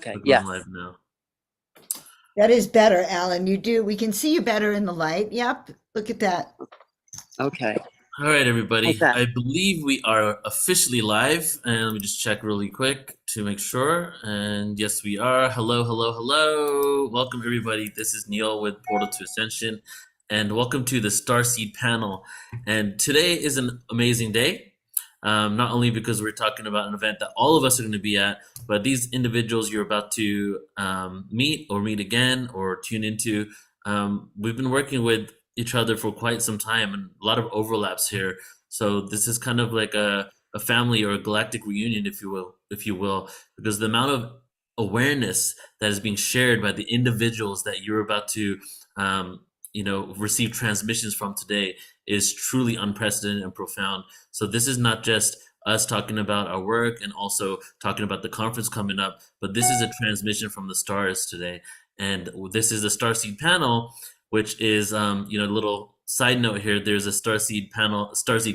Okay, We're going yes. live now. That is better, Alan. We can see you better in the light. Yep. Look at that. Okay. All right, How's everybody. that? I believe we are officially live, and let me just check really quick to make sure. And yes, we are. Hello, hello, hello. Welcome, everybody. This is Neil with Portal to Ascension, and welcome to the Starseed panel. And today is an amazing day, not only because we're talking about an event that all of us are going to be at, but these individuals you're about to meet or meet again or tune into. We've been working with each other for quite some time and a lot of overlaps here. So this is kind of like a family or a galactic reunion, if you will, because the amount of awareness that is being shared by the individuals that you're about to receive transmissions from today is truly unprecedented and profound. So this is not just us talking about our work and also talking about the conference coming up, but this is a transmission from the stars today. And this is a Starseed panel, which is a little side note here. There's a Starseed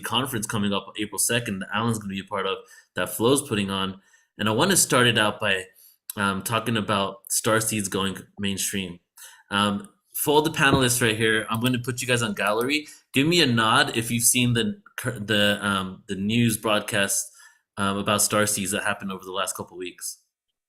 conference coming up April 2nd that Alan's going to be a part of, that Flo's putting on. And I want to start it out by talking about Starseeds going mainstream. For all the panelists right here, I'm going to put you guys on gallery. Give me a nod if you've seen the news broadcast about Starseeds that happened over the last couple weeks.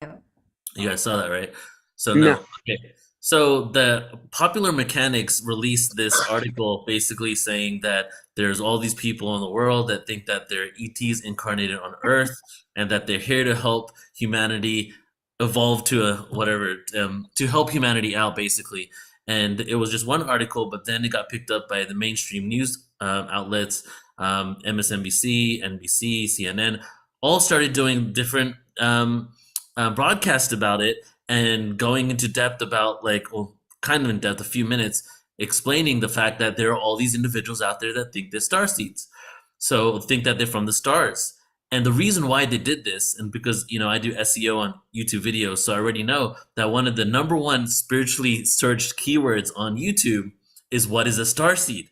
You guys saw that, right? So No. no. Okay. So the Popular Mechanics released this article basically saying that there's all these people in the world that think that they're ETs incarnated on Earth and that they're here to help humanity evolve to a whatever, to help humanity out basically. And it was just one article, but then it got picked up by the mainstream news outlets, MSNBC, NBC, CNN, all started doing different broadcasts about it and going into depth about kind of in depth, a few minutes, explaining the fact that there are all these individuals out there that think they're starseeds. So think that they're from the stars. And the reason why they did this, and because I do SEO on YouTube videos, so I already know that one of the number one spiritually searched keywords on YouTube is what is a starseed.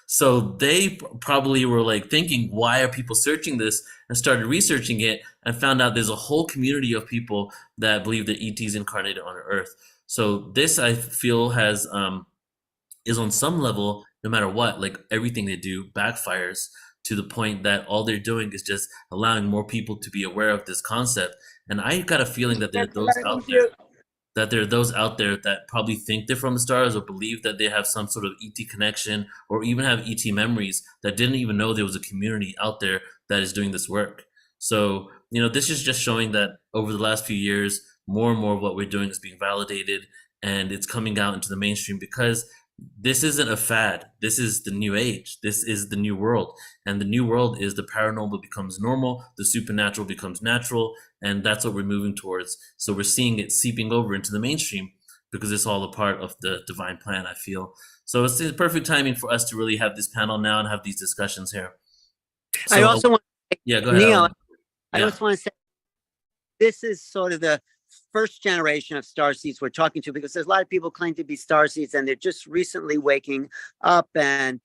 So they probably were thinking, why are people searching this? And started researching it and found out there's a whole community of people that believe that ETs incarnated on Earth. So this, I feel, has is on some level, no matter what, everything they do backfires to the point that all they're doing is just allowing more people to be aware of this concept. And I got a feeling that there are those out there that probably think they're from the stars or believe that they have some sort of ET connection or even have ET memories that didn't even know there was a community out there that is doing this work. So, this is just showing that over the last few years, more and more of what we're doing is being validated and it's coming out into the mainstream because this isn't a fad. This is the new age. This is the new world. And the new world is the paranormal becomes normal, the supernatural becomes natural, and that's what we're moving towards. So we're seeing it seeping over into the mainstream because it's all a part of the divine plan, I feel. So it's the perfect timing for us to really have this panel now and have these discussions here. So, I also want to say, yeah, go ahead, Neil, Alan. I Yeah. just want to say this is sort of the first generation of starseeds we're talking to, because there's a lot of people claim to be starseeds and they're just recently waking up, and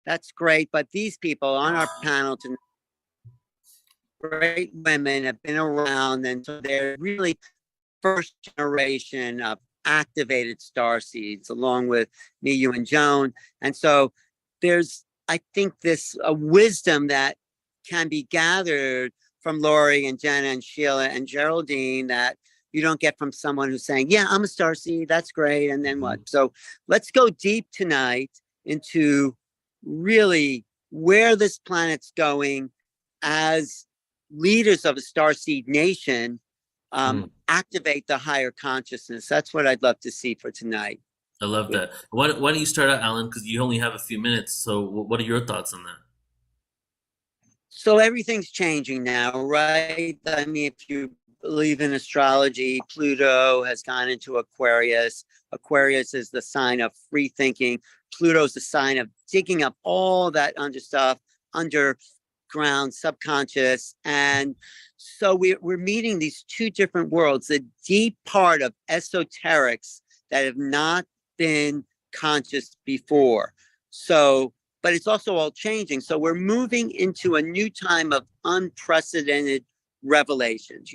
that's great. But these people on our panel tonight, great women, have been around, and so they're really first generation of activated starseeds, along with me, you, and Joan. And so there's, I think, this wisdom that can be gathered from Lori and Jenna and Sheila and Geraldine that you don't get from someone who's saying, yeah, I'm a starseed, that's great, and then what? So let's go deep tonight into really where this planet's going as leaders of a starseed nation. Activate the higher consciousness. That's what I'd love to see for tonight. I love that. Why don't you start out, Alan, because you only have a few minutes. So what are your thoughts on that? So everything's changing now, right? I mean, if you believe in astrology, Pluto has gone into Aquarius. Aquarius is the sign of free thinking. Pluto's the sign of digging up all that underground, subconscious. And so we're meeting these two different worlds, the deep part of esoterics that have not been conscious before. So, but it's also all changing. So we're moving into a new time of unprecedented revelations.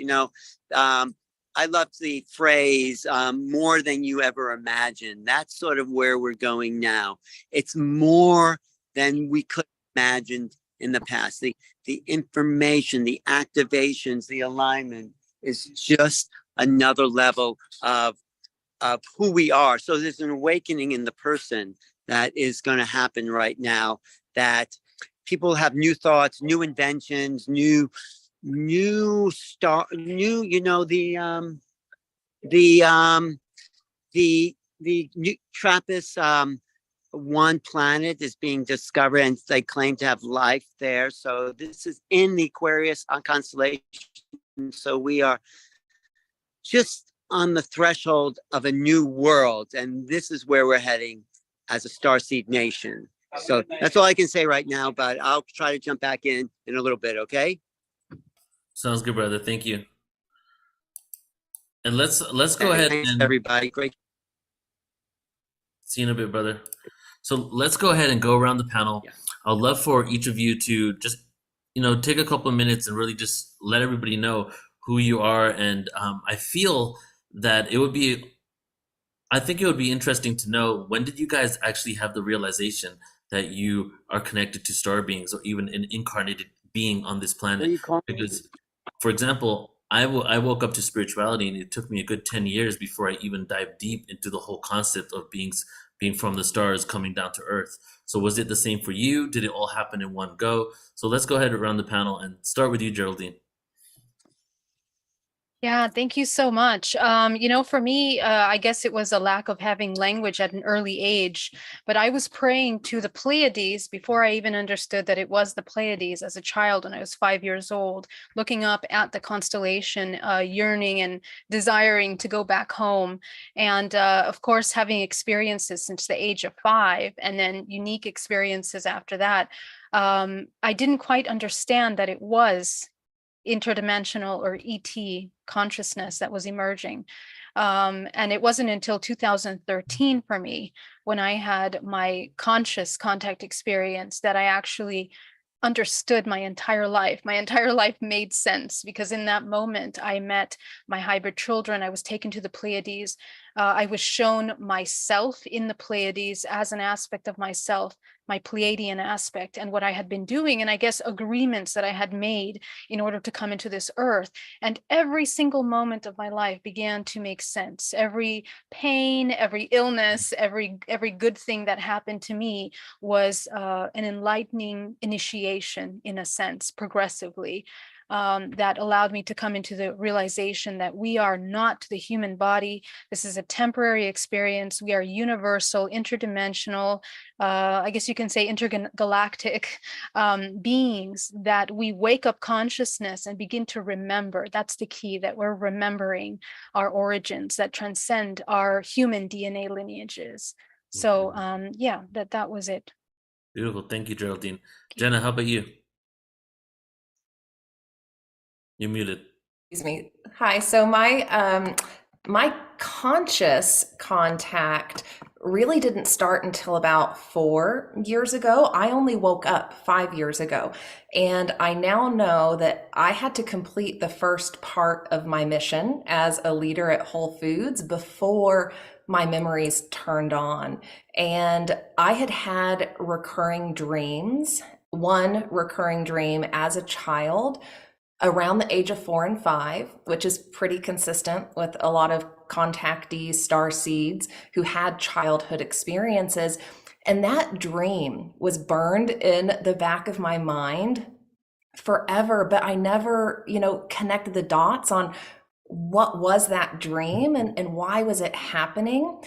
I love the phrase more than you ever imagined. That's sort of where we're going now. It's more than we could imagine in the past. The information, the activations, the alignment is just another level of who we are. So there's an awakening in the person that is going to happen right now, that people have new thoughts, new inventions, new, you know, the new Trappist one planet is being discovered, and they claim to have life there. So this is in the Aquarius constellation. So we are just on the threshold of a new world, and this is where we're heading as a starseed nation. So that's all I can say right now, but I'll try to jump back in a little bit. Okay. Sounds good, brother. Thank you. And let's go Okay, ahead thanks, and everybody. Great. see you in a bit, brother. So let's go ahead and go around the panel. Yeah. I'd love for each of you to just, take a couple of minutes and really just let everybody know who you are. And I feel that I think it would be interesting to know, when did you guys actually have the realization that you are connected to star beings, or even an incarnated being on this What do planet? you call me? Because, for example, I woke up to spirituality, and it took me a good 10 years before I even dived deep into the whole concept of being from the stars coming down to Earth. So was it the same for you? Did it all happen in one go? So let's go ahead around the panel and start with you, Geraldine. Yeah, thank you so much. For me, I guess it was a lack of having language at an early age, but I was praying to the Pleiades before I even understood that it was the Pleiades as a child when I was 5 years old, looking up at the constellation, yearning and desiring to go back home. And of course, having experiences since the age of 5, and then unique experiences after that. I didn't quite understand that it was interdimensional or ET consciousness that was emerging. And it wasn't until 2013 for me, when I had my conscious contact experience, that I actually understood my entire life. My entire life made sense, because in that moment I met my hybrid children. I was taken to the Pleiades. I was shown myself in the Pleiades as an aspect of myself, my Pleiadian aspect, and what I had been doing, and I guess agreements that I had made in order to come into this earth. And every single moment of my life began to make sense. Every pain, every illness, every good thing that happened to me was an enlightening initiation, in a sense, progressively. That allowed me to come into the realization that we are not the human body. This is a temporary experience. We are universal, interdimensional, I guess you can say intergalactic beings, that we wake up consciousness and begin to remember. That's the key, that we're remembering our origins that transcend our human DNA lineages. So yeah, that was it. Beautiful. Thank you, Geraldine. Jenna, how about you? You're muted. Excuse me. Hi. So my conscious contact really didn't start until about 4 years ago. I only woke up 5 years ago, and I now know that I had to complete the first part of my mission as a leader at Whole Foods before my memories turned on. And I had recurring dreams. One recurring dream as a child around the age of 4 and 5, which is pretty consistent with a lot of contactees, starseeds, who had childhood experiences. And that dream was burned in the back of my mind forever, but I never, connected the dots on what was that dream and why was it happening.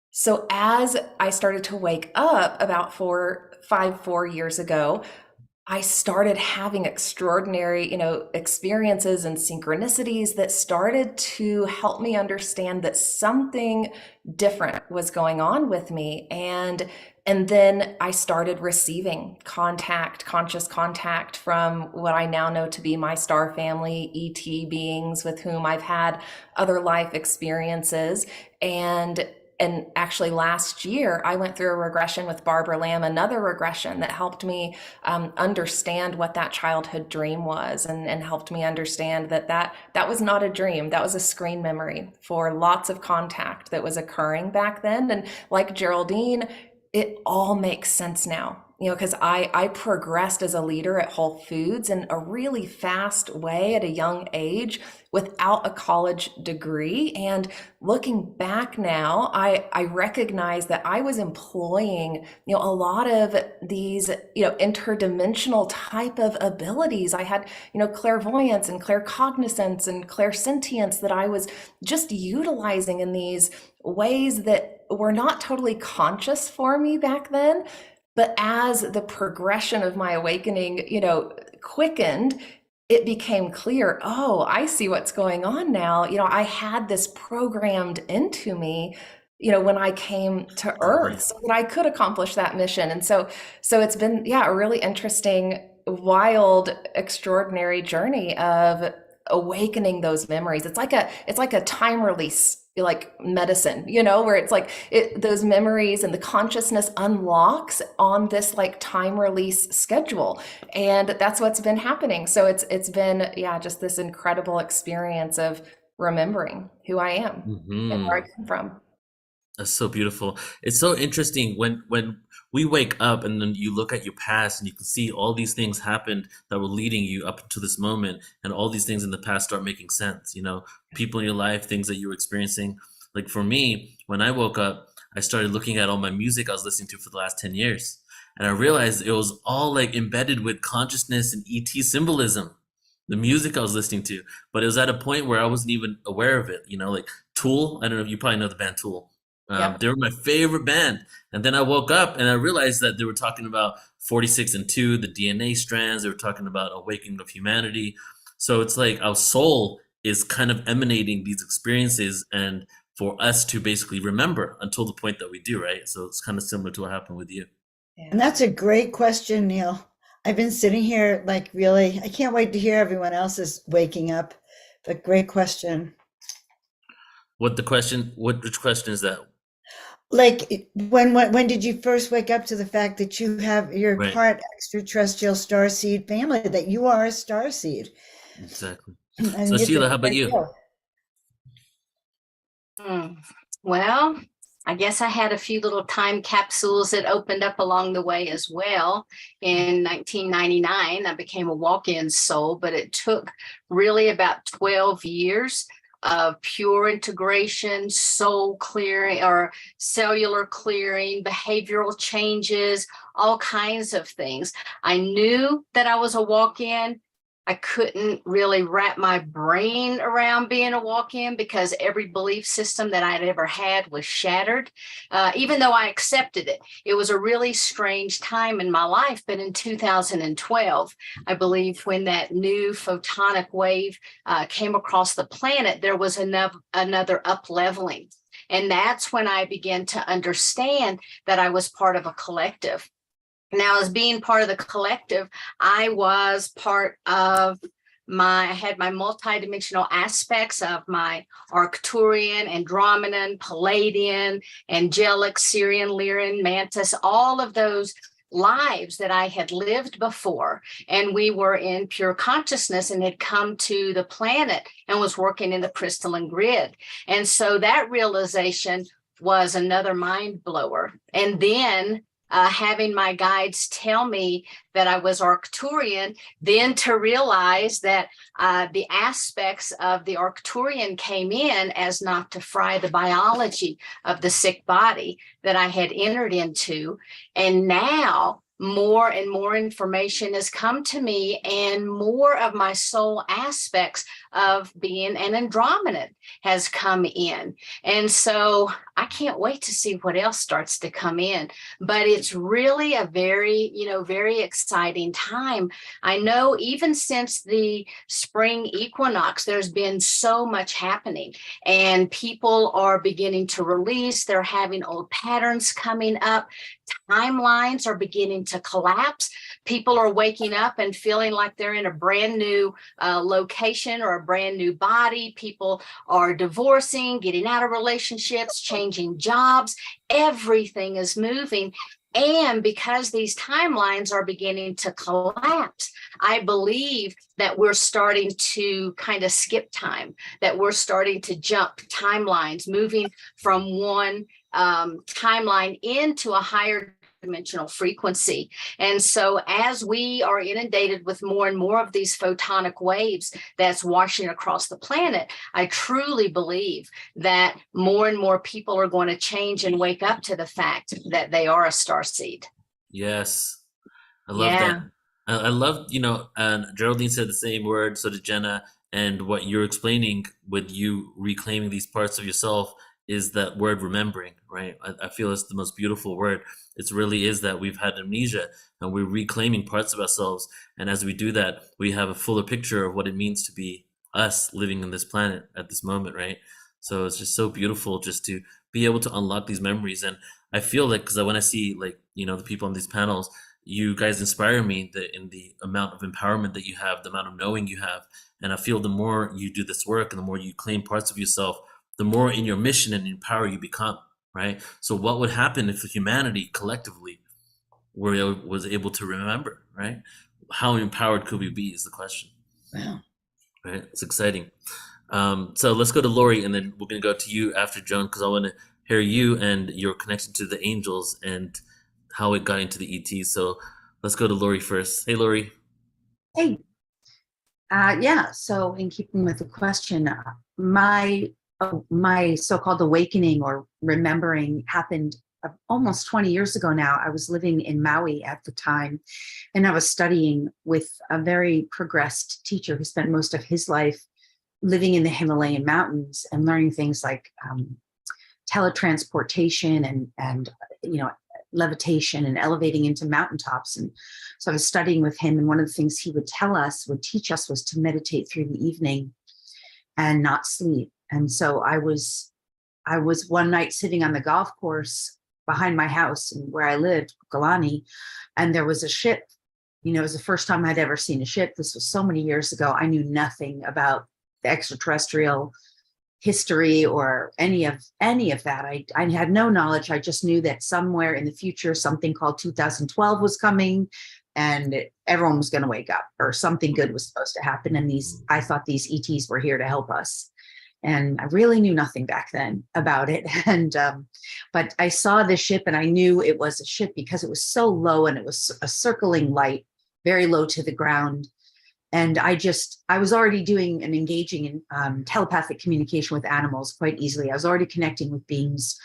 So as I started to wake up about 4 years ago, I started having extraordinary, experiences and synchronicities that started to help me understand that something different was going on with me. And then I started receiving conscious contact from what I now know to be my star family, ET beings with whom I've had other life experiences. And and actually last year I went through a regression with Barbara Lamb, another regression that helped me understand what that childhood dream was, and helped me understand that was not a dream. That was a screen memory for lots of contact that was occurring back then. And like Geraldine, it all makes sense now, because I progressed as a leader at Whole Foods in a really fast way at a young age without a college degree. And looking back now, I recognize that I was employing, a lot of these, interdimensional type of abilities. I had, clairvoyance and claircognizance and clairsentience that I was just utilizing in these ways that were not totally conscious for me back then. But as the progression of my awakening, quickened, it became clear, oh, I see what's going on now. I had this programmed into me, when I came to Earth, so that I could accomplish that mission. And so it's been, a really interesting, wild, extraordinary journey of awakening those memories. It's like a time release, like medicine, where it's like those memories and the consciousness unlocks on this like time release schedule. And that's what's been happening. So it's been, just this incredible experience of remembering who I am and where I come from. That's so beautiful. It's so interesting when we wake up and then you look at your past and you can see all these things happened that were leading you up to this moment, and all these things in the past start making sense. People in your life, things that you were experiencing. Like for me, when I woke up, I started looking at all my music I was listening to for the last 10 years. And I realized it was all like embedded with consciousness and ET symbolism, the music I was listening to. But it was at a point where I wasn't even aware of it. Like Tool, I don't know if you probably know the band Tool. Yep. They were my favorite band. And then I woke up and I realized that they were talking about 46 and 2, the DNA strands. They were talking about awakening of humanity. So it's like our soul is kind of emanating these experiences, and for us to basically remember until the point that we do, right? So it's kind of similar to what happened with you. And that's a great question, Neil. I've been sitting here like really, I can't wait to hear everyone else's waking up, but great question. Which question is that? Like when did you first wake up to the fact that you're Right. part extraterrestrial starseed family, that you are a starseed? Exactly. And So you Sheila, think how about you? Well, I guess I had a few little time capsules that opened up along the way as well. In 1999, I became a walk-in soul, but it took really about 12 years of pure integration, soul clearing or cellular clearing, behavioral changes, all kinds of things. I knew that I was a walk-in. I couldn't really wrap my brain around being a walk-in because every belief system that I'd ever had was shattered, even though I accepted it. It was a really strange time in my life. But in 2012, I believe when that new photonic wave came across the planet, there was another up-leveling. And that's when I began to understand that I was part of a collective. Now, as being part of the collective, I was part of I had my multidimensional aspects of my Arcturian, Andromedan, Palladian, angelic, Syrian, Lyran, Mantis, all of those lives that I had lived before. And we were in pure consciousness and had come to the planet and was working in the crystalline grid. And so that realization was another mind blower. And then having my guides tell me that I was Arcturian, then to realize that the aspects of the Arcturian came in as not to fry the biology of the sick body that I had entered into. And now more and more information has come to me, and more of my soul aspects of being an Andromedan has come in. And so I can't wait to see what else starts to come in. But it's really a very, very exciting time. I know even since the spring equinox, there's been so much happening, and people are beginning to release. They're having old patterns coming up. Timelines are beginning to collapse. People are waking up and feeling like they're in a brand new location or a brand new body. People are divorcing, getting out of relationships, changing jobs. Everything is moving. And because these timelines are beginning to collapse, I believe that we're starting to kind of skip time, that we're starting to jump timelines, moving from one timeline into a higher dimensional frequency. And so as we are inundated with more and more of these photonic waves that's washing across the planet, I truly believe that more and more people are going to change and wake up to the fact that they are a starseed. Yes, I love that. I love, and Geraldine said the same word, so did Jenna. And what you're explaining with you reclaiming these parts of yourself is that word remembering, right? I feel it's the most beautiful word. It really is that we've had amnesia and we're reclaiming parts of ourselves. And as we do that, we have a fuller picture of what it means to be us living on this planet at this moment, right? So it's just so beautiful just to be able to unlock these memories. And I feel like, because when I see the people on these panels, you guys inspire me in the amount of empowerment that you have, the amount of knowing you have. And I feel the more you do this work and the more you claim parts of yourself, the more in your mission and in power you become, right? So what would happen if humanity collectively was able to remember, right? How empowered could we be is the question. Wow. Right? It's exciting. So let's go to Lori, and then we're going to go to you after Joan, because I want to hear you and your connection to the angels and how it got into the ETs. So let's go to Lori first. Hey, Lori. Hey. Yeah, so in keeping with the question, my so-called awakening or remembering happened almost 20 years ago now. I was living in Maui at the time, and I was studying with a very progressed teacher who spent most of his life living in the Himalayan mountains and learning things like teletransportation and levitation and elevating into mountaintops. And so I was studying with him, and one of the things he would teach us was to meditate through the evening and not sleep. And so I was one night sitting on the golf course behind my house and where I lived, Galani, and there was a ship. It was the first time I'd ever seen a ship. This was so many years ago. I knew nothing about the extraterrestrial history or any of that. I had no knowledge. I just knew that somewhere in the future, something called 2012 was coming and everyone was going to wake up, or something good was supposed to happen. And I thought these ETs were here to help us. And I really knew nothing back then about it. And, but I saw the ship and I knew it was a ship because it was so low and it was a circling light, very low to the ground. And I was already doing and engaging in telepathic communication with animals quite easily. I was already connecting with beings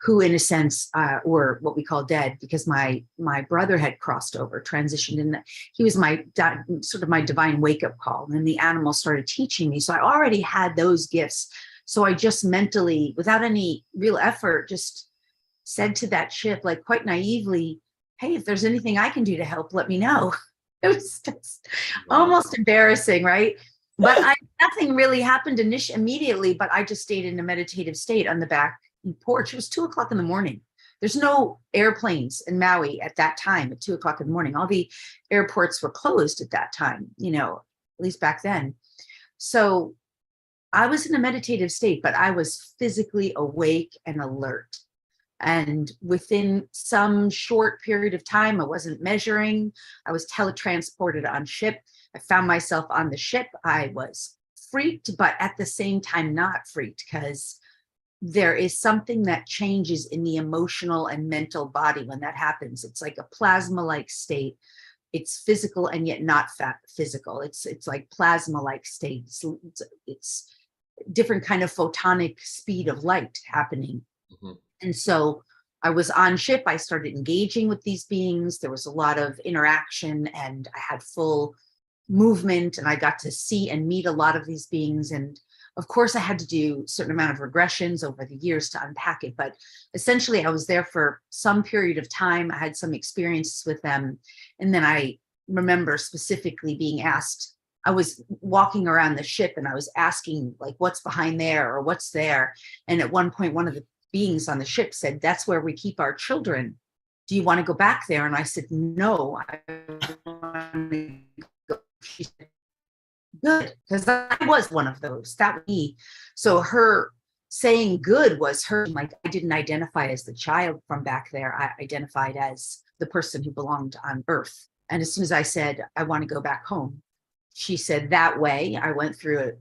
who, in a sense, were what we call dead, because my brother had crossed over, transitioned, and he was my divine wake-up call. And then the animals started teaching me. So I already had those gifts. So I just mentally, without any real effort, just said to that ship, like quite naively, hey, if there's anything I can do to help, let me know. It was just almost embarrassing, right? But nothing really happened immediately, but I just stayed in a meditative state on the back porch. It was 2:00 in the morning. There's no airplanes in Maui at that time at 2:00 in the morning. All the airports were closed at that time, at least back then. So I was in a meditative state, but I was physically awake and alert. And within some short period of time, I wasn't measuring. I was teletransported on ship. I found myself on the ship. I was freaked, but at the same time, not freaked, because there is something that changes in the emotional and mental body when that happens. It's like a plasma-like state. It's physical and yet not physical. It's like plasma-like state. It's different kind of photonic speed of light happening. Mm-hmm. And so I was on ship. I started engaging with these beings. There was a lot of interaction and I had full movement, and I got to see and meet a lot of these beings. And of course, I had to do a certain amount of regressions over the years to unpack it. But essentially, I was there for some period of time. I had some experiences with them. And then I remember specifically being asked, I was walking around the ship and I was asking, like, what's behind there or what's there? And at one point, one of the beings on the ship said, that's where we keep our children. do you want to go back there? And I said, no, I want to go. She said, good, because I was one of those. That was me. So her saying good was her, like, I didn't identify as the child from back there. I identified as the person who belonged on Earth. And as soon as I said, I want to go back home, she said, that way. I went through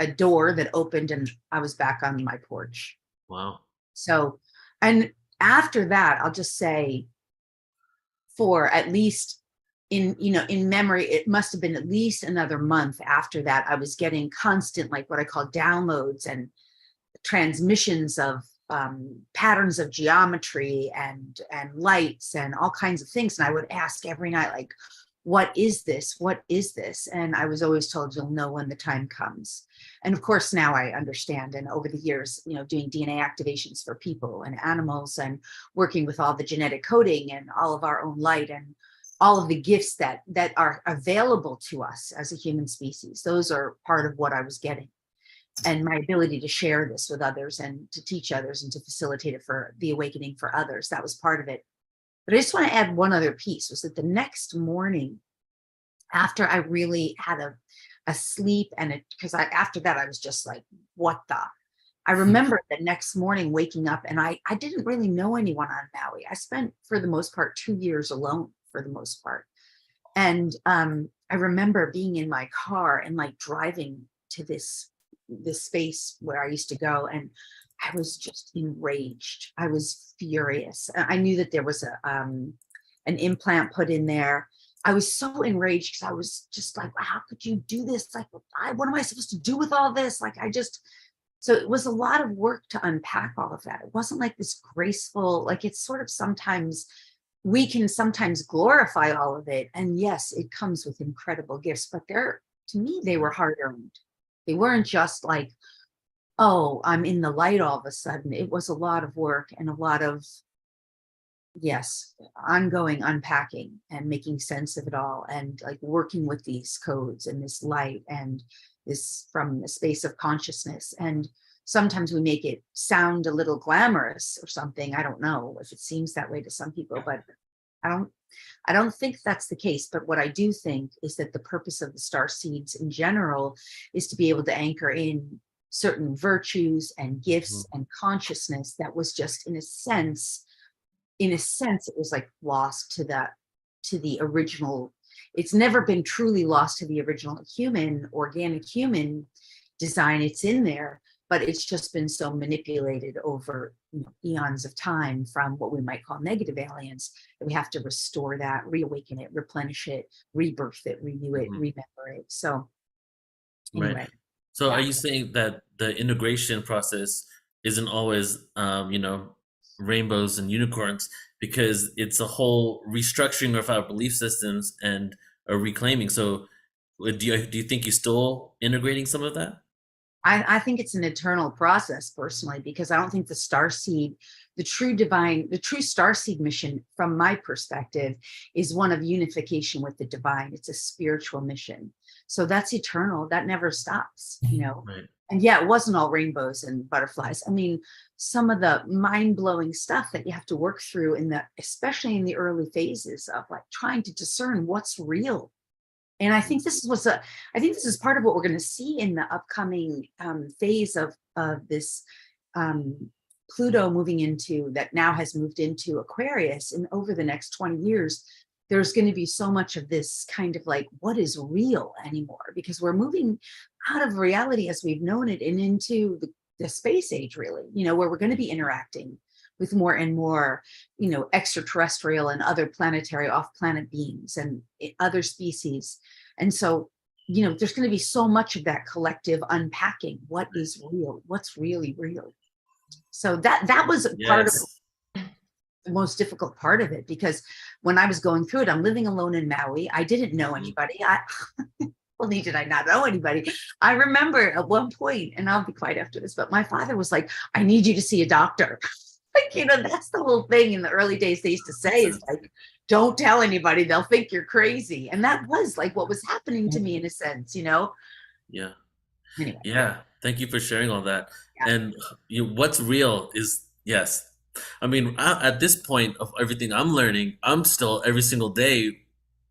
a door that opened and I was back on my porch. Wow. So, and after that, I'll just say, for at least in memory, it must have been at least another month after that, I was getting constant, like what I call downloads and transmissions of patterns of geometry and lights and all kinds of things. And I would ask every night, like, what is this? What is this? And I was always told, you'll know when the time comes. And of course, now I understand. And over the years, doing DNA activations for people and animals and working with all the genetic coding and all of our own light and all of the gifts that are available to us as a human species. Those are part of what I was getting. And my ability to share this with others and to teach others and to facilitate it for the awakening for others. That was part of it. But I just want to add one other piece, was that the next morning, after I really had a sleep because after that, I was just like, what the? I remember the next morning waking up, and I didn't really know anyone on Maui. I spent, for the most part, 2 years alone, for the most part. And I remember being in my car and like driving to this space where I used to go, and I was just enraged. I was furious. I knew that there was an implant put in there. I was so enraged because I was just like, how could you do this? Like, what am I supposed to do with all this? Like, so it was a lot of work to unpack all of that. It wasn't like this graceful, like, it's sort of sometimes, we can sometimes glorify all of it. And yes, it comes with incredible gifts, but to me, they were hard earned. They weren't just like, oh, I'm in the light all of a sudden. It was a lot of work and a lot of, yes, ongoing unpacking and making sense of it all, and like working with these codes and this light and this from the space of consciousness. And sometimes we make it sound a little glamorous or something. I don't know if it seems that way to some people, but I don't think that's the case. But what I do think is that the purpose of the star seeds in general is to be able to anchor in certain virtues and gifts and consciousness that was just in a sense, it was like lost to the original. It's never been truly lost to the original organic human design. It's in there, but it's just been so manipulated over eons of time from what we might call negative aliens, that we have to restore that, reawaken it, replenish it, rebirth it, renew it, remember it. So anyway. Right. So are you saying that the integration process isn't always, rainbows and unicorns, because it's a whole restructuring of our belief systems and a reclaiming? So do you think you're still integrating some of that? I think it's an eternal process personally, because I don't think the starseed, the true starseed mission from my perspective is one of unification with the divine. It's a spiritual mission. So that's eternal. That never stops, Right. And yeah, it wasn't all rainbows and butterflies. I mean, some of the mind-blowing stuff that you have to work through especially in the early phases of like trying to discern what's real. And I think this is part of what we're going to see in the upcoming phase of this Pluto that now has moved into Aquarius. And over the next 20 years, there's going to be so much of this kind of like, what is real anymore? Because we're moving out of reality as we've known it and into the space age, really, where we're going to be interacting with more and more, extraterrestrial and other planetary off-planet beings and other species. And so, there's going to be so much of that collective unpacking. What is real? What's really real? So that was part of the most difficult part of it, because when I was going through it, I'm living alone in Maui. I didn't know anybody. Well, did I not know anybody? I remember at one point, and I'll be quiet after this, but my father was like, I need you to see a doctor. Like, that's the whole thing in the early days they used to say is like, don't tell anybody, they'll think you're crazy. And that was like what was happening to me in a sense, Yeah. Anyway. Yeah. Thank you for sharing all that. Yeah. And what's real is, yes, I mean, at this point of everything I'm learning, I'm still every single day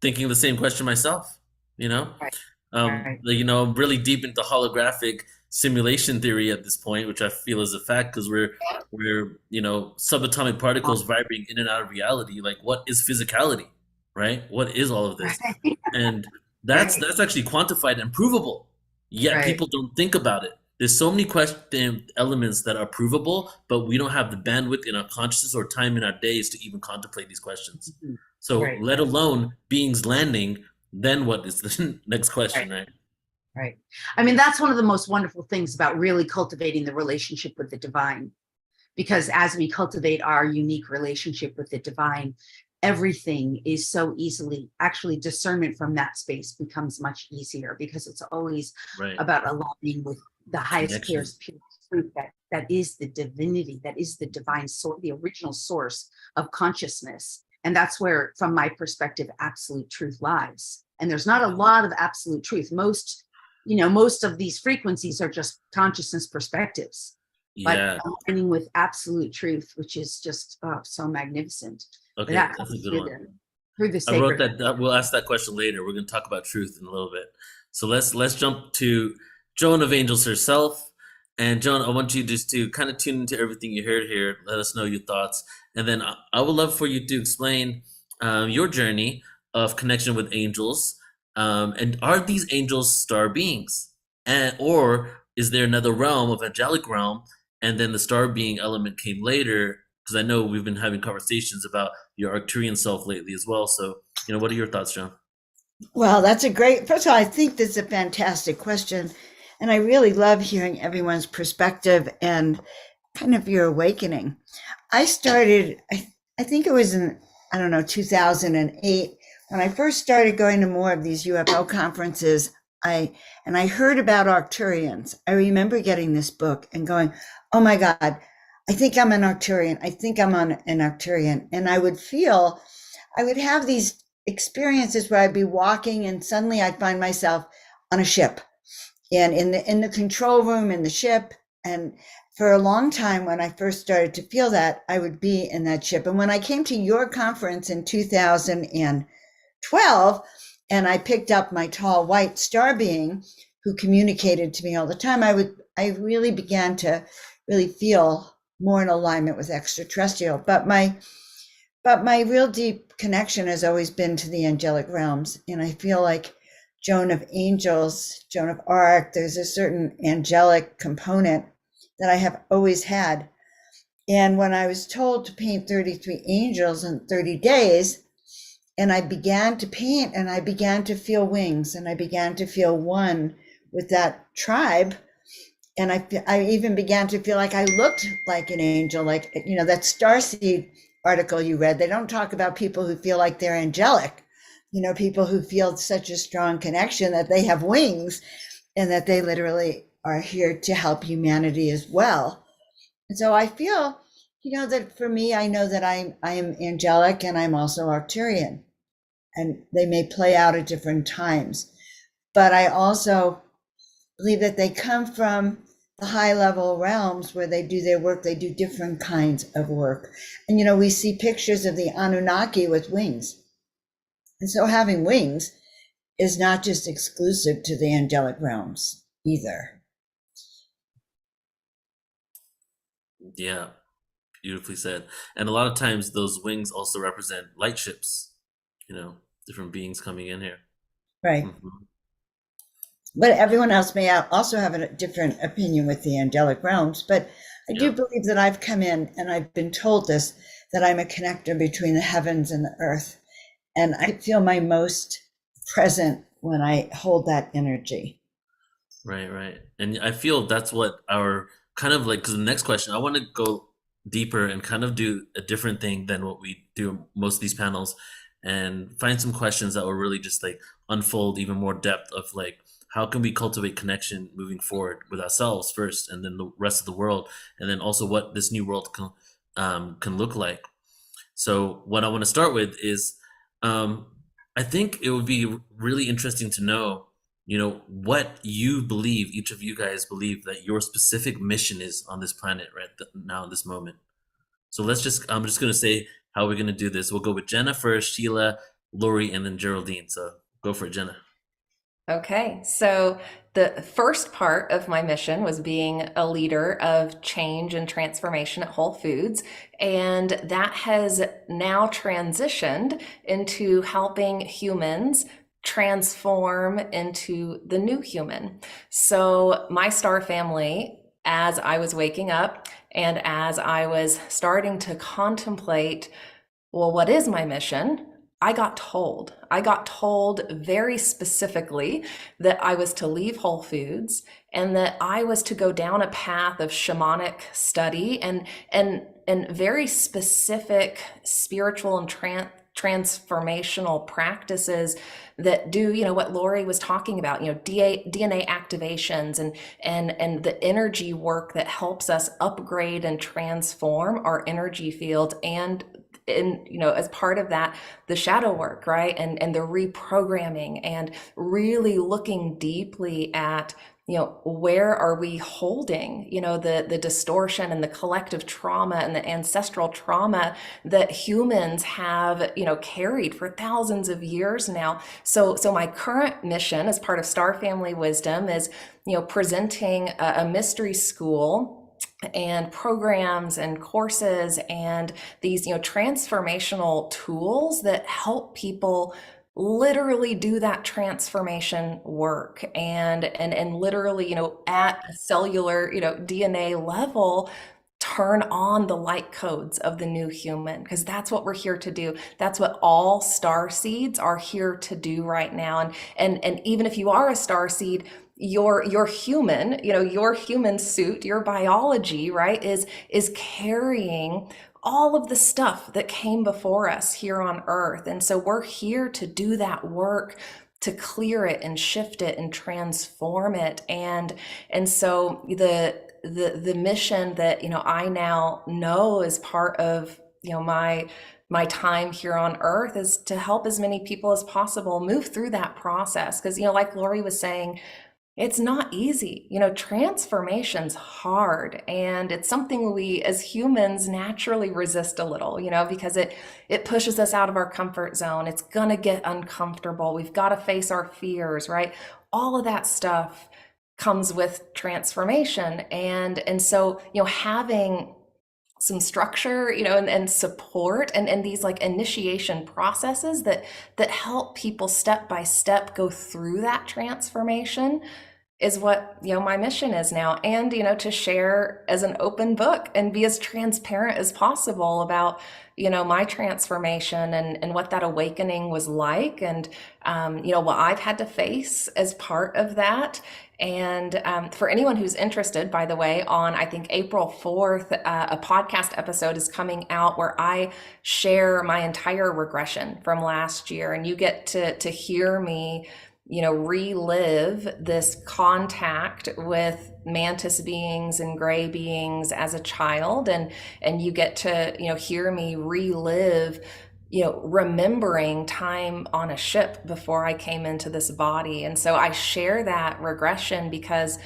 thinking the same question myself. You know, Right. Right. you know, I'm really deep into holographic simulation theory at this point, which I feel is a fact because we're you know subatomic particles vibrating in and out of reality. Like, what is physicality, right? What is all of this? Right. And Right. that's actually quantified and provable. Yet Right. people don't think about it. There's so many question elements that are provable, but we don't have the bandwidth in our consciousness or time in our days to even contemplate these questions. Mhm. So, Right. let alone beings landing, then what is the next question, right? Right. I mean, that's one of the most wonderful things about really cultivating the relationship with the divine. Because as we cultivate our unique relationship with the divine, everything is so easily, actually, discernment from that space becomes much easier because it's always Right. about aligning with the highest, Connection. clearest, pure truth that is the divinity, that is the divine source, the original source of consciousness. And that's where, from my perspective, absolute truth lies. And there's not a lot of absolute truth. Most of these frequencies are just consciousness perspectives. Yeah. But aligning with absolute truth, which is just so magnificent. Okay, That that's a comes good through one. through the I wrote sacred. that. We'll ask that question later. We're going to talk about truth in a little bit. So let's jump to Joan of Angels herself. And Joan, I want you just to kind of tune into everything you heard here. Let us know your thoughts, and then I would love for you to explain your journey of connection with angels. And are these angels star beings, or is there another realm of angelic realm, and then the star being element came later? Because I know we've been having conversations about your Arcturian self lately as well. So, you know, what are your thoughts, John? Well, that's a great, first of all, I think this is a fantastic question. And I really love hearing everyone's perspective and kind of your awakening. I started, I think it was in, I don't know, 2008, when I first started going to more of these UFO conferences. I heard about Arcturians. I remember getting this book and going, oh my God, I think I'm an Arcturian. I think I'm on an Arcturian. And I would have these experiences where I'd be walking and suddenly I'd find myself on a ship and in the control room in the ship. And for a long time, when I first started to feel that, I would be in that ship. And when I came to your conference in 2012, and I picked up my tall white star being who communicated to me all the time, I really began to really feel more in alignment with extraterrestrial. But my real deep connection has always been to the angelic realms. And I feel like Joan of Angels, Joan of Arc, there's a certain angelic component that I have always had. And when I was told to paint 33 angels in 30 days, and I began to paint and I began to feel wings and I began to feel one with that tribe. And I even began to feel like I looked like an angel, like, that Starseed article you read. They don't talk about people who feel like they're angelic, people who feel such a strong connection that they have wings and that they literally are here to help humanity as well. And so I feel, that for me, I know that I am angelic and I'm also Arcturian, and they may play out at different times. But I also believe that they come from the high level realms where they do their work. They do different kinds of work. And, we see pictures of the Anunnaki with wings. And so having wings is not just exclusive to the angelic realms either. Yeah, beautifully said. And a lot of times those wings also represent light ships, different beings coming in here. Right. Mhm. But everyone else may also have a different opinion with the angelic realms. But I do Yeah. believe that I've come in and I've been told this, that I'm a connector between the heavens and the earth. And I feel my most present when I hold that energy. Right, right. And I feel that's what our kind of like, because the next question, I want to go deeper and kind of do a different thing than what we do most of these panels and find some questions that will really just like unfold even more depth of like, how can we cultivate connection moving forward with ourselves first and then the rest of the world, and then also what this new world can look like. So what I want to start with is, I think it would be really interesting to know, what you believe, each of you guys believe that your specific mission is on this planet right now in this moment. So I'm just going to say how we're going to do this. We'll go with Jenna first, Sheila, Lori, and then Geraldine. So go for it, Jenna. Okay, so the first part of my mission was being a leader of change and transformation at Whole Foods. And that has now transitioned into helping humans transform into the new human. So my star family, as I was waking up and as I was starting to contemplate, well, what is my mission? I got told very specifically that I was to leave Whole Foods and that I was to go down a path of shamanic study and very specific spiritual and transformational practices that do, what Lori was talking about, DNA activations and the energy work that helps us upgrade and transform our energy field, and as part of that, the shadow work, right? And the reprogramming and really looking deeply at, where are we holding, the distortion and the collective trauma and the ancestral trauma that humans have, carried for thousands of years now. So my current mission as part of Star Family Wisdom is, presenting a mystery school and programs and courses and these transformational tools that help people literally do that transformation work and literally at a cellular DNA level turn on the light codes of the new human, because that's what we're here to do. That's what all star seeds are here to do right now. And even if you are a star seed, your human, your human suit, your biology, right, is carrying all of the stuff that came before us here on Earth. And so we're here to do that work, to clear it and shift it and transform it. And so the mission that I now know as part of my time here on Earth is to help as many people as possible move through that process. Because like Lori was saying, it's not easy. Transformation's hard, and it's something we as humans naturally resist a little, because it pushes us out of our comfort zone. It's gonna get uncomfortable. We've got to face our fears, right? All of that stuff comes with transformation. And so, having some structure, and support and these like initiation processes that help people step by step go through that transformation is what my mission is now. And to share as an open book and be as transparent as possible about my transformation and what that awakening was like, and what I've had to face as part of that. And for anyone who's interested, by the way, on I think April 4th, a podcast episode is coming out where I share my entire regression from last year, and you get to hear me relive this contact with mantis beings and gray beings as a child, and you get to hear me relive remembering time on a ship before I came into this body. And so I share that regression because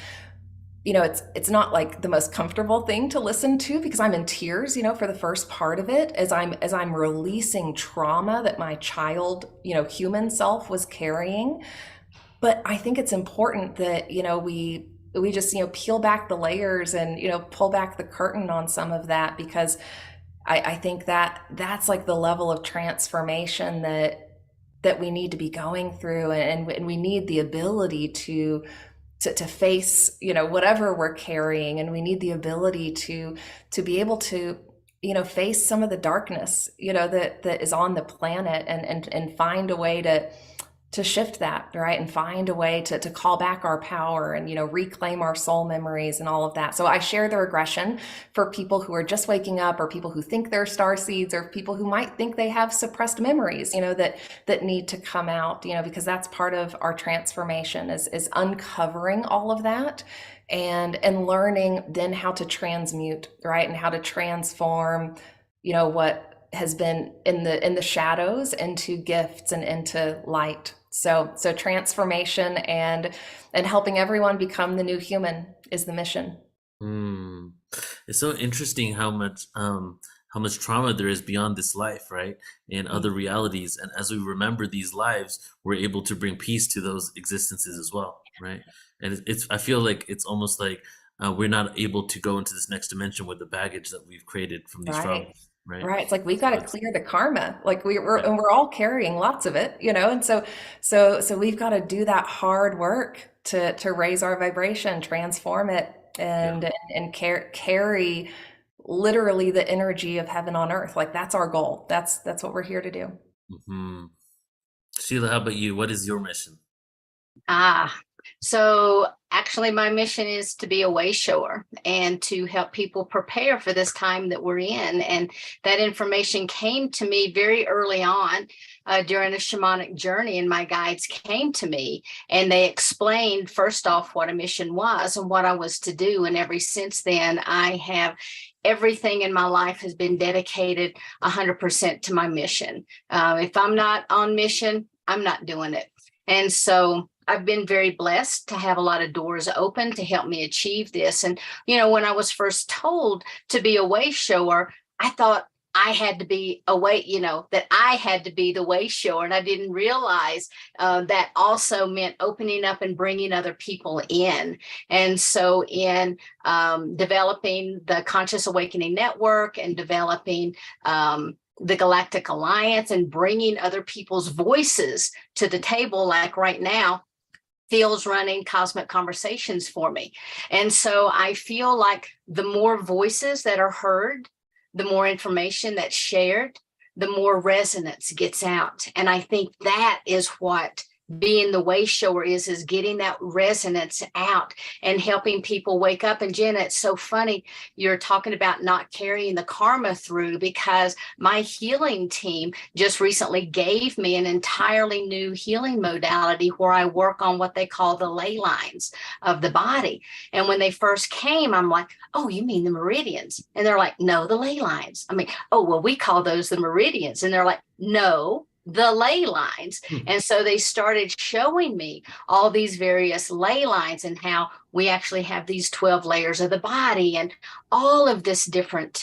it's not like the most comfortable thing to listen to, because I'm in tears, for the first part of it, as I'm releasing trauma that my child, human self was carrying. But I think it's important that, we just, peel back the layers and, pull back the curtain on some of that, because I think that's like the level of transformation that we need to be going through. And we need the ability to face, whatever we're carrying. And we need the ability to be able to, face some of the darkness, that is on the planet, and find a way to shift that, right? And find a way to call back our power and, reclaim our soul memories and all of that. So I share the regression for people who are just waking up, or people who think they're star seeds, or people who might think they have suppressed memories, that need to come out, because that's part of our transformation is uncovering all of that and learning then how to transmute, right? And how to transform, what has been in the shadows into gifts and into light. So transformation and helping everyone become the new human is the mission. It's so interesting how how much trauma there is beyond this life, right? In other realities. And as we remember these lives, we're able to bring peace to those existences as well, right? And it's I feel like it's almost like we're not able to go into this next dimension with the baggage that we've created from these Right. traumas, right? Right. It's like we've So got to it's, clear the karma. Like yeah. and we're all carrying lots of it, you know, and so we've got to do that hard work to raise our vibration, transform it, and carry literally the energy of heaven on earth. Like that's our goal. That's what we're here to do. Hmm. Sheila, how about you? What is your mission? So actually my mission is to be a way shower and to help people prepare for this time that we're in. And that information came to me very early on during a shamanic journey, and my guides came to me and they explained first off what a mission was and what I was to do. And ever since then, I have everything in my life has been dedicated 100% to my mission. If I'm not on mission, I'm not doing it. And so I've been very blessed to have a lot of doors open to help me achieve this. And, you know, when I was first told to be a way shower, I thought I had to be a way, you know, that I had to be the way shower. And I didn't realize that also meant opening up and bringing other people in. And so in developing the Conscious Awakening Network and developing the Galactic Alliance and bringing other people's voices to the table, like right now, Phil's running Cosmic Conversations for me. And so I feel like the more voices that are heard, the more information that's shared, the more resonance gets out. And I think that is what being the way shower is getting that resonance out and helping people wake up. And Jenna, it's so funny you're talking about not carrying the karma through, because my healing team just recently gave me an entirely new healing modality where I work on what they call the ley lines of the body. And when they first came, I'm like, oh, you mean the meridians? And they're like, no, the ley lines. I mean, oh, well, we call those the meridians. And they're like, no, the ley lines. And so they started showing me all these various ley lines and how we actually have these 12 layers of the body and all of these different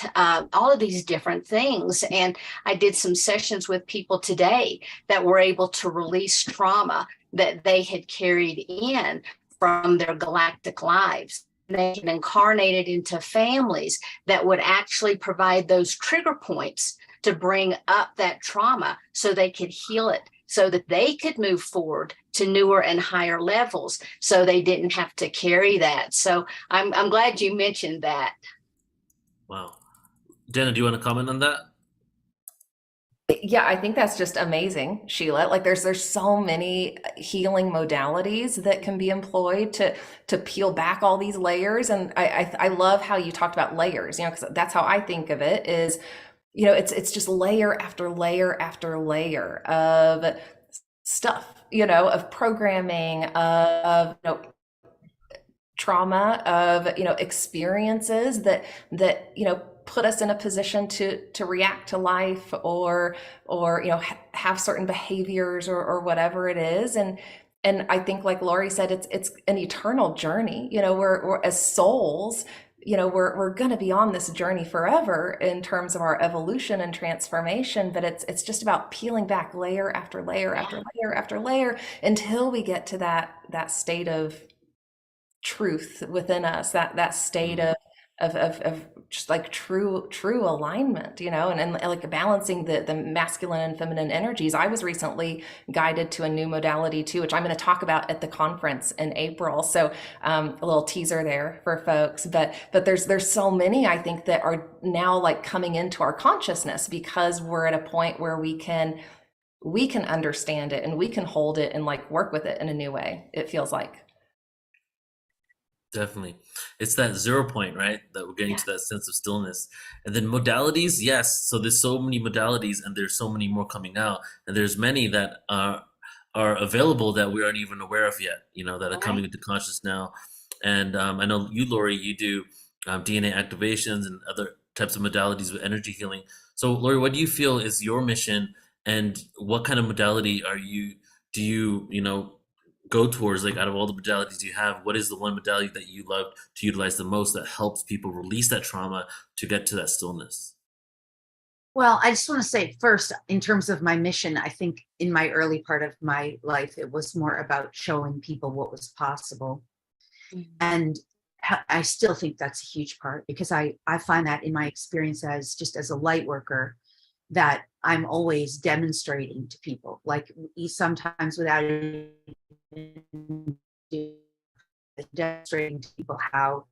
things. And I did some sessions with people today that were able to release trauma that they had carried in from their galactic lives. They can incarnate it into families that would actually provide those trigger points to bring up that trauma so they could heal it, so that they could move forward to newer and higher levels, so they didn't have to carry that. So I'm glad you mentioned that. Wow. Jenna, do you want to comment on that? Yeah, I think that's just amazing, Sheila. Like there's so many healing modalities that can be employed to peel back all these layers. And I love how you talked about layers, you know, because that's how I think of it is, you know, it's just layer after layer after layer of stuff, you know, of programming, of you know, trauma, of you know, experiences that you know, put us in a position to react to life or you know, have certain behaviors or whatever it is. And I think, like Lori said, it's an eternal journey. You know, we're as souls, you know, we're going to be on this journey forever in terms of our evolution and transformation, but it's just about peeling back layer after layer after layer after layer until we get to that state of truth within us, that state of just like true alignment, you know, and like balancing the masculine and feminine energies. I was recently guided to a new modality too, which I'm going to talk about at the conference in April. So a little teaser there for folks, but there's so many, I think, that are now like coming into our consciousness because we're at a point where we can understand it and we can hold it and like work with it in a new way, it feels like. Definitely. It's that 0 point, right? That we're getting to that sense of stillness. And then modalities, yes. So there's so many modalities and there's so many more coming out. And there's many that are available that we aren't even aware of yet, you know, that are coming into conscious now. And I know you, Lori, you do DNA activations and other types of modalities with energy healing. So Lori, what do you feel is your mission, and what kind of modality do you know, go towards? Like, out of all the modalities you have, what is the one modality that you love to utilize the most that helps people release that trauma to get to that stillness? Well, I just want to say first, in terms of my mission, I think in my early part of my life, it was more about showing people what was possible. And I still think that's a huge part, because I find that in my experience as just as a light worker, that I'm always demonstrating to people, like sometimes without even demonstrating to people how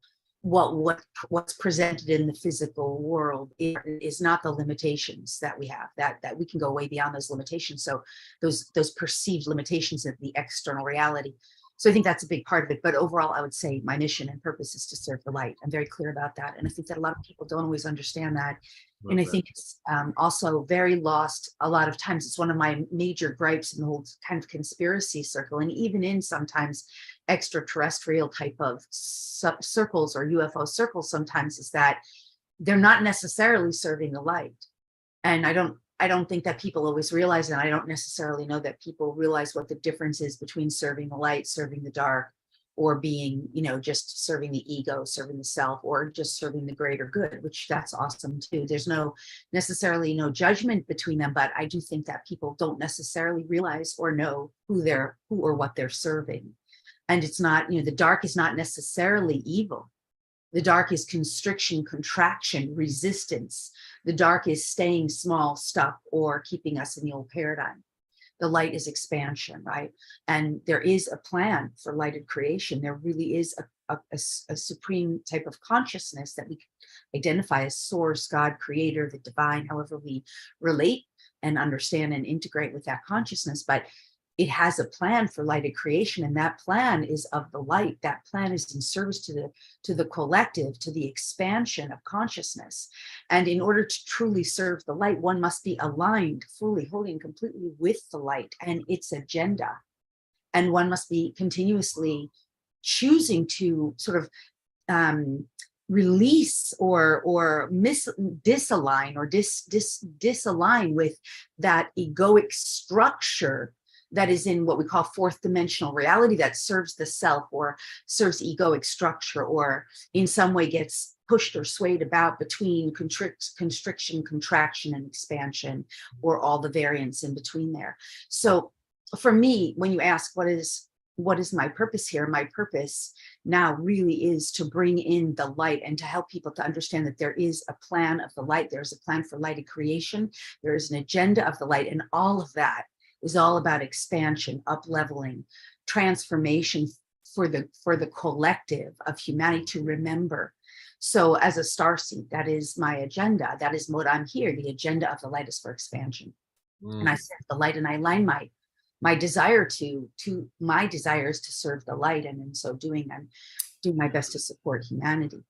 what's presented in the physical world is not the limitations that we have, that we can go way beyond those limitations. So those perceived limitations of the external reality. So I think that's a big part of it. But overall, I would say my mission and purpose is to serve the light. I'm very clear about that. And I think that a lot of people don't always understand that. And I think it's also very lost a lot of times. It's one of my major gripes in the whole kind of conspiracy circle, and even in sometimes extraterrestrial type of circles or UFO circles sometimes, is that they're not necessarily serving the light. And I don't think that people always realize that. I don't necessarily know that people realize what the difference is between serving the light, serving the dark, or being, just serving the ego, serving the self, or just serving the greater good, which that's awesome too. There's necessarily no judgment between them, but I do think that people don't necessarily realize or know who or what they're serving. And it's not, the dark is not necessarily evil. The dark is constriction, contraction, resistance. The dark is staying small, stuck, or keeping us in the old paradigm. The light is expansion, right? And there is a plan for lighted creation. There really is a supreme type of consciousness that we identify as source, God, creator, the divine, however we relate and understand and integrate with that consciousness. But it has a plan for lighted creation, and that plan is of the light. That plan is in service to the collective, to the expansion of consciousness. And in order to truly serve the light, one must be aligned fully, wholly, and completely with the light and its agenda. And one must be continuously choosing to sort of release or disalign or disalign with that egoic structure that is in what we call fourth dimensional reality, that serves the self or serves egoic structure, or in some way gets pushed or swayed about between constriction, contraction, and expansion, or all the variants in between there. So for me, when you ask what is my purpose here, my purpose now really is to bring in the light and to help people to understand that there is a plan of the light. There's a plan for lighted creation. There is an agenda of the light, and all of that is all about expansion, up-leveling, transformation for the collective of humanity to remember. So as a starseed, that is my agenda. That is what I'm here. The agenda of the light is for expansion. And I serve the light, and I align my desire to my desires to serve the light. And in so doing, I'm doing my best to support humanity.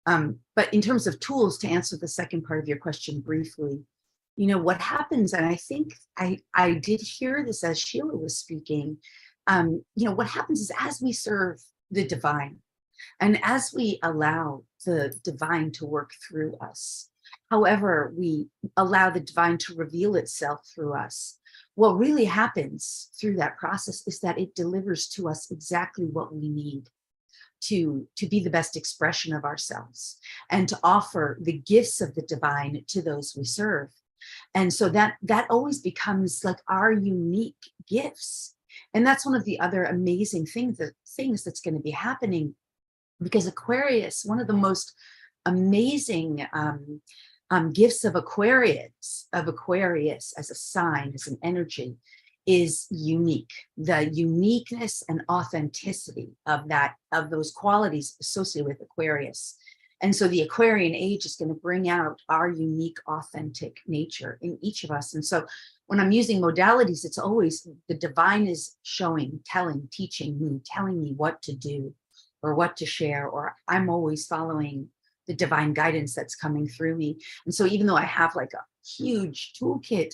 But in terms of tools, to answer the second part of your question briefly, what happens, and I think I did hear this as Sheila was speaking, what happens is as we serve the divine and as we allow the divine to work through us, however we allow the divine to reveal itself through us, what really happens through that process is that it delivers to us exactly what we need to be the best expression of ourselves and to offer the gifts of the divine to those we serve. And so that always becomes like our unique gifts. And that's one of the other amazing things that's going to be happening, because Aquarius, one of the most amazing gifts of Aquarius as a sign, as an energy, is unique. The uniqueness and authenticity of those qualities associated with Aquarius. And so the Aquarian age is going to bring out our unique, authentic nature in each of us. And so when I'm using modalities, it's always the divine is showing, telling, teaching me, telling me what to do or what to share, or I'm always following the divine guidance that's coming through me. And so even though I have like a huge toolkit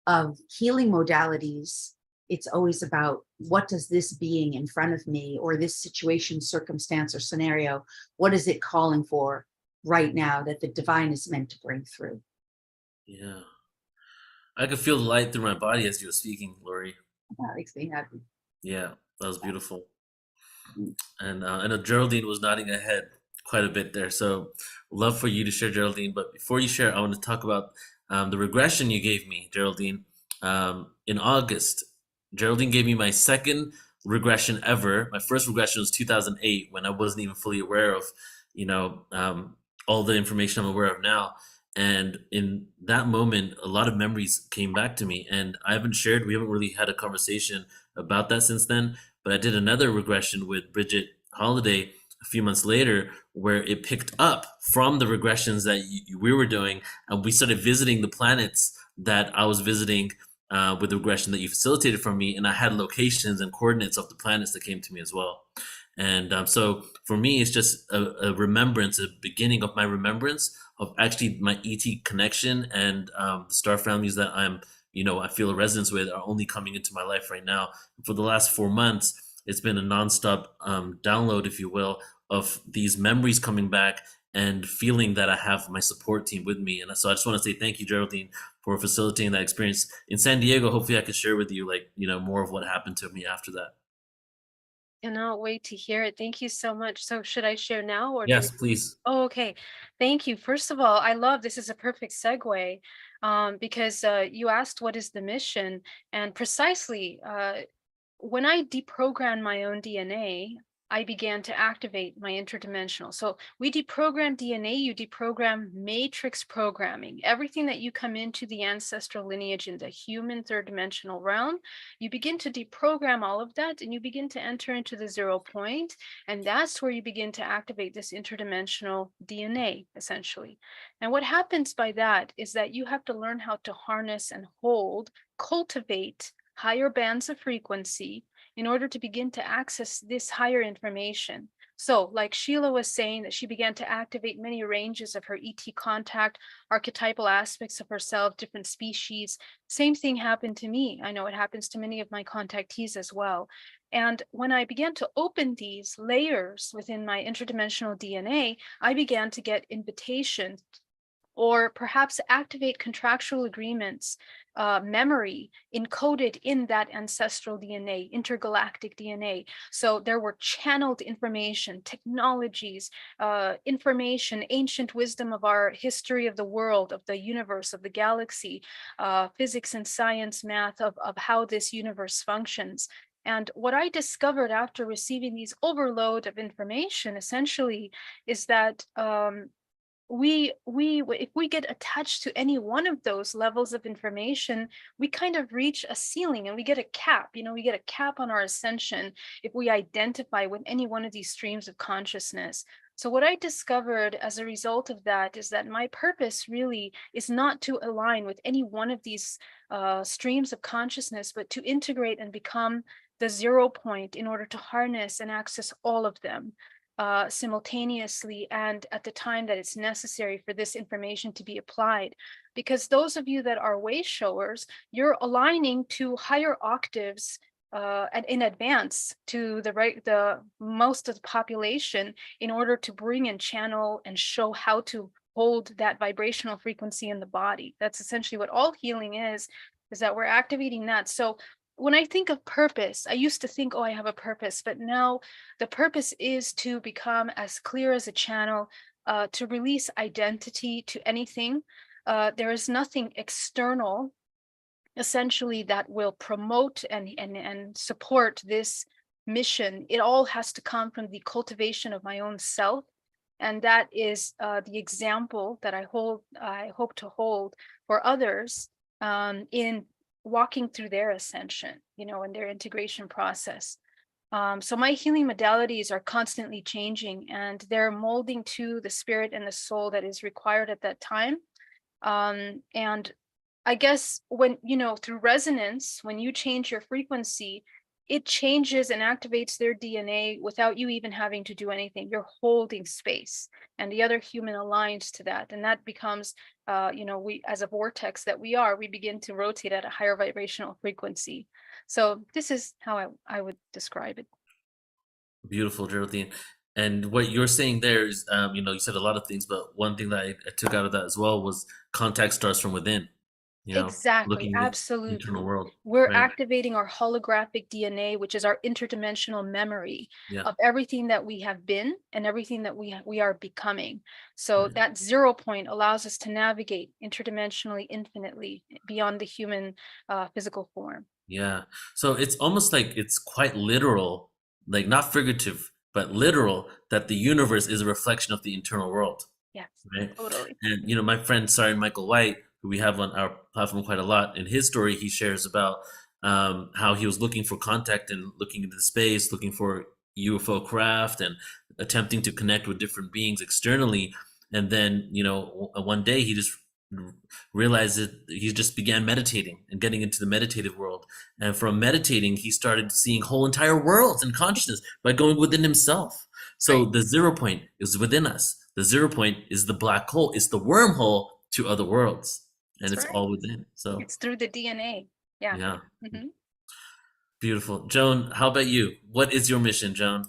of healing modalities, it's always about, what does this being in front of me, or this situation, circumstance, or scenario, what is it calling for right now that the divine is meant to bring through? Yeah. I could feel the light through my body as you were speaking, Lori. That makes me happy. Yeah, that was beautiful. And I know Geraldine was nodding her head quite a bit there. So love for you to share, Geraldine. But before you share, I want to talk about the regression you gave me, Geraldine, in August. Geraldine gave me my second regression ever. My first regression was 2008, when I wasn't even fully aware of, all the information I'm aware of now. And in that moment, a lot of memories came back to me, and we haven't really had a conversation about that since then. But I did another regression with Bridget Holiday a few months later, where it picked up from the regressions that we were doing, and we started visiting the planets that I was visiting with the regression that you facilitated from me, and I had locations and coordinates of the planets that came to me as well. And so for me, it's just a remembrance, a beginning of my remembrance of actually my ET connection, and the star families that I feel a resonance with are only coming into my life right now. For the last 4 months, it's been a nonstop download, if you will, of these memories coming back and feeling that I have my support team with me. And so I just want to say thank you, Geraldine, for facilitating that experience in San Diego. Hopefully I can share with you, more of what happened to me after that. Cannot wait to hear it. Thank you so much. So should I share now or Yes, please. Oh, okay. Thank you. First of all, I love this is a perfect segue because you asked what is the mission, and precisely when I deprogrammed my own DNA, I began to activate my interdimensional. So we deprogram DNA, you deprogram matrix programming. Everything that you come into the ancestral lineage in the human third dimensional realm, you begin to deprogram all of that, and you begin to enter into the 0 point. And that's where you begin to activate this interdimensional DNA, essentially. And what happens by that is that you have to learn how to harness and hold, cultivate higher bands of frequency in order to begin to access this higher information. So like Sheila was saying, that she began to activate many ranges of her ET contact, archetypal aspects of herself, different species. Same thing happened to me. I know it happens to many of my contactees as well. And when I began to open these layers within my interdimensional DNA, I began to get invitations or perhaps activate contractual agreements, memory encoded in that ancestral DNA, intergalactic DNA. So there were channeled information, technologies, information, ancient wisdom of our history of the world, of the universe, of the galaxy, physics and science, math of how this universe functions. And what I discovered after receiving these overload of information, essentially, is that if we get attached to any one of those levels of information, we kind of reach a ceiling and we get a cap. We get a cap on our ascension if we identify with any one of these streams of consciousness. So what I discovered as a result of that is that my purpose really is not to align with any one of these streams of consciousness, but to integrate and become the 0 point in order to harness and access all of them simultaneously and at the time that it's necessary for this information to be applied. Because those of you that are way showers, you're aligning to higher octaves and in advance to the most of the population in order to bring and channel and show how to hold that vibrational frequency in the body. That's essentially what all healing is that we're activating that. So when I think of purpose, I used to think, oh, I have a purpose, but now the purpose is to become as clear as a channel, to release identity to anything. There is nothing external, essentially, that will promote and support this mission. It all has to come from the cultivation of my own self. And that is the example that I hope to hold for others in walking through their ascension, and their integration process. So my healing modalities are constantly changing, and they're molding to the spirit and the soul that is required at that time. And I guess when, through resonance, when you change your frequency, it changes and activates their DNA without you even having to do anything. You're holding space, and the other human aligns to that. And that becomes, we, as a vortex that we begin to rotate at a higher vibrational frequency. So this is how I would describe it. Beautiful, Geraldine. And what you're saying there is, you said a lot of things, but one thing that I took out of that as well was contact starts from within. Exactly, looking at the internal absolutely. world. We're Right. activating our holographic DNA, which is our interdimensional memory Yeah. of everything that we have been and everything that we are becoming. So Right. that 0 point allows us to navigate interdimensionally, infinitely beyond the human physical form. Yeah. So it's almost like it's quite literal, like not figurative, but literal, that the universe is a reflection of the internal world. Yes, Right. totally. And my friend Sorry Michael White, who we have on our platform quite a lot, in his story he shares about how he was looking for contact and looking into space, looking for UFO craft and attempting to connect with different beings externally. And then, one day he just realized that he just began meditating and getting into the meditative world. And from meditating, he started seeing whole entire worlds in consciousness by going within himself. So Right. the 0 point is within us. The 0 point is the black hole. It's the wormhole to other worlds, and That's it's right. all within. So It's through the DNA. Yeah. yeah, hmm beautiful. Joan, how about you? What is your mission, Joan?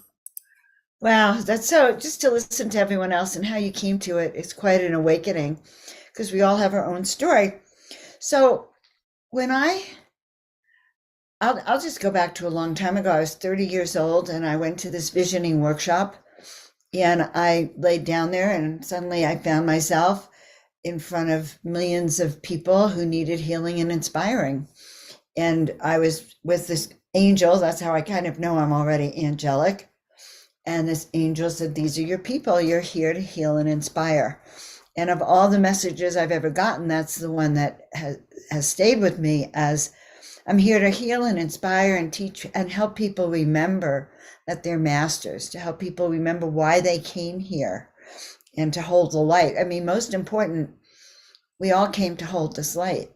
Wow, that's so, just to listen to everyone else and how you came to it, it's quite an awakening because we all have our own story. So when I'll just go back to a long time ago. I was 30 years old and I went to this visioning workshop and I laid down there and suddenly I found myself in front of millions of people who needed healing and inspiring. And I was with this angel. That's how I kind of know I'm already angelic. And this angel said, "These are your people. You're here to heal and inspire." And of all the messages I've ever gotten, that's the one that has stayed with me, as I'm here to heal and inspire and teach and help people remember that they're masters, to help people remember why they came here and to hold the light. I mean, most important, we all came to hold this light.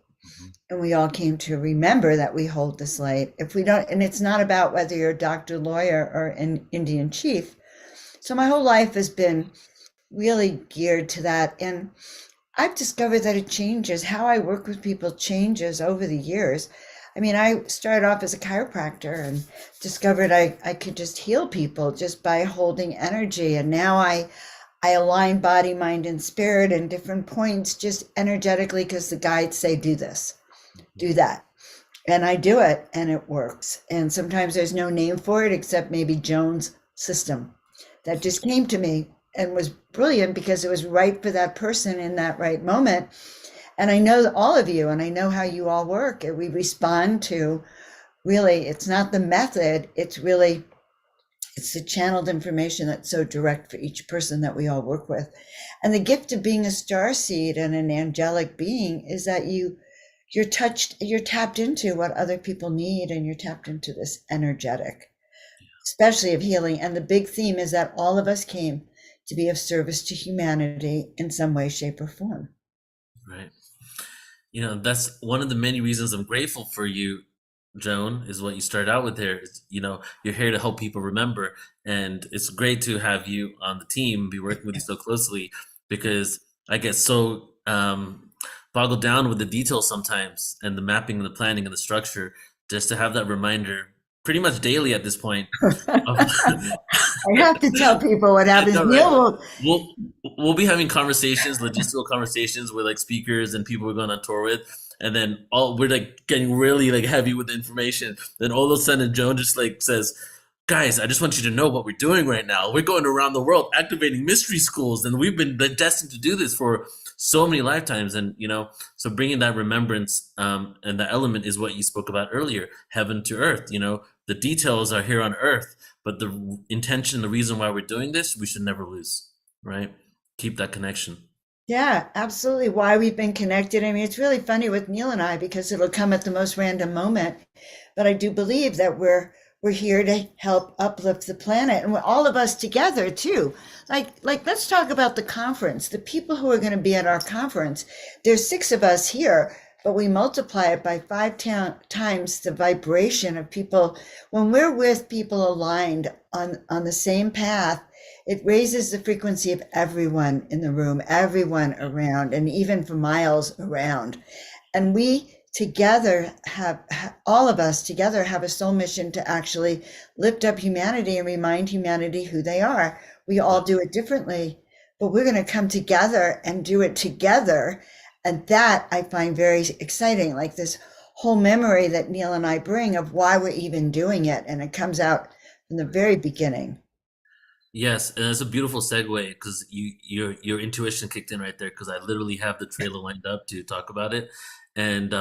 And we all came to remember that we hold this light. If we don't, and it's not about whether you're a doctor, lawyer, or an Indian chief. So my whole life has been really geared to that. And I've discovered that it changes. How I work with people changes over the years. I mean, I started off as a chiropractor and discovered I could just heal people just by holding energy. And now I align body, mind, and spirit in different points just energetically because the guides say, do this, do that. And I do it and it works. And sometimes there's no name for it except maybe Joan's system that just came to me and was brilliant because it was right for that person in that right moment. And I know all of you and I know how you all work. And we respond to, really, it's not the method, it's the channeled information that's so direct for each person that we all work with. And the gift of being a starseed and an angelic being is that you're tapped into what other people need, and you're tapped into this energetic, especially of healing. And the big theme is that all of us came to be of service to humanity in some way, shape, or form. Right. That's one of the many reasons I'm grateful for you, Joan, is what you started out with there. You're here to help people remember. And it's great to have you on the team, be working with you so closely, because I get so boggled down with the details sometimes and the mapping and the planning and the structure, just to have that reminder pretty much daily at this point. I have to tell people what happens. Right. We'll be having conversations, logistical conversations with like speakers and people we're going on tour with, and then we're like getting really like heavy with the information. Then all of a sudden, Joan just like says, "Guys, I just want you to know what we're doing right now. We're going around the world activating mystery schools, and we've been destined to do this for so many lifetimes." And so bringing that remembrance and the element is what you spoke about earlier, heaven to earth. The details are here on earth, but the intention, the reason why we're doing this, we should never lose, right? Keep that connection. Yeah, absolutely. Why we've been connected. I mean, it's really funny with Neil and I because it'll come at the most random moment. But I do believe that we're here to help uplift the planet, and we're all of us together too. Like let's talk about the conference. The people who are going to be at our conference, there's 6 of us here, but we multiply it by 5 times the vibration of people. When we're with people aligned on the same path, it raises the frequency of everyone in the room, everyone around, and even for miles around. And we together all of us together have a soul mission to actually lift up humanity and remind humanity who they are. We all do it differently, but we're going to come together and do it together. And that I find very exciting, like this whole memory that Neil and I bring of why we're even doing it. And it comes out from the very beginning. Yes, and that's a beautiful segue because your intuition kicked in right there because I literally have the trailer lined up to talk about it, and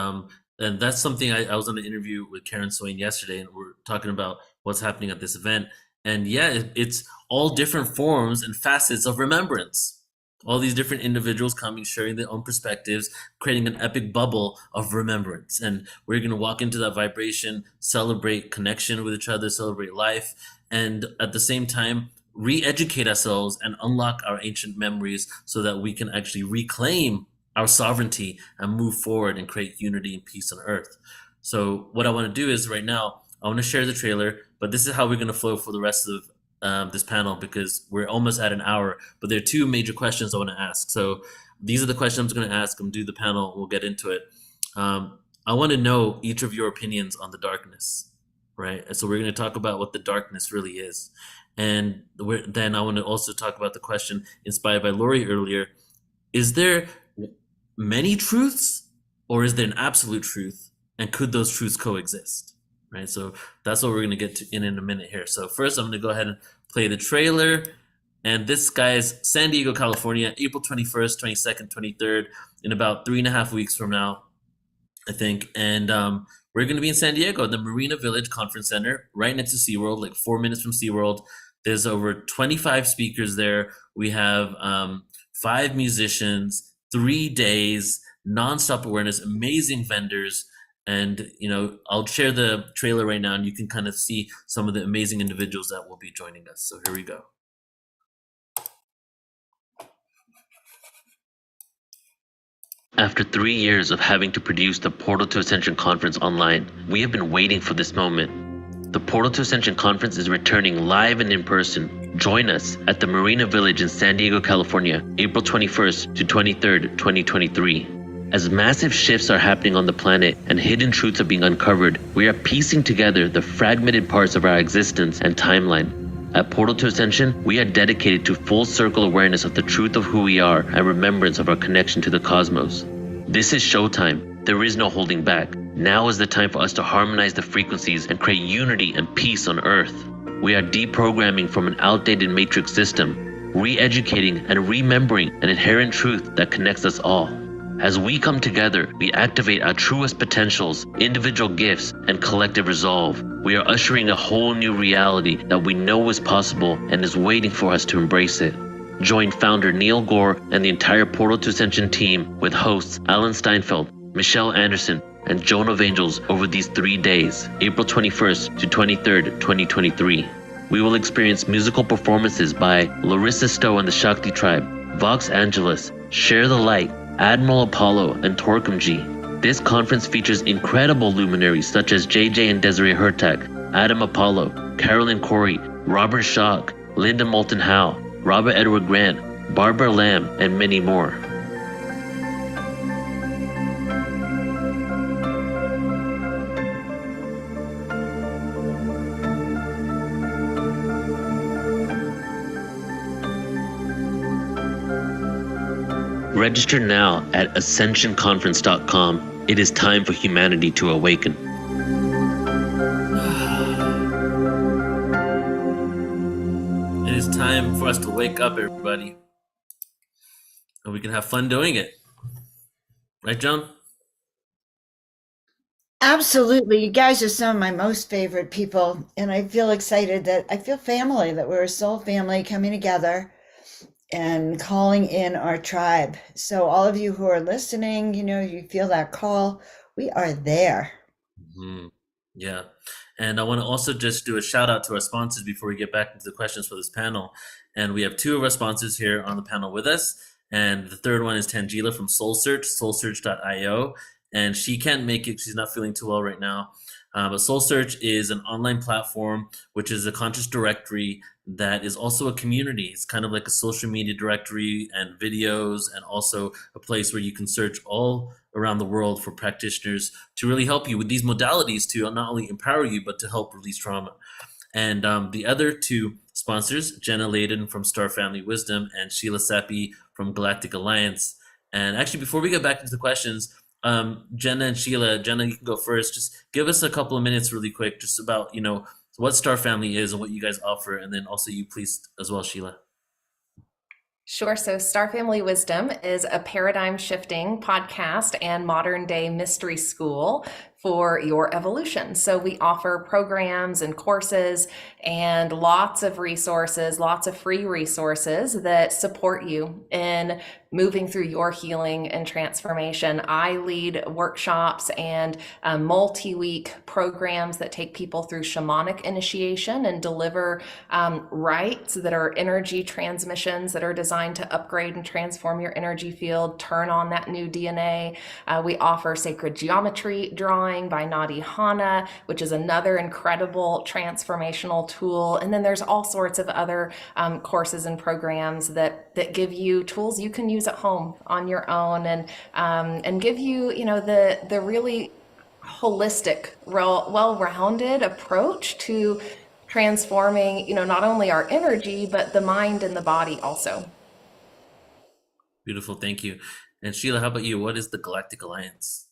that's something I was on an interview with Karen Swain yesterday, and we're talking about what's happening at this event, and yeah, it's all different forms and facets of remembrance. All these different individuals coming, sharing their own perspectives, creating an epic bubble of remembrance, and we're gonna walk into that vibration, celebrate connection with each other, celebrate life, and at the same time re-educate ourselves and unlock our ancient memories so that we can actually reclaim our sovereignty and move forward and create unity and peace on earth. So what I want to do is right now I want to share the trailer, but this is how we're going to flow for the rest of this panel because we're almost at an hour, but there are two major questions I want to ask. So these are the questions I'm going to ask. I'm do the panel, we'll get into it. I want to know each of your opinions on the darkness, right? And so we're going to talk about what the darkness really is. And then I want to also talk about the question inspired by Lori earlier. Is there many truths or is there an absolute truth? And could those truths coexist? Right. So that's what we're going to get to in a minute here. So first, I'm going to go ahead and play the trailer. And this guy's San Diego, California, April 21st, 22nd, 23rd, in about 3.5 weeks from now, I think. And we're going to be in San Diego, the Marina Village Conference Center, right next to SeaWorld, like 4 minutes from SeaWorld. There's over 25 speakers there. We have 5 musicians, 3 days, nonstop awareness, amazing vendors. And, you know, I'll share the trailer right now and you can kind of see some of the amazing individuals that will be joining us. So here we go. After 3 years of having to produce the Portal to Ascension Conference online, we have been waiting for this moment. The Portal to Ascension Conference is returning live and in person. Join us at the Marina Village in San Diego, California, April 21st to 23rd, 2023. As massive shifts are happening on the planet and hidden truths are being uncovered, we are piecing together the fragmented parts of our existence and timeline. At Portal to Ascension, we are dedicated to full circle awareness of the truth of who we are and remembrance of our connection to the cosmos. This is showtime. There is no holding back. Now is the time for us to harmonize the frequencies and create unity and peace on Earth. We are deprogramming from an outdated matrix system, re-educating and remembering an inherent truth that connects us all. As we come together, we activate our truest potentials, individual gifts, and collective resolve. We are ushering a whole new reality that we know is possible and is waiting for us to embrace it. Join founder Neil Gore and the entire Portal to Ascension team with hosts Alan Steinfeld, Michelle Anderson, and Joan of Angels over these 3 days, April 21st to 23rd, 2023. We will experience musical performances by Larissa Stowe and the Shakti Tribe, Vox Angeles, Share the Light, Admiral Apollo, and Torquem G. This conference features incredible luminaries such as JJ and Desiree Hurtak, Adam Apollo, Carolyn Corey, Robert Schock, Linda Moulton Howe, Robert Edward Grant, Barbara Lamb, and many more. Register now at ascensionconference.com. It is time for humanity to awaken. It is time for us to wake up, everybody. And we can have fun doing it. Right, Joan? Absolutely. You guys are some of my most favorite people. And I feel excited that I feel family, that we're a soul family coming together and calling in our tribe. So all of you who are listening, you know, you feel that call, we are there. Mm-hmm. Yeah. And I want to also just do a shout out to our sponsors before we get back into the questions for this panel. And we have 2 of our sponsors here on the panel with us. And the third one is Tangela from Soul Search, soulsearch.io. And she can't make it. She's not feeling too well right now. But Soul Search is an online platform, which is a conscious directory that is also a community. It's kind of like a social media directory and videos, and also a place where you can search all around the world for practitioners to really help you with these modalities to not only empower you, but to help release trauma. And the other 2 sponsors, Jenna Layden from Star Family Wisdom and Sheila Seppi from Galactic Alliance. And actually, before we get back into the questions, Jenna and Sheila, Jenna, you can go first. Just give us a couple of minutes really quick, just about, what Star Family is and what you guys offer. And then also you please as well, Sheila. Sure. So, Star Family Wisdom is a paradigm shifting podcast and modern day mystery school for your evolution. So, we offer programs and courses and lots of resources, lots of free resources that support you in moving through your healing and transformation. I lead workshops and multi-week programs that take people through shamanic initiation and deliver rites that are energy transmissions that are designed to upgrade and transform your energy field, turn on that new DNA. We offer sacred geometry drawing by Nadi Hana, which is another incredible transformational tool. And then there's all sorts of other courses and programs that give you tools you can use at home on your own, and give you, the really holistic, well-rounded approach to transforming, not only our energy, but the mind and the body also. Beautiful. Thank you. And Sheila, how about you? What is the Galactic Alliance?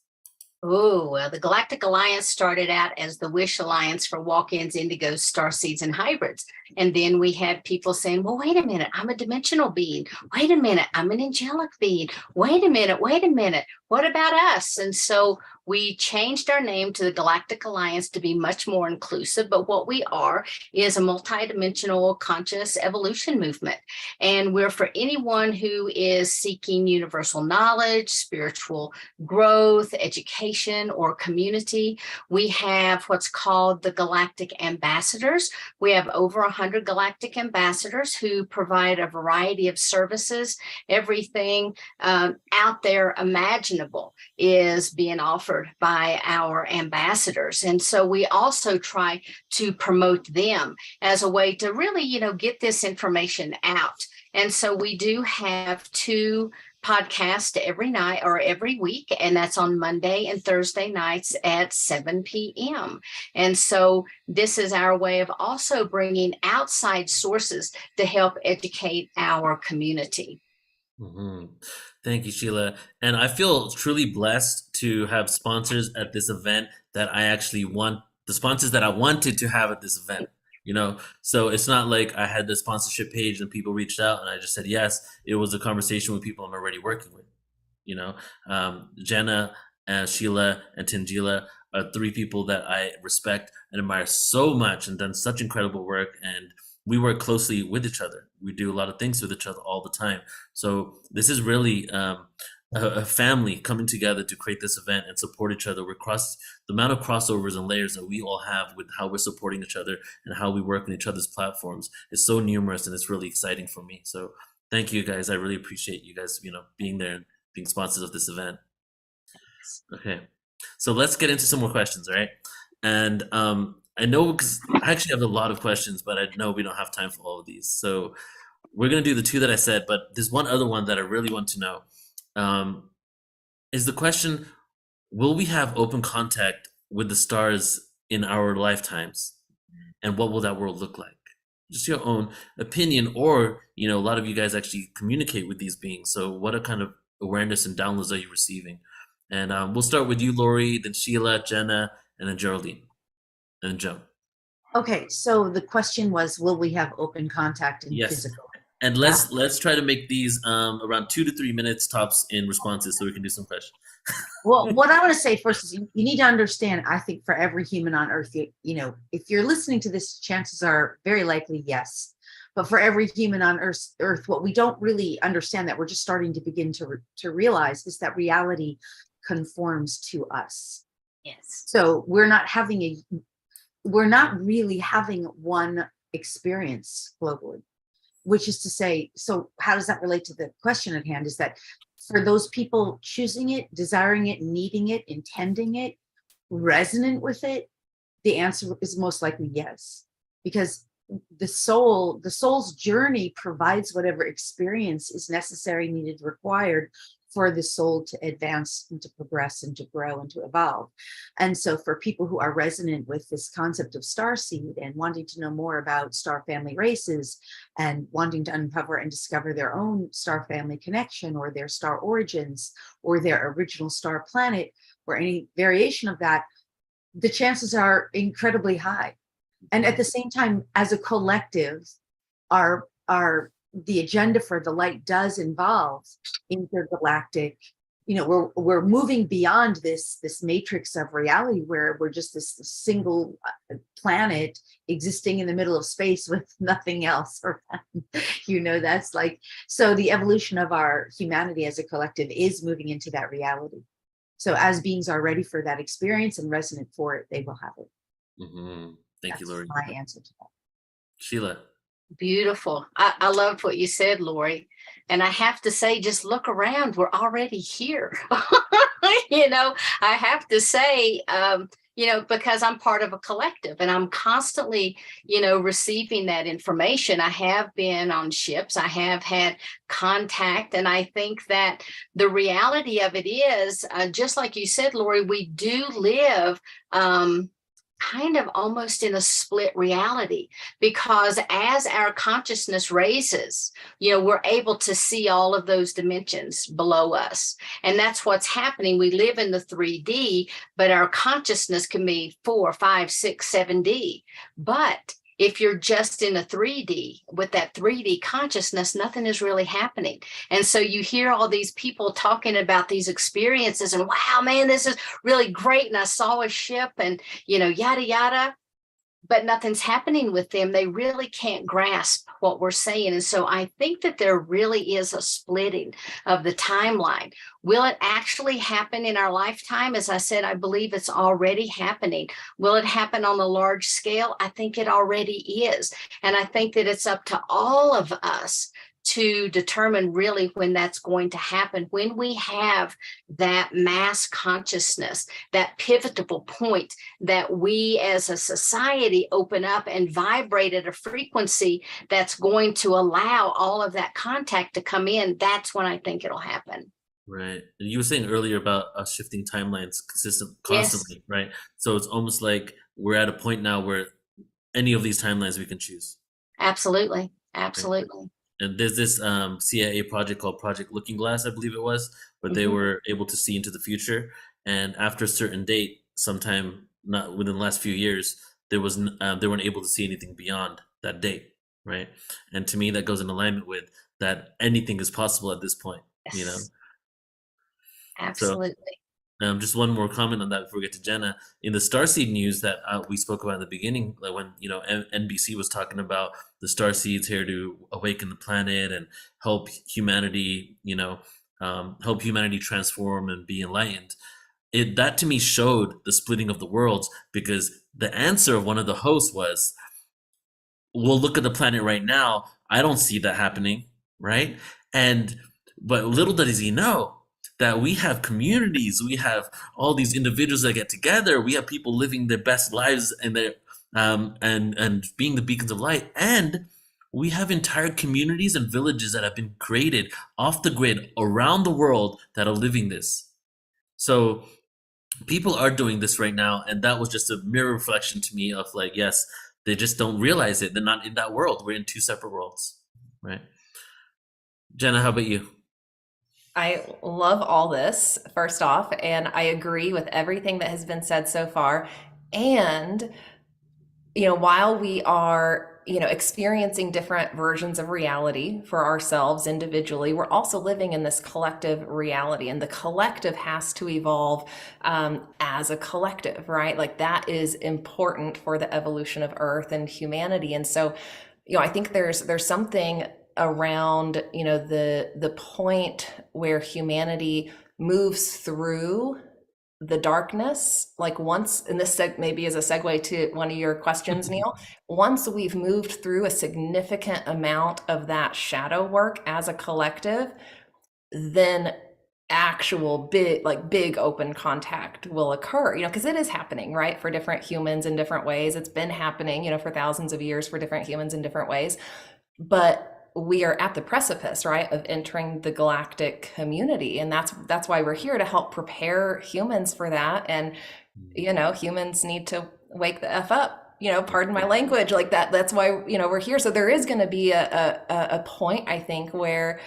Oh, well, the Galactic Alliance started out as the Wish Alliance for walk-ins, indigos, starseeds, and hybrids. And then we had people saying, well, wait a minute, I'm a dimensional being. Wait a minute, I'm an angelic being. Wait a minute, what about us? And so we changed our name to the Galactic Alliance to be much more inclusive. But what we are is a multidimensional conscious evolution movement. And we're for anyone who is seeking universal knowledge, spiritual growth, education, or community. We have what's called the Galactic Ambassadors. We have over 100 Galactic Ambassadors who provide a variety of services. Everything out there imaginable is being offered by our ambassadors. And so we also try to promote them as a way to really, get this information out. And so we do have 2 podcasts every night or every week, and that's on Monday and Thursday nights at 7 p.m. And so this is our way of also bringing outside sources to help educate our community. Mm-hmm. Thank you, Sheila. And I feel truly blessed to have sponsors at this event that I actually want, the sponsors that I wanted to have at this event. So it's not like I had the sponsorship page and people reached out and I just said yes. It was a conversation with people I'm already working with. Jenna, Sheila, and Tangela are 3 people that I respect and admire so much and done such incredible work. And we work closely with each other. We do a lot of things with each other all the time. So this is really a family coming together to create this event and support each other. The amount of crossovers and layers that we all have with how we're supporting each other and how we work on each other's platforms is so numerous, and it's really exciting for me. So thank you guys. I really appreciate you guys, being there and being sponsors of this event. Okay, so let's get into some more questions, all right? And I know, because I actually have a lot of questions, but I know we don't have time for all of these. So we're going to do the 2 that I said, but there's one other one that I really want to know. Is the question, will we have open contact with the stars in our lifetimes? And what will that world look like? Just your own opinion, or, a lot of you guys actually communicate with these beings. So what kind of awareness and downloads are you receiving? And we'll start with you, Lori, then Sheila, Jenna, and then Geraldine. And Joan. Okay, so the question was, will we have open contact in physical? And let's try to make these around 2 to 3 minutes tops in responses, so we can do some questions. Well, what I want to say first is you need to understand, I think for every human on earth, if you're listening to this, chances are very likely yes. But for every human on earth, what we don't really understand, that we're just starting to begin to realize, is that reality conforms to us. Yes. So we're not really having one experience globally, which is to say, so how does that relate to the question at hand? Is that for those people choosing it, desiring it, needing it, intending it, resonant with it, the answer is most likely yes, because the soul's journey provides whatever experience is necessary, needed, required for the soul to advance and to progress and to grow and to evolve. And so for people who are resonant with this concept of starseed and wanting to know more about star family races and wanting to uncover and discover their own star family connection or their star origins or their original star planet or any variation of that, the chances are incredibly high. And at the same time, as a collective, our the agenda for the light does involve intergalactic, we're moving beyond this matrix of reality where we're just this single planet existing in the middle of space with nothing else around. That's like, so the evolution of our humanity as a collective is moving into that reality. So as beings are ready for that experience and resonant for it, they will have it. Thank you, Lori. My answer to that. Sheila. Beautiful. I loved what you said, Lori. And I have to say, just look around. We're already here. I have to say, because I'm part of a collective and I'm constantly, receiving that information. I have been on ships. I have had contact. And I think that the reality of it is, just like you said, Lori, we do live kind of almost in a split reality, because as our consciousness raises, we're able to see all of those dimensions below us. And that's what's happening. We live in the 3D, but our consciousness can be 4, 5, 6, 7D. But if you're just in a 3D with that 3D consciousness, nothing is really happening. And so you hear all these people talking about these experiences and, wow, man, this is really great. And I saw a ship and, yada, yada, but nothing's happening with them. They really can't grasp what we're saying. And so I think that there really is a splitting of the timeline. Will it actually happen in our lifetime? As I said, I believe it's already happening. Will it happen on a large scale? I think it already is. And I think that it's up to all of us to determine really when that's going to happen, when we have that mass consciousness, that pivotal point that we as a society open up and vibrate at a frequency that's going to allow all of that contact to come in. That's when I think it'll happen. Right. And you were saying earlier about us shifting timelines constantly, yes. Right? So it's almost like we're at a point now where any of these timelines we can choose. Absolutely. Absolutely. Right. And there's this CIA project called Project Looking Glass, I believe it was, where they were able to see into the future. And after a certain date, sometime not within the last few years, they weren't able to see anything beyond that date, right? And to me, that goes in alignment with that anything is possible at this point, Yes. Absolutely. So, just one more comment on that before we get to Jenna. In the Starseed news that we spoke about in the beginning, like when NBC was talking about the Starseeds here to awaken the planet and help humanity, help humanity transform and be enlightened. That to me showed the splitting of the worlds, because the answer of one of the hosts was, "We'll look at the planet right now. I don't see that happening, right?" But little does he know that we have communities, we have all these individuals that get together, we have people living their best lives and their and being the beacons of light, and we have entire communities and villages that have been created off the grid around the world that are living this. So people are doing this right now, and that was just a mirror reflection to me of like, yes, they just don't realize it. They're not in that world. We're in two separate worlds, right? Jenna, how about you? I love all this, first off, and I agree with everything that has been said so far. And, while we are, experiencing different versions of reality for ourselves individually, we're also living in this collective reality, and the collective has to evolve as a collective, right? Like that is important for the evolution of Earth and humanity. And so, I think there's something around the point where humanity moves through the darkness, like once, and this maybe is a segue to one of your questions, Neil, once we've moved through a significant amount of that shadow work as a collective, then actual big open contact will occur, because it is happening, right, for different humans in different ways. It's been happening, for thousands of years for different humans in different ways. But we are at the precipice, right, of entering the galactic community, and that's why we're here, to help prepare humans for that. And humans need to wake the f up, pardon my language, like that. That's why we're here. So there is going to be a point, I think, where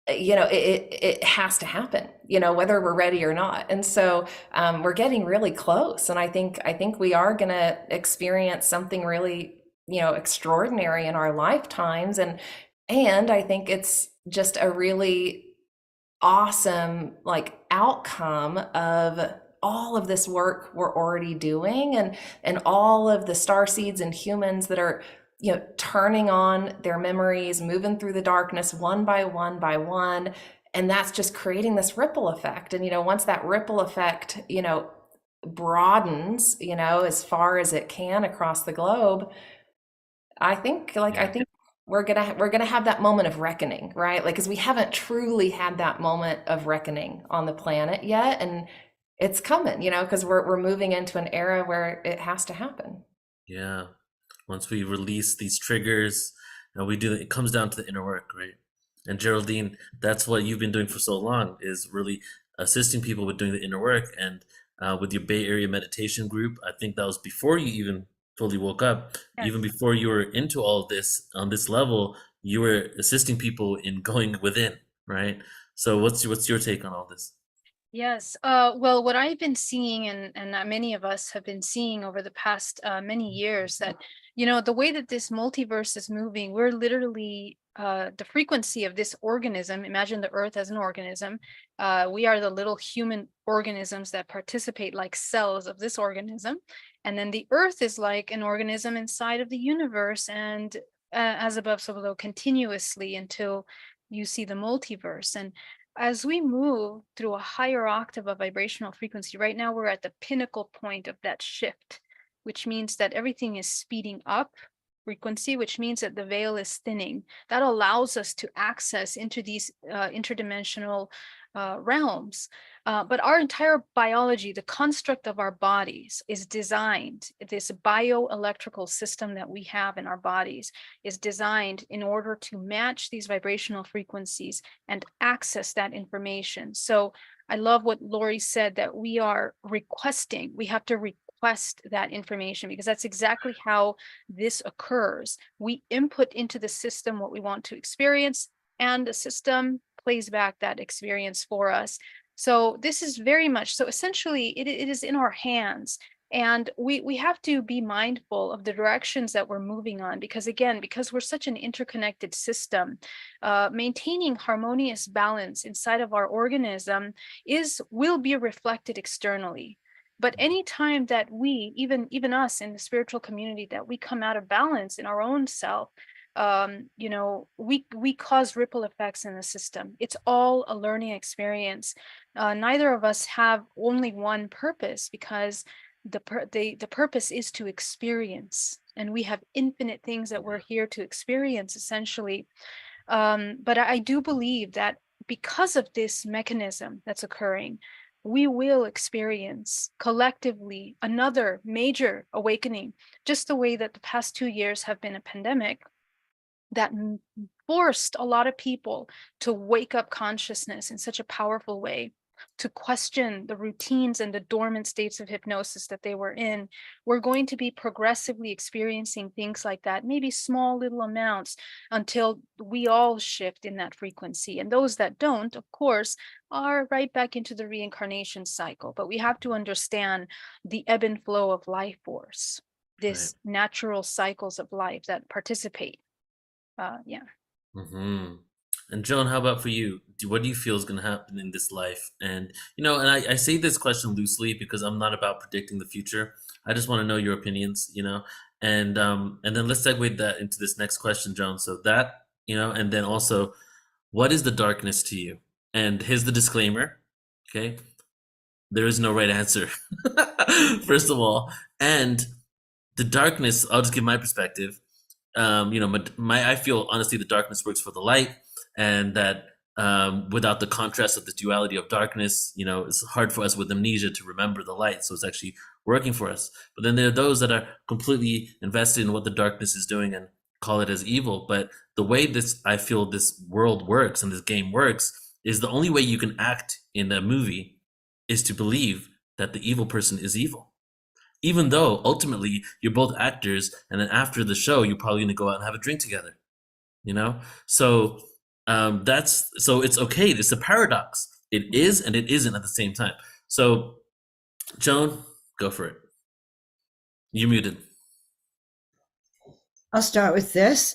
it has to happen, whether we're ready or not. And so we're getting really close, and I think we are going to experience something really extraordinary in our lifetimes. And I think it's just a really awesome outcome of all of this work we're already doing, and all of the starseeds and humans that are turning on their memories, moving through the darkness one by one by one. And that's just creating this ripple effect. And once that ripple effect broadens as far as it can across the globe, I think we're gonna have that moment of reckoning, right? Because we haven't truly had that moment of reckoning on the planet yet, and it's coming, because we're moving into an era where it has to happen. Yeah. Once we release these triggers, it comes down to the inner work, right? And Geraldine, that's what you've been doing for so long, is really assisting people with doing the inner work. And with your Bay Area meditation group, I think that was before you even fully woke up. Yes. Even before you were into all of this on this level, you were assisting people in going within, right? So what's your take on all this? Yes. Well, what I've been seeing, and many of us have been seeing over the past many years, that the way that this multiverse is moving, we're literally the frequency of this organism. Imagine the Earth as an organism. We are the little human organisms that participate like cells of this organism, and then the Earth is like an organism inside of the universe, and as above, so below, continuously until you see the multiverse. And as we move through a higher octave of vibrational frequency, right now we're at the pinnacle point of that shift, which means that everything is speeding up frequency, which means that the veil is thinning. That allows us to access into these interdimensional realms. But our entire biology, the construct of our bodies, is designed, this bioelectrical system that we have in our bodies is designed in order to match these vibrational frequencies and access that information. So I love what Lori said, that we are requesting, we have to request that information, because that's exactly how this occurs. We input into the system what we want to experience, and the system plays back that experience for us. So this is very much, so essentially it is in our hands, and we have to be mindful of the directions that we're moving on, because again, because we're such an interconnected system, maintaining harmonious balance inside of our organism will be reflected externally. But anytime that we, even us in the spiritual community, that we come out of balance in our own self, we cause ripple effects in the system. It's all a learning experience. Neither of us have only one purpose, because the purpose is to experience, and we have infinite things that we're here to experience, essentially. But I do believe that because of this mechanism that's occurring, we will experience collectively another major awakening, just the way that the past 2 years have been a pandemic that forced a lot of people to wake up consciousness in such a powerful way, to question the routines and the dormant states of hypnosis that they were in. We're going to be progressively experiencing things like that, maybe small little amounts, until we all shift in that frequency. And those that don't, of course, are right back into the reincarnation cycle. But we have to understand the ebb and flow of life force, this natural cycles of life that participate. Mm-hmm. And Joan, how about for you? What do you feel is going to happen in this life? And and I say this question loosely because I'm not about predicting the future. I just want to know your opinions, and then let's segue that into this next question, Joan. So that, and then also, what is the darkness to you? And here's the disclaimer, okay? There is no right answer, first of all. And the darkness, I'll just give my perspective. I feel honestly the darkness works for the light, and that without the contrast of the duality of darkness, it's hard for us with amnesia to remember the light. So it's actually working for us. But then there are those that are completely invested in what the darkness is doing, and call it as evil. But the way I feel this world works and this game works is the only way you can act in a movie is to believe that the evil person is evil. Even though ultimately you're both actors, and then after the show, you're probably going to go out and have a drink together, you know? So so it's okay. It's a paradox. It is and it isn't at the same time. So Joan, go for it. You're muted. I'll start with this.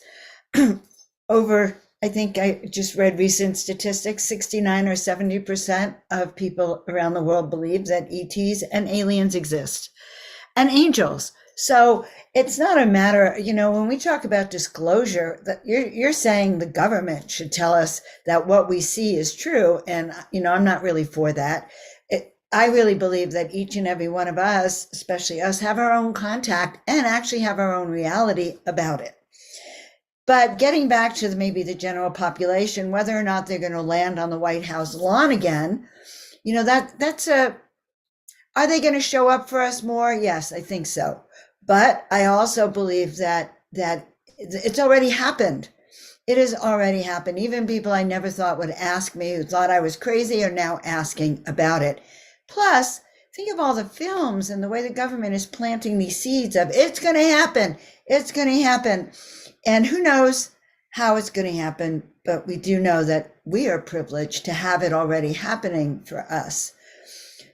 I think I just read recent statistics, 69 or 70% of people around the world believe that ETs and aliens exist, and angels. So it's not a matter, when we talk about disclosure, that you're saying the government should tell us that what we see is true. And, I'm not really for that. I really believe that each and every one of us, especially us, have our own contact and actually have our own reality about it. But getting back to maybe the general population, whether or not they're going to land on the White House lawn again, are they going to show up for us more? Yes, I think so. But I also believe that it's already happened. It has already happened. Even people I never thought would ask me, who thought I was crazy, are now asking about it. Plus, think of all the films and the way the government is planting these seeds of it's going to happen. It's going to happen. And who knows how it's going to happen, but we do know that we are privileged to have it already happening for us.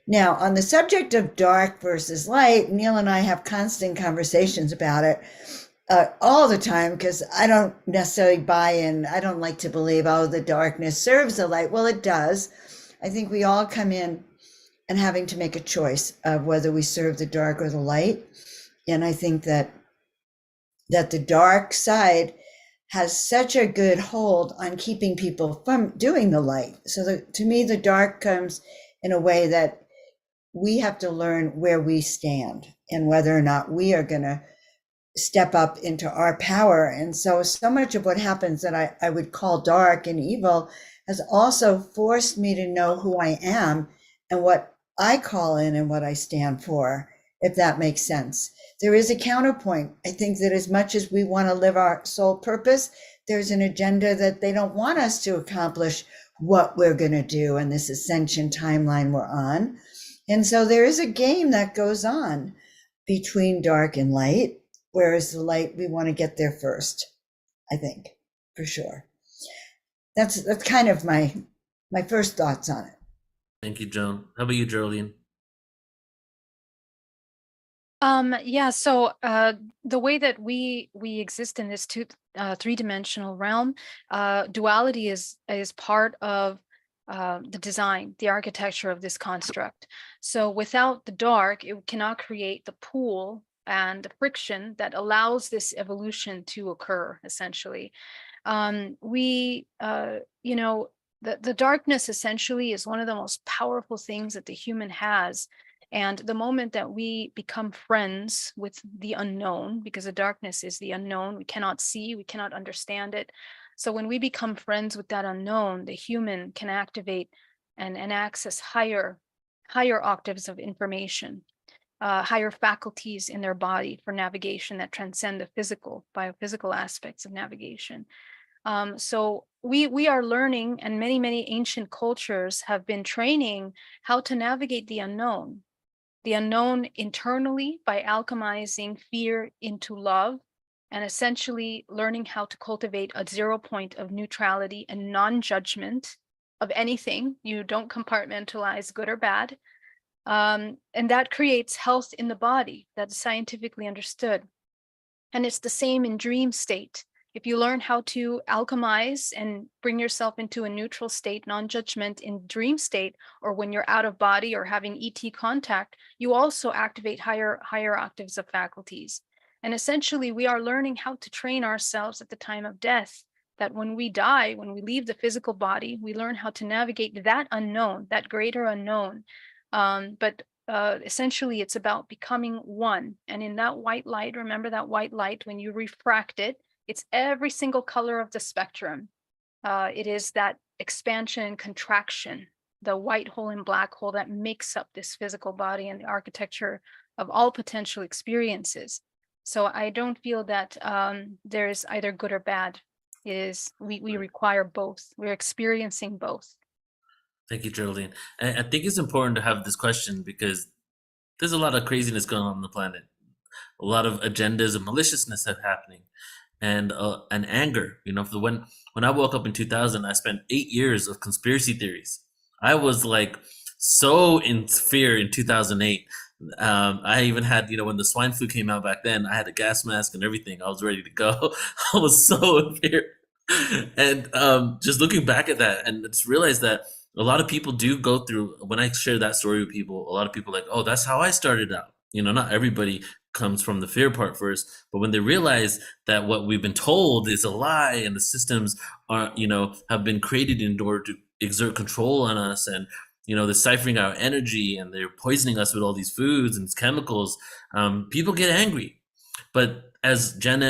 Now, on the subject of dark versus light, Neil and I have constant conversations about it all the time, because I don't necessarily buy in. I don't like to believe, the darkness serves the light. Well, it does. I think we all come in and having to make a choice of whether we serve the dark or the light. And I think that the dark side has such a good hold on keeping people from doing the light. So to me, the dark comes in a way that we have to learn where we stand and whether or not we are going to step up into our power. And so much of what happens that I would call dark and evil has also forced me to know who I am and what I call in and what I stand for, if that makes sense. There is a counterpoint. I think that as much as we want to live our soul purpose, there's an agenda that they don't want us to accomplish what we're going to do in this ascension timeline we're on. And so there is a game that goes on between dark and light, whereas the light, we want to get there first, I think, for sure. That's kind of my first thoughts on it. Thank you, Joan. How about you, Geraldine? Yeah, so the way that we exist in this three-dimensional realm, duality is part of the design, the architecture of this construct. So without the dark, it cannot create the pool and the friction that allows this evolution to occur, essentially. The darkness essentially is one of the most powerful things that the human has. And the moment that we become friends with the unknown, because the darkness is the unknown, we cannot see, we cannot understand it. So when we become friends with that unknown, the human can activate and access higher octaves of information, higher faculties in their body for navigation that transcend the biophysical aspects of navigation. So we are learning, and many ancient cultures have been training how to navigate the unknown internally by alchemizing fear into love, and essentially learning how to cultivate a 0 point of neutrality and non-judgment of anything. You don't compartmentalize good or bad. And that creates health in the body. That's scientifically understood. And it's the same in dream state. If you learn how to alchemize and bring yourself into a neutral state, non-judgment in dream state, or when you're out of body or having ET contact, you also activate higher octaves of faculties. And essentially, we are learning how to train ourselves at the time of death, that when we die, when we leave the physical body, we learn how to navigate that unknown, that greater unknown. Essentially, it's about becoming one. And in that white light, remember that white light, when you refract it, it's every single color of the spectrum. It is that expansion and contraction, the white hole and black hole that makes up this physical body and the architecture of all potential experiences. So I don't feel that there's either good or bad. It is we require both. We're experiencing both. Thank you, Geraldine. I think it's important to have this question because there's a lot of craziness going on the planet. A lot of agendas and maliciousness are happening, and anger. You know, when I woke up in 2000, I spent 8 years of conspiracy theories. I was like so in fear in 2008. I even had, when the swine flu came out back then, I had a gas mask and everything. I was ready to go. I was so in fear. And just looking back at that and just realize that a lot of people do go through, when I share that story with people, a lot of people are like, oh, that's how I started out. Not everybody comes from the fear part first, but when they realize that what we've been told is a lie and the systems are, have been created in order to exert control on us, and they're deciphering our energy and they're poisoning us with all these foods and chemicals, people get angry. But as Jenna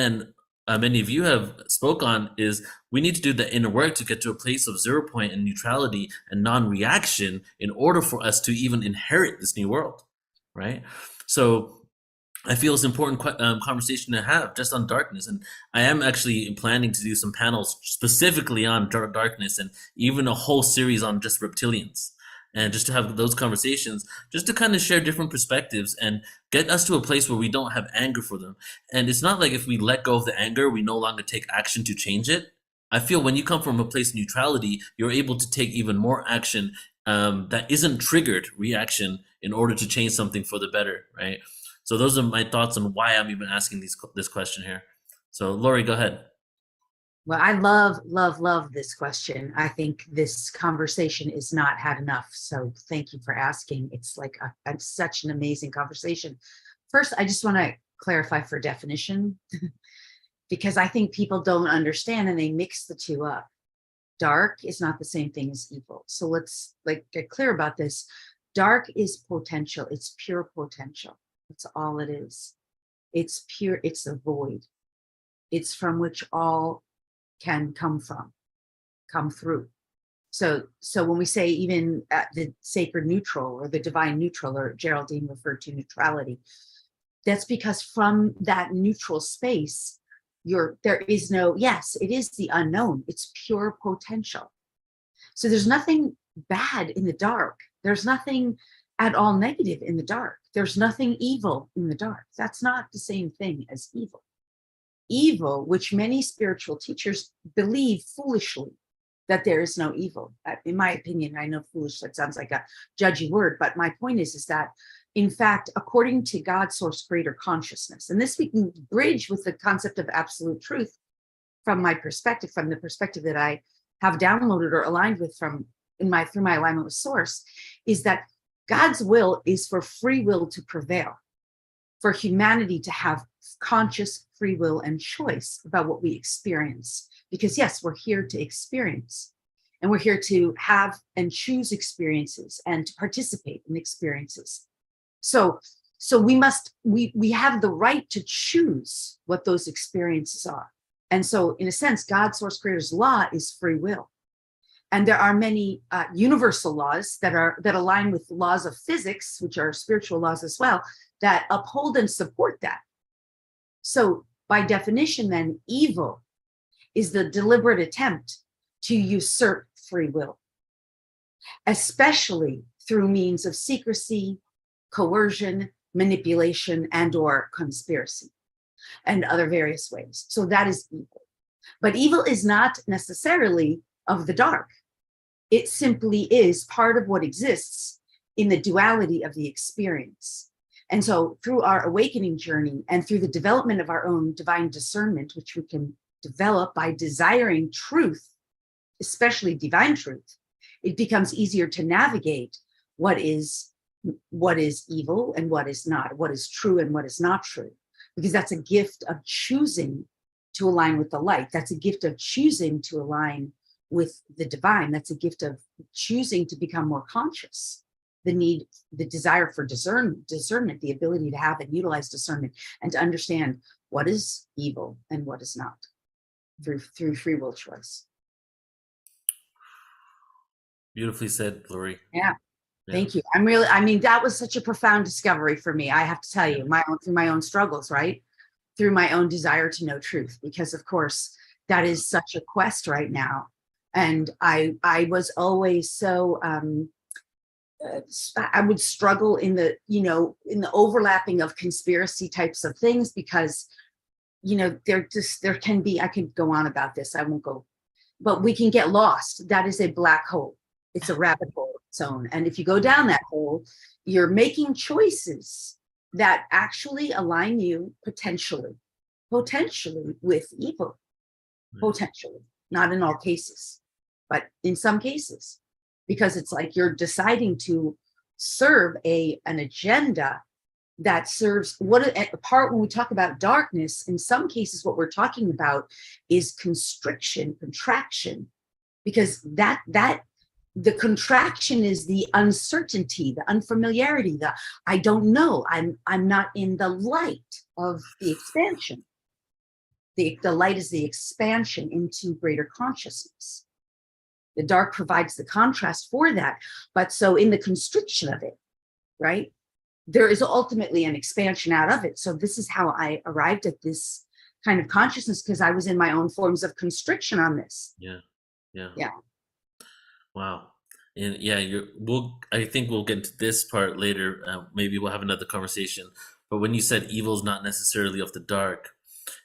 and many of you have spoke on, is we need to do the inner work to get to a place of 0 point and neutrality and non-reaction in order for us to even inherit this new world, right? So I feel it's an important conversation to have just on darkness. And I am actually planning to do some panels specifically on darkness, and even a whole series on just reptilians. And just to have those conversations, just to kind of share different perspectives and get us to a place where we don't have anger for them. And it's not like if we let go of the anger, we no longer take action to change it. I feel when you come from a place of neutrality, you're able to take even more action that isn't triggered reaction in order to change something for the better, right? So those are my thoughts on why I'm even asking this question here. So Lori, go ahead. Well, I love this question. I think this conversation is not had enough. So thank you for asking. It's like such an amazing conversation. First, I just want to clarify for definition, because I think people don't understand and they mix the two up. Dark is not the same thing as evil. So let's get clear about this. Dark is potential. It's pure potential. That's all it is. It's pure. It's a void. It's from which all can come through. So when we say even the sacred neutral or the divine neutral, or Geraldine referred to neutrality, that's because from that neutral space, there is no, yes, it is the unknown. It's pure potential. So there's nothing bad in the dark. There's nothing at all negative in the dark. There's nothing evil in the dark. That's not the same thing as evil. Evil, which many spiritual teachers believe foolishly that there is no evil. In my opinion, I know foolish, that sounds like a judgy word, but my point is that, in fact, according to God, source, creator consciousness, and this we can bridge with the concept of absolute truth from my perspective, from the perspective that I have downloaded or aligned with through my alignment with source, is that God's will is for free will to prevail, for humanity to have conscious free will and choice about what we experience. Because yes, we're here to experience, and we're here to have and choose experiences and to participate in experiences. So we have the right to choose what those experiences are. And so in a sense, God, source, creator's law is free will. And there are many universal laws that align with laws of physics, which are spiritual laws as well, that uphold and support that. So by definition, then, evil is the deliberate attempt to usurp free will, especially through means of secrecy, coercion, manipulation, and/or conspiracy, and other various ways. So that is evil. But evil is not necessarily of the dark. It simply is part of what exists in the duality of the experience. And so through our awakening journey and through the development of our own divine discernment, which we can develop by desiring truth, especially divine truth, it becomes easier to navigate what is evil and what is not, what is true and what is not true, because that's a gift of choosing to align with the light. That's a gift of choosing to align with the divine. That's a gift of choosing to become more conscious. The desire for discernment, the ability to have and utilize discernment and to understand what is evil and what is not through free will choice. Beautifully said, Lori. Yeah. Thank you. That was such a profound discovery for me. I have to tell you, through my own struggles, right? through my own desire to know truth, because of course that is such a quest right now. And I was always so I would struggle in the, you know, in the overlapping of conspiracy types of things, because, you know, there can be, I could go on about this, I won't go, but we can get lost. That is a black hole. It's a rabbit hole of its own. And if you go down that hole, you're making choices that actually align you potentially with evil, potentially, not in all cases, but in some cases, because it's like you're deciding to serve an agenda that serves what a part. When we talk about darkness, in some cases what we're talking about is constriction, contraction, because that the contraction is the uncertainty, the unfamiliarity, the I don't know, I'm not in the light of the expansion. The light is the expansion into greater consciousness. The dark provides the contrast for that. But so in the constriction of it, right, there is ultimately an expansion out of it. So this is how I arrived at this kind of consciousness, because I was in my own forms of constriction on this. Yeah. Wow. And yeah, I think we'll get into this part later. Maybe we'll have another conversation. But when you said evil is not necessarily of the dark,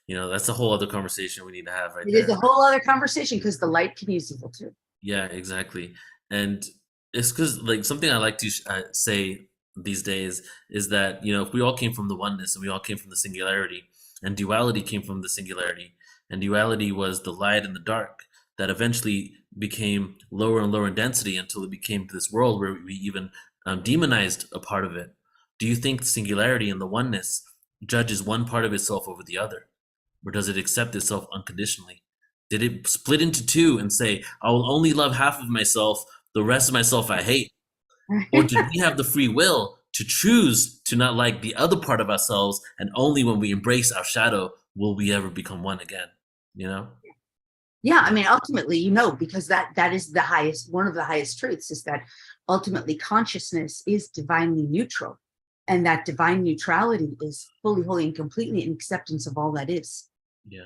you know, that's a whole other conversation we need to have right there. It is a whole other conversation, because the light can use evil too. Yeah, exactly. And it's because, like, something I like to say these days is that, you know, if we all came from the oneness and we all came from the singularity, and duality came from the singularity, and duality was the light and the dark that eventually became lower and lower in density until it became this world where we even demonized a part of it. Do you think singularity and the oneness judges one part of itself over the other? Or does it accept itself unconditionally? Did it split into two and say, I will only love half of myself, the rest of myself I hate? Or did we have the free will to choose to not like the other part of ourselves, and only when we embrace our shadow will we ever become one again? You know? Yeah, I mean, ultimately, you know, because that is the highest, one of the highest truths, is that ultimately consciousness is divinely neutral. And that divine neutrality is fully, wholly, and completely in acceptance of all that is. Yeah.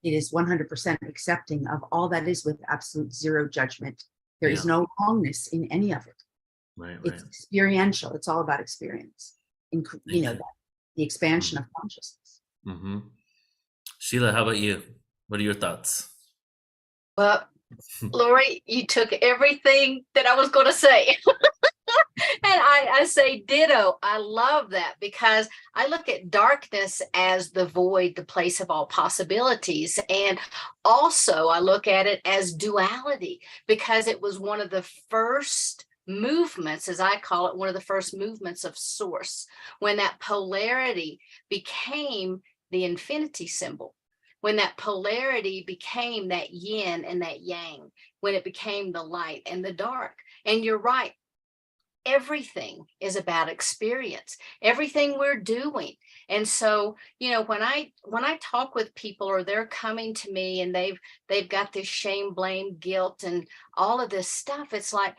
It is 100% accepting of all that is with absolute zero judgment. There is no wrongness in any of it. Right. It's experiential. It's all about experience. You know, the expansion of consciousness. Mm-hmm. Sheila, how about you? What are your thoughts? Well, Lori, you took everything that I was going to say. And I say ditto. I love that, because I look at darkness as the void, the place of all possibilities. And also I look at it as duality, because it was one of the first movements, as I call it, one of the first movements of source, when that polarity became the infinity symbol, when that polarity became that yin and that yang, when it became the light and the dark. And you're right. Everything is about experience, everything we're doing. And so, you know, when I talk with people, or they're coming to me and they've got this shame, blame, guilt, and all of this stuff, it's like,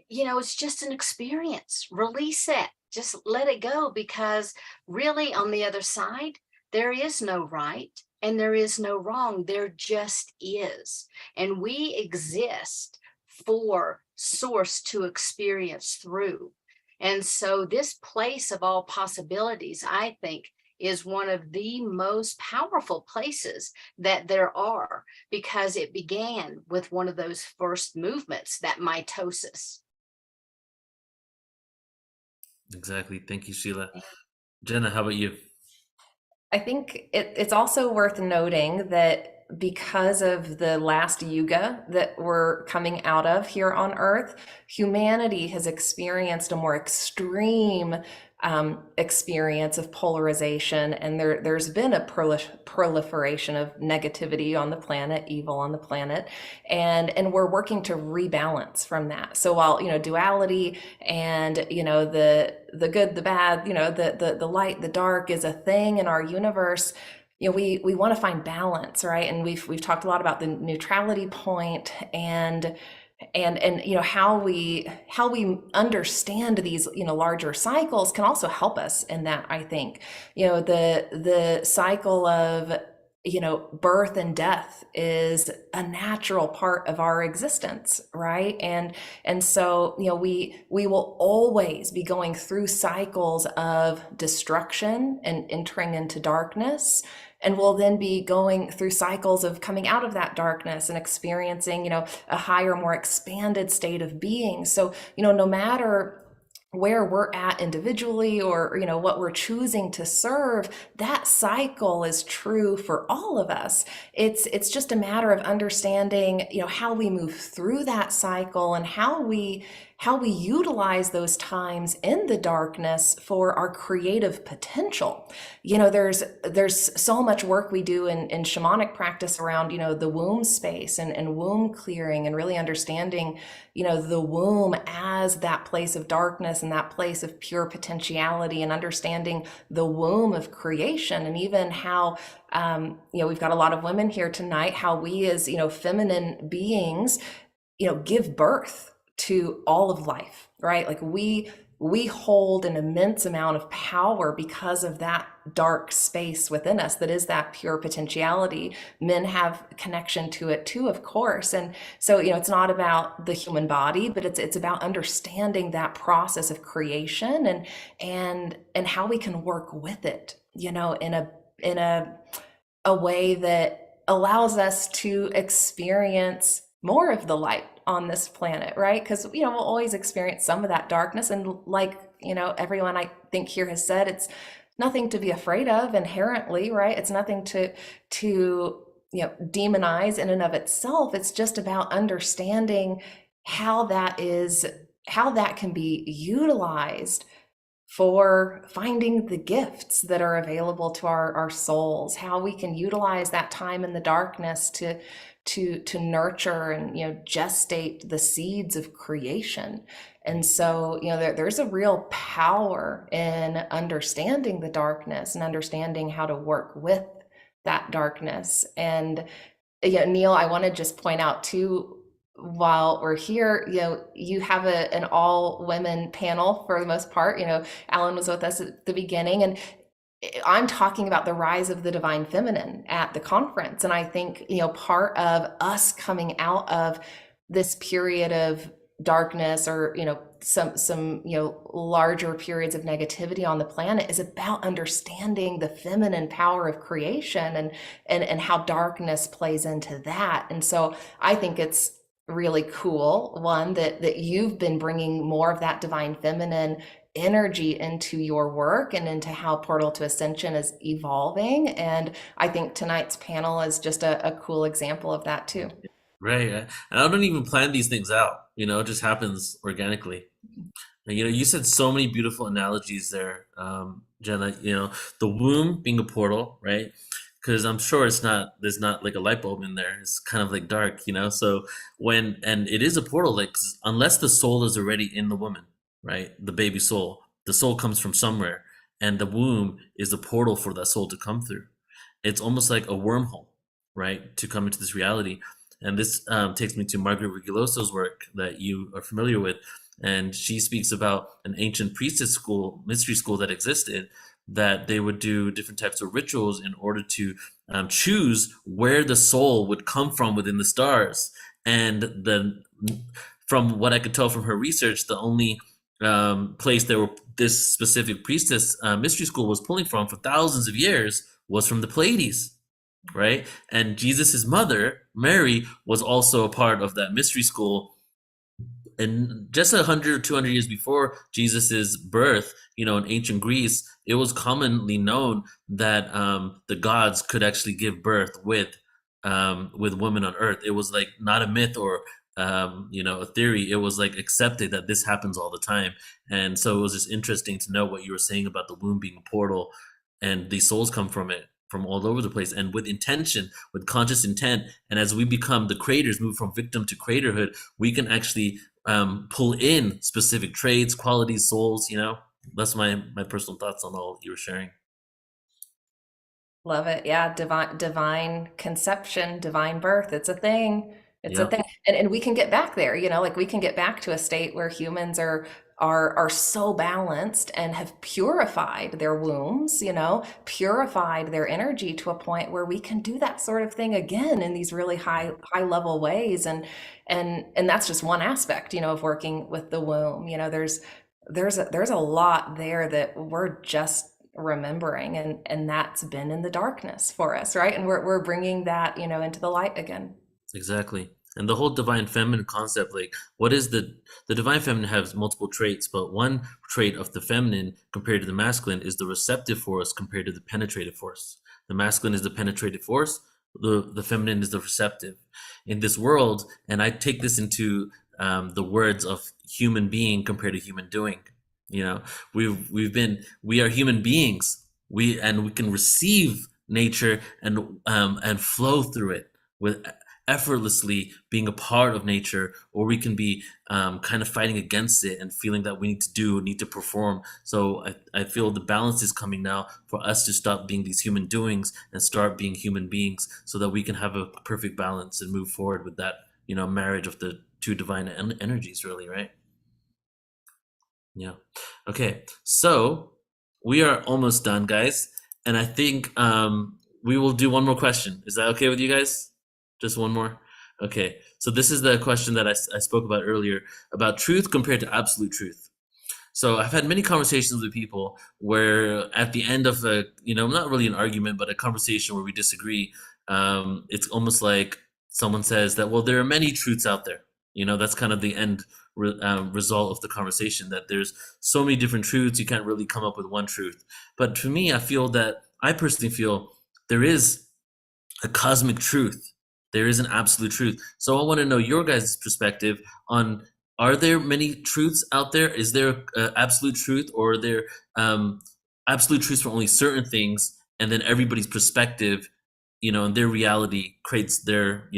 you know, it's just an experience. Release it. Just let it go, because really on the other side, there is no right and there is no wrong. There just is. And we exist for source to experience through. And so this place of all possibilities, I think, is one of the most powerful places that there are, because it began with one of those first movements, that mitosis. Exactly. Thank you, Sheila. Jenna, how about you? I think it's also worth noting that because of the last yuga that we're coming out of here on Earth, humanity has experienced a more extreme experience of polarization, and there's been a proliferation of negativity on the planet, evil on the planet, and we're working to rebalance from that. So while, you know, duality and, you know, the good, the bad, you know, the light, the dark is a thing in our universe, you know, we want to find balance, right? And we've talked a lot about the neutrality point, and and how we understand these larger cycles can also help us in that. I think the cycle of birth and death is a natural part of our existence, right? And so we will always be going through cycles of destruction and entering into darkness, and we'll then be going through cycles of coming out of that darkness and experiencing a higher, more expanded state of being. So no matter where we're at individually, or what we're choosing to serve, that cycle is true for all of us. It's just a matter of understanding how we move through that cycle, and how we utilize those times in the darkness for our creative potential. There's so much work we do in shamanic practice around the womb space and womb clearing, and really understanding the womb as that place of darkness and that place of pure potentiality, and understanding the womb of creation. And even how we've got a lot of women here tonight, how we as feminine beings give birth to all of life, right? Like we hold an immense amount of power because of that dark space within us that is that pure potentiality. Men have connection to it too, of course. And so it's not about the human body, but it's about understanding that process of creation, and how we can work with it in a way that allows us to experience more of the light on this planet, right? Because we'll always experience some of that darkness, and like everyone I think here has said, it's nothing to be afraid of inherently, right? It's nothing to demonize in and of itself. It's just about understanding how that can be utilized for finding the gifts that are available to our souls, how we can utilize that time in the darkness to nurture and gestate the seeds of creation. And so there's a real power in understanding the darkness and understanding how to work with that darkness. And Neil, I want to just point out too, while we're here, you have an all women panel for the most part. Alan was with us at the beginning, and I'm talking about the rise of the divine feminine at the conference. And I think, part of us coming out of this period of darkness, or, some larger periods of negativity on the planet, is about understanding the feminine power of creation and how darkness plays into that. And so I think it's really cool, one, that you've been bringing more of that divine feminine energy into your work and into how Portal to Ascension is evolving. And I think tonight's panel is just a cool example of that too. Right. And I don't even plan these things out, it just happens organically. And, you said so many beautiful analogies there, Jenna, the womb being a portal, right? Because I'm sure there's not like a light bulb in there. It's kind of like dark, so and it is a portal, like, unless the soul is already in the woman, right? The baby soul, the soul comes from somewhere, and the womb is the portal for that soul to come through. It's almost like a wormhole, right? To come into this reality. And this takes me to Margaret Rigoloso's work that you are familiar with. And she speaks about an ancient priestess school, mystery school that existed, that they would do different types of rituals in order to choose where the soul would come from within the stars. And from what I could tell from her research, the only place this specific priestess mystery school was pulling from for thousands of years was from the Pleiades, right? And Jesus's mother, Mary, was also a part of that mystery school. And just 100 or 200 years before Jesus's birth, in ancient Greece, it was commonly known that the gods could actually give birth with women on Earth. It was like not a myth or a theory. It was like accepted that this happens all the time. And so it was just interesting to know what you were saying about the womb being a portal, and these souls come from it, from all over the place, and with intention, with conscious intent. And as we become the creators, move from victim to creatorhood, we can actually pull in specific traits, qualities, souls. That's my personal thoughts on all you were sharing. Love it. Yeah. Divine conception, divine birth. It's a thing. It's a Yep. thing. And we can get back there, like we can get back to a state where humans are so balanced and have purified their wombs, purified their energy to a point where we can do that sort of thing again in these really high level ways. And that's just one aspect, of working with the womb. There's a lot there that we're just remembering, and that's been in the darkness for us, right? And we're bringing that, into the light again. Exactly. And the whole divine feminine concept, like what is the divine feminine has multiple traits, but one trait of the feminine compared to the masculine is the receptive force compared to the penetrative force. The masculine is the penetrative force, the feminine is the receptive. In this world, and I take this into the words of human being compared to human doing. We are human beings. We can receive nature and flow through it with effortlessly being a part of nature, or we can be kind of fighting against it and feeling that we need to perform. So I feel the balance is coming now for us to stop being these human doings and start being human beings, so that we can have a perfect balance and move forward with that, marriage of the two divine energies, really, right? Yeah. Okay. So we are almost done, guys. And I think we will do one more question. Is that okay with you guys? Just one more? Okay. So this is the question that I spoke about earlier about truth compared to absolute truth. So I've had many conversations with people where at the end of not really an argument, but a conversation where we disagree, it's almost like someone says that, well, there are many truths out there. That's kind of the end result of the conversation, that there's so many different truths, you can't really come up with one truth. But to me, I personally feel there is a cosmic truth. There is an absolute truth. So I want to know your guys' perspective on, are there many truths out there? Is there absolute truth, or are there absolute truths for only certain things, and then everybody's perspective, and their reality creates their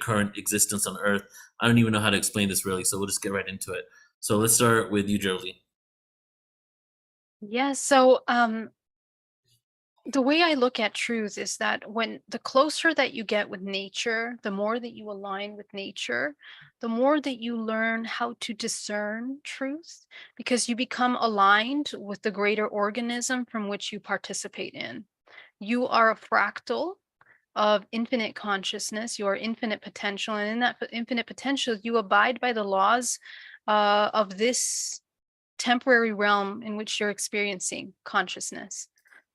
current existence on Earth? I don't even know how to explain this really, so we'll just get right into it. So let's start with you, Geraldine. Yeah, so the way I look at truth is that when the closer that you get with nature, the more that you align with nature, the more that you learn how to discern truth, because you become aligned with the greater organism from which you participate in. You are a fractal of infinite consciousness, your infinite potential, and in that infinite potential, you abide by the laws of this temporary realm in which you're experiencing consciousness.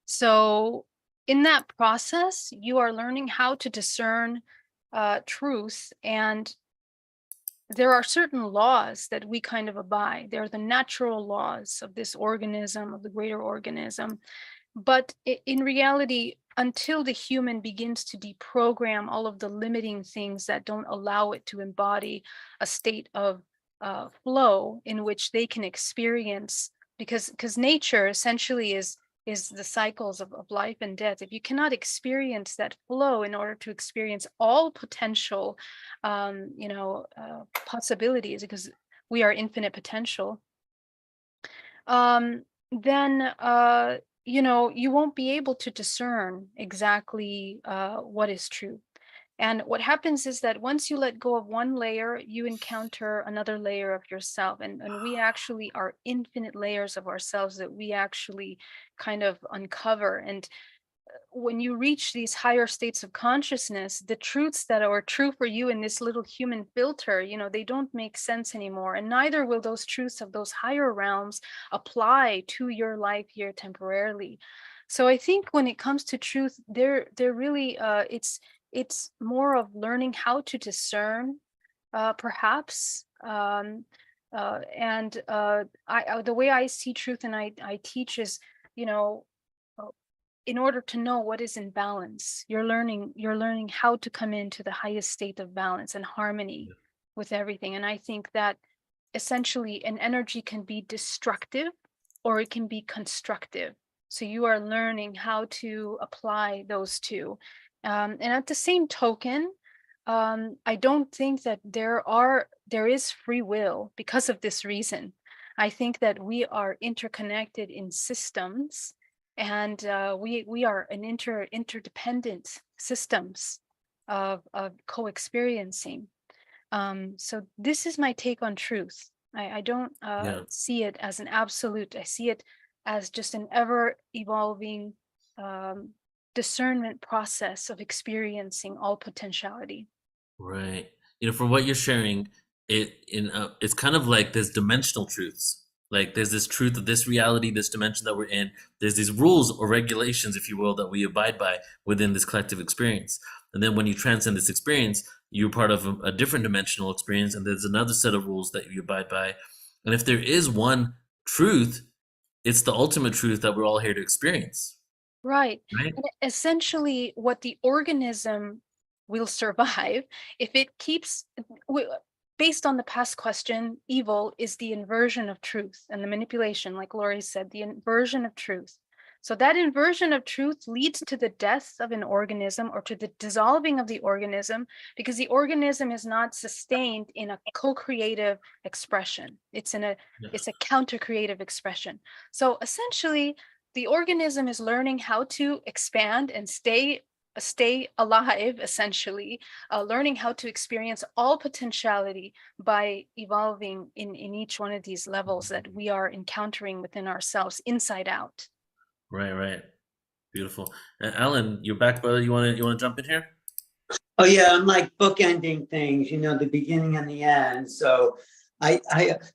So in that process, you are learning how to discern truth, and there are certain laws that we kind of abide. They're the natural laws of this organism, of the greater organism. But in reality, until the human begins to deprogram all of the limiting things that don't allow it to embody a state of flow in which they can experience, because nature essentially is the cycles of life and death. If you cannot experience that flow in order to experience all potential, possibilities, because we are infinite potential, then you won't be able to discern exactly what is true. And what happens is that once you let go of one layer, you encounter another layer of yourself. And we actually are infinite layers of ourselves that we actually kind of uncover. And when you reach these higher states of consciousness, the truths that are true for you in this little human filter, they don't make sense anymore. And neither will those truths of those higher realms apply to your life here temporarily. So I think when it comes to truth, they're really it's more of learning how to discern, perhaps. The way I see truth and I teach is, in order to know what is in balance, you're learning how to come into the highest state of balance and harmony with everything. And I think that essentially an energy can be destructive or it can be constructive. So you are learning how to apply those two. And at the same token, I don't think that there is free will because of this reason. I think that we are interconnected in systems, and we are an interdependent systems of co-experiencing. So this is my take on truth. I don't see it as an absolute. I see it as just an ever evolving discernment process of experiencing all potentiality. Right. From what you're sharing, it's kind of like there's dimensional truths. Like there's this truth of this reality, this dimension that we're in. There's these rules or regulations, if you will, that we abide by within this collective experience. And then when you transcend this experience, you're part of a different dimensional experience, and there's another set of rules that you abide by. And if there is one truth, it's the ultimate truth that we're all here to experience. Right. Right. And essentially, what the organism will survive if it keeps, based on the past question, evil is the inversion of truth and the manipulation, like Lori said, the inversion of truth. So that inversion of truth leads to the death of an organism or to the dissolving of the organism, because the organism is not sustained in a co-creative expression. It's a counter-creative expression. So essentially, the organism is learning how to expand and stay alive, essentially, learning how to experience all potentiality by evolving in each one of these levels that we are encountering within ourselves, inside out. Right. Beautiful. Alan, you're back, brother. You want to jump in here? Oh yeah, I'm like bookending things, the beginning and the end. So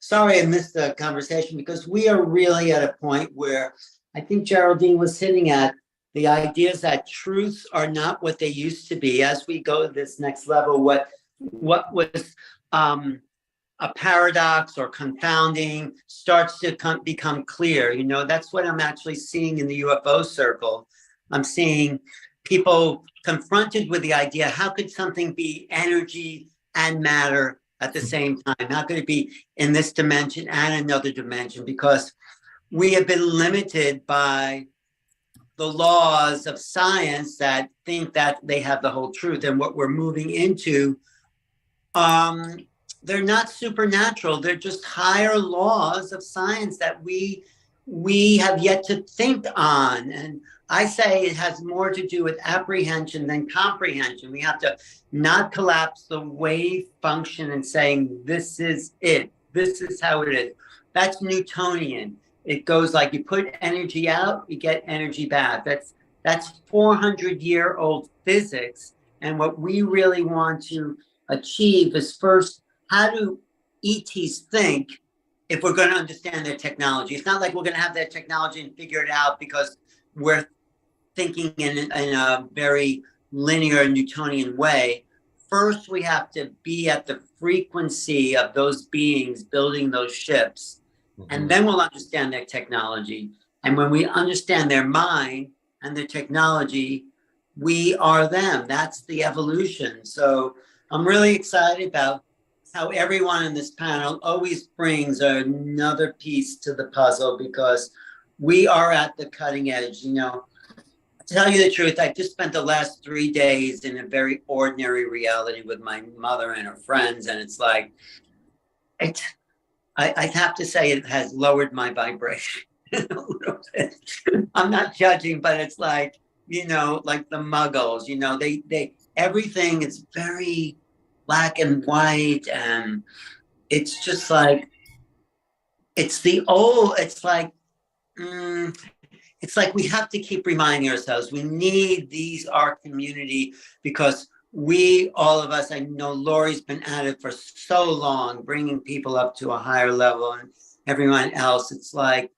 sorry I missed the conversation, because we are really at a point where I think Geraldine was hitting at the ideas that truths are not what they used to be. As we go to this next level, what was a paradox or confounding starts to become clear. That's what I'm actually seeing in the UFO circle. I'm seeing people confronted with the idea, how could something be energy and matter at the same time? How could it be in this dimension and another dimension? Because we have been limited by the laws of science that think that they have the whole truth. And what we're moving into, they're not supernatural. They're just higher laws of science that we have yet to think on. And I say it has more to do with apprehension than comprehension. We have to not collapse the wave function and saying, this is it. This is how it is. That's Newtonian. It goes like you put energy out, you get energy back. That's 400-year-old physics. And what we really want to achieve is, first, how do ETs think if we're going to understand their technology? It's not like we're going to have their technology and figure it out because we're thinking in a very linear Newtonian way. First, we have to be at the frequency of those beings building those ships. And then we'll understand their technology. And when we understand their mind and their technology, we are them. That's the evolution. So I'm really excited about how everyone in this panel always brings another piece to the puzzle, because we are at the cutting edge. To tell you the truth, I just spent the last 3 days in a very ordinary reality with my mother and her friends. And it's like, I have to say it has lowered my vibration a little bit. I'm not judging, but it's like, like the muggles, they everything is very black and white, and it's just like, it's like we have to keep reminding ourselves we need our community, because all of us, I know Lori's been at it for so long, bringing people up to a higher level, and everyone else, it's like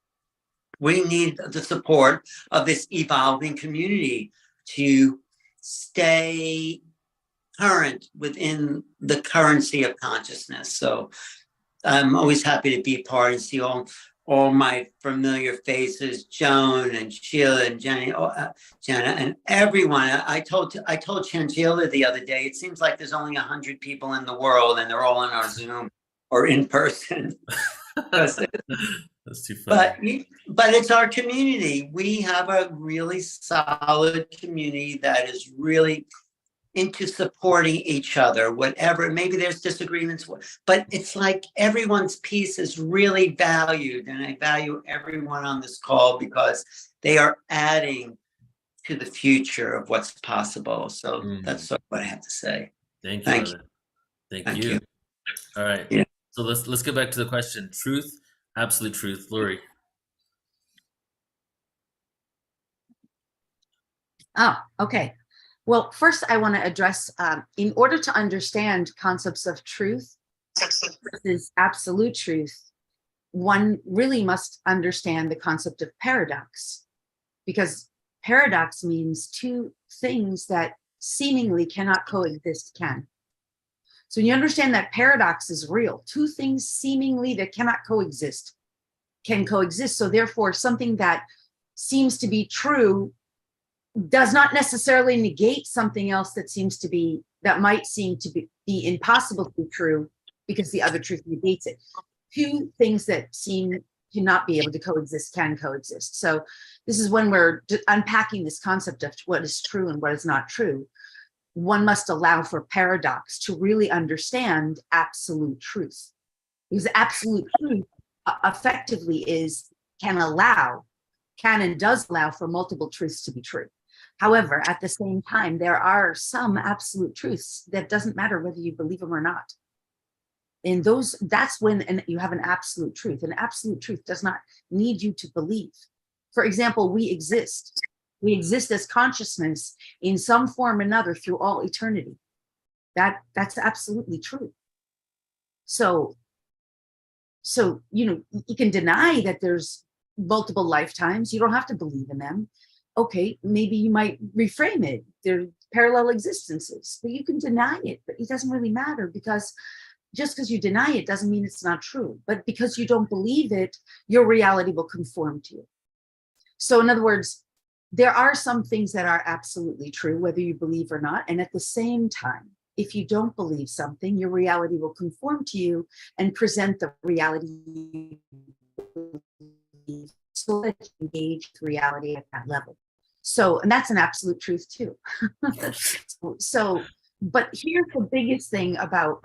we need the support of this evolving community to stay current within the currency of consciousness. So I'm always happy to be part and see all my familiar faces, Joan and Sheila and Jenna and everyone. I told Shangela the other day, it seems like there's only 100 people in the world and they're all in our Zoom or in person. That's too funny. But it's our community. We have a really solid community that is really into supporting each other, whatever. Maybe there's disagreements, but it's like everyone's piece is really valued. And I value everyone on this call because they are adding to the future of what's possible. So that's what I have to say. Thank you. Thank you. Thank you. All right. Yeah. So let's get back to the question. Truth, absolute truth. Lori. Oh, okay. Well, first I want to address, in order to understand concepts of truth versus absolute truth, one really must understand the concept of paradox, because paradox means two things that seemingly cannot coexist can. So when you understand that paradox is real, two things seemingly that cannot coexist can coexist. So therefore, something that seems to be true does not necessarily negate something else that seems to be, that might seem to be impossible to be true, because the other truth negates it. Two things that seem to not be able to coexist can coexist. So this is when we're unpacking this concept of what is true and what is not true. One must allow for paradox to really understand absolute truth, because absolute truth effectively can and does allow for multiple truths to be true. However, at the same time, there are some absolute truths that doesn't matter whether you believe them or not. And that's when you have an absolute truth. An absolute truth does not need you to believe. For example, we exist. We exist as consciousness in some form or another through all eternity. That's absolutely true. So you can deny that there's multiple lifetimes. You don't have to believe in them. Okay, maybe you might reframe it. There are parallel existences, but you can deny it, but it doesn't really matter, because just because you deny it doesn't mean it's not true. But because you don't believe it, your reality will conform to it. So in other words, there are some things that are absolutely true, whether you believe or not. And at the same time, if you don't believe something, your reality will conform to you and present the reality you believe, so that you engage with reality at that level. So, and that's an absolute truth too. But here's the biggest thing about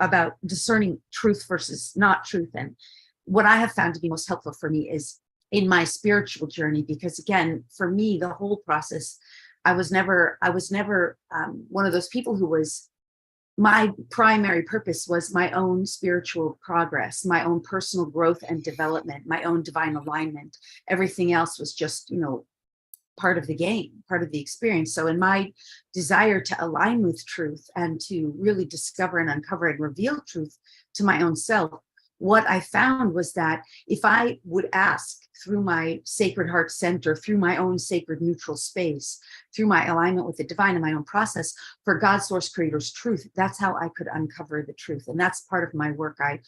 discerning truth versus not truth. And what I have found to be most helpful for me is in my spiritual journey, because again, for me, the whole process, I was never one of those people who was, my primary purpose was my own spiritual progress, my own personal growth and development, my own divine alignment. Everything else was just, part of the game, part of the experience. So in my desire to align with truth and to really discover and uncover and reveal truth to my own self, what I found was that if I would ask through my sacred heart center, through my own sacred neutral space, through my alignment with the divine and my own process for God, source, creator's truth, that's how I could uncover the truth. And that's part of my work. I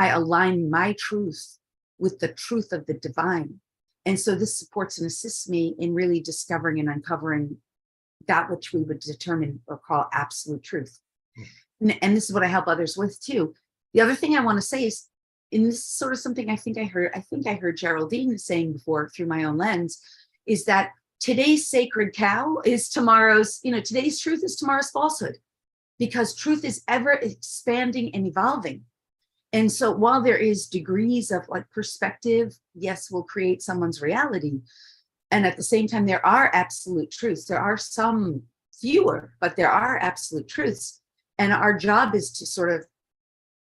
align my truth with the truth of the divine. And so this supports and assists me in really discovering and uncovering that which we would determine or call absolute truth. And this is what I help others with too. The other thing I want to say is, and this is sort of something I think I heard Geraldine saying before through my own lens, is that today's sacred cow is tomorrow's, today's truth is tomorrow's falsehood, because truth is ever expanding and evolving. And so while there is degrees of perspective, yes, will create someone's reality. And at the same time, there are absolute truths. There are some fewer, but there are absolute truths. And our job is to sort of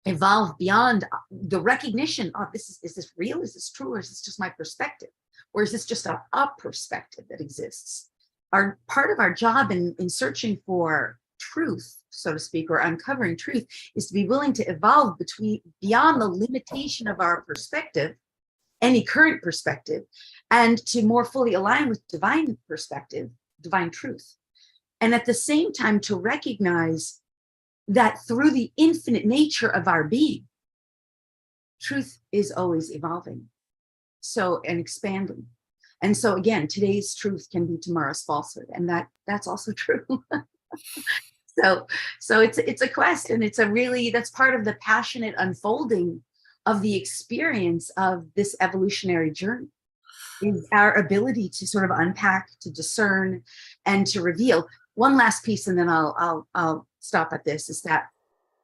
evolve beyond the recognition of is this real? Is this true? Or is this just my perspective? Or is this just a perspective that exists? Part of our job in searching for truth, so to speak, or uncovering truth, is to be willing to evolve beyond the limitation of our perspective, any current perspective, and to more fully align with divine perspective, divine truth. And at the same time, to recognize that through the infinite nature of our being, truth is always evolving, and expanding. And so again, today's truth can be tomorrow's falsehood, and that's also true. So it's a quest, and that's part of the passionate unfolding of the experience of this evolutionary journey, is our ability to sort of unpack, to discern, and to reveal. One last piece, and then I'll stop at this, is that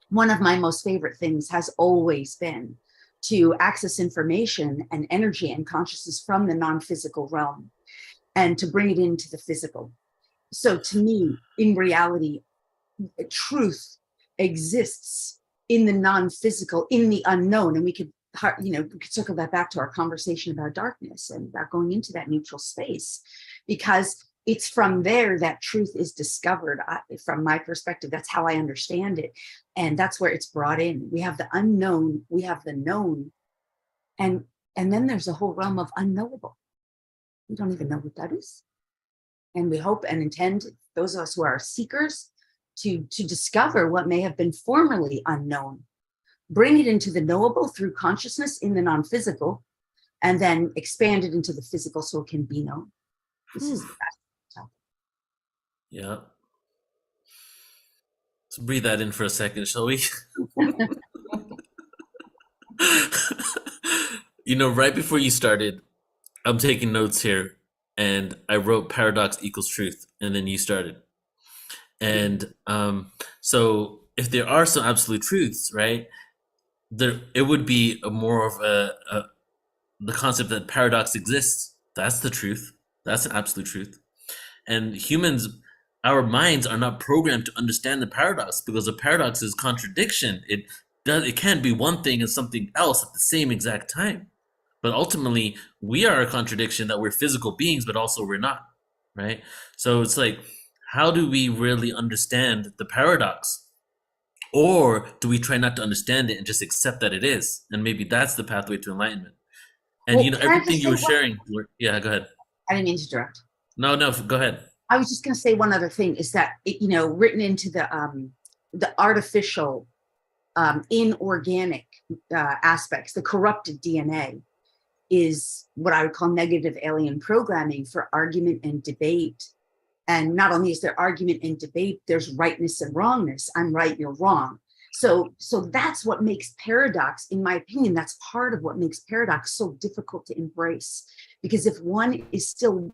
one of my most favorite things has always been to access information and energy and consciousness from the non-physical realm and to bring it into the physical. So to me, in reality, truth exists in the non-physical, in the unknown. And we could, we could circle that back to our conversation about darkness and about going into that neutral space, because it's from there that truth is discovered. From my perspective, that's how I understand it. And that's where it's brought in. We have the unknown, we have the known, and then there's a whole realm of unknowable. We don't even know what that is. And we hope and intend, those of us who are seekers, to discover what may have been formerly unknown, bring it into the knowable through consciousness in the non-physical, and then expand it into the physical so it can be known. This is the best. Yeah. Let's breathe that in for a second, shall we? Right before you started, I'm taking notes here, and I wrote paradox equals truth, and then you started. And so if there are some absolute truths, right, it would be more of the concept that paradox exists. That's the truth. That's an absolute truth. And humans, our minds are not programmed to understand the paradox, because a paradox is contradiction. It can't be one thing and something else at the same exact time. But ultimately, we are a contradiction, that we're physical beings, but also we're not, right? So it's like, how do we really understand the paradox? Or do we try not to understand it and just accept that it is? And maybe that's the pathway to enlightenment. And Well, everything you were sharing. Yeah, go ahead. I didn't mean to interrupt. No, go ahead. I was just going to say one other thing is that, written into the artificial, inorganic aspects, the corrupted DNA, is what I would call negative alien programming for argument and debate. And not only is there argument and debate, there's rightness and wrongness. I'm right, you're wrong. So that's what makes paradox, in my opinion, that's part of what makes paradox so difficult to embrace. Because if one is still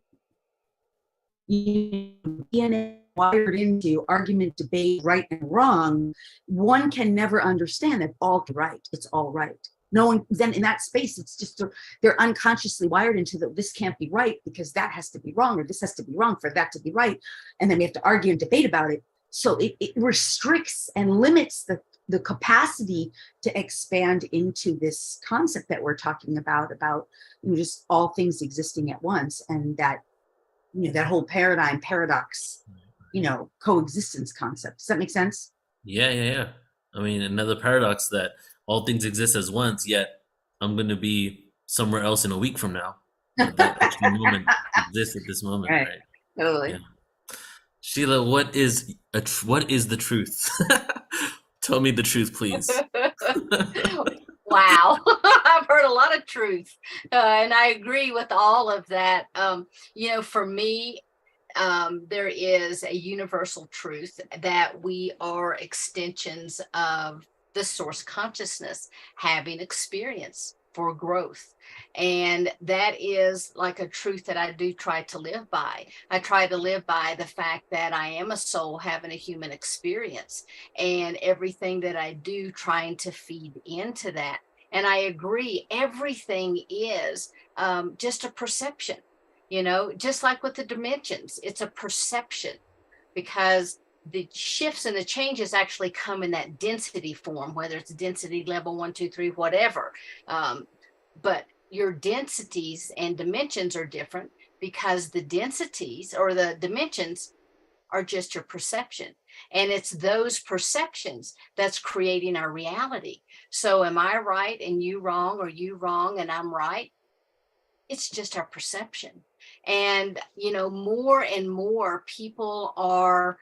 DNA wired into argument, debate, right and wrong, one can never understand that all right, it's all right. No one, then in that space, it's just they're unconsciously wired into this can't be right because that has to be wrong, or this has to be wrong for that to be right. And then we have to argue and debate about it. So it restricts and limits the capacity to expand into this concept that we're talking about just all things existing at once, and that that whole paradox, coexistence concept. Does that make sense? Yeah. I mean, another paradox, that all things exist as once, yet I'm going to be somewhere else in a week from now. But that actual moment exists at this moment, right? Totally. Yeah. Sheila, what is the truth? Tell me the truth, please. Wow. I've heard a lot of truth. And I agree with all of that. For me, there is a universal truth that we are extensions of the source consciousness having experience for growth. And that is like a truth that I do try to live by. I try to live by the fact that I am a soul having a human experience, and everything that I do trying to feed into that. And I agree, everything is just a perception, just like with the dimensions, it's a perception, because the shifts and the changes actually come in that density form, whether it's density level 1, 2, 3, whatever. But your densities and dimensions are different, because the densities or the dimensions are just your perception. And it's those perceptions that's creating our reality. So am I right and you wrong, or you wrong and I'm right? It's just our perception. And, more and more people are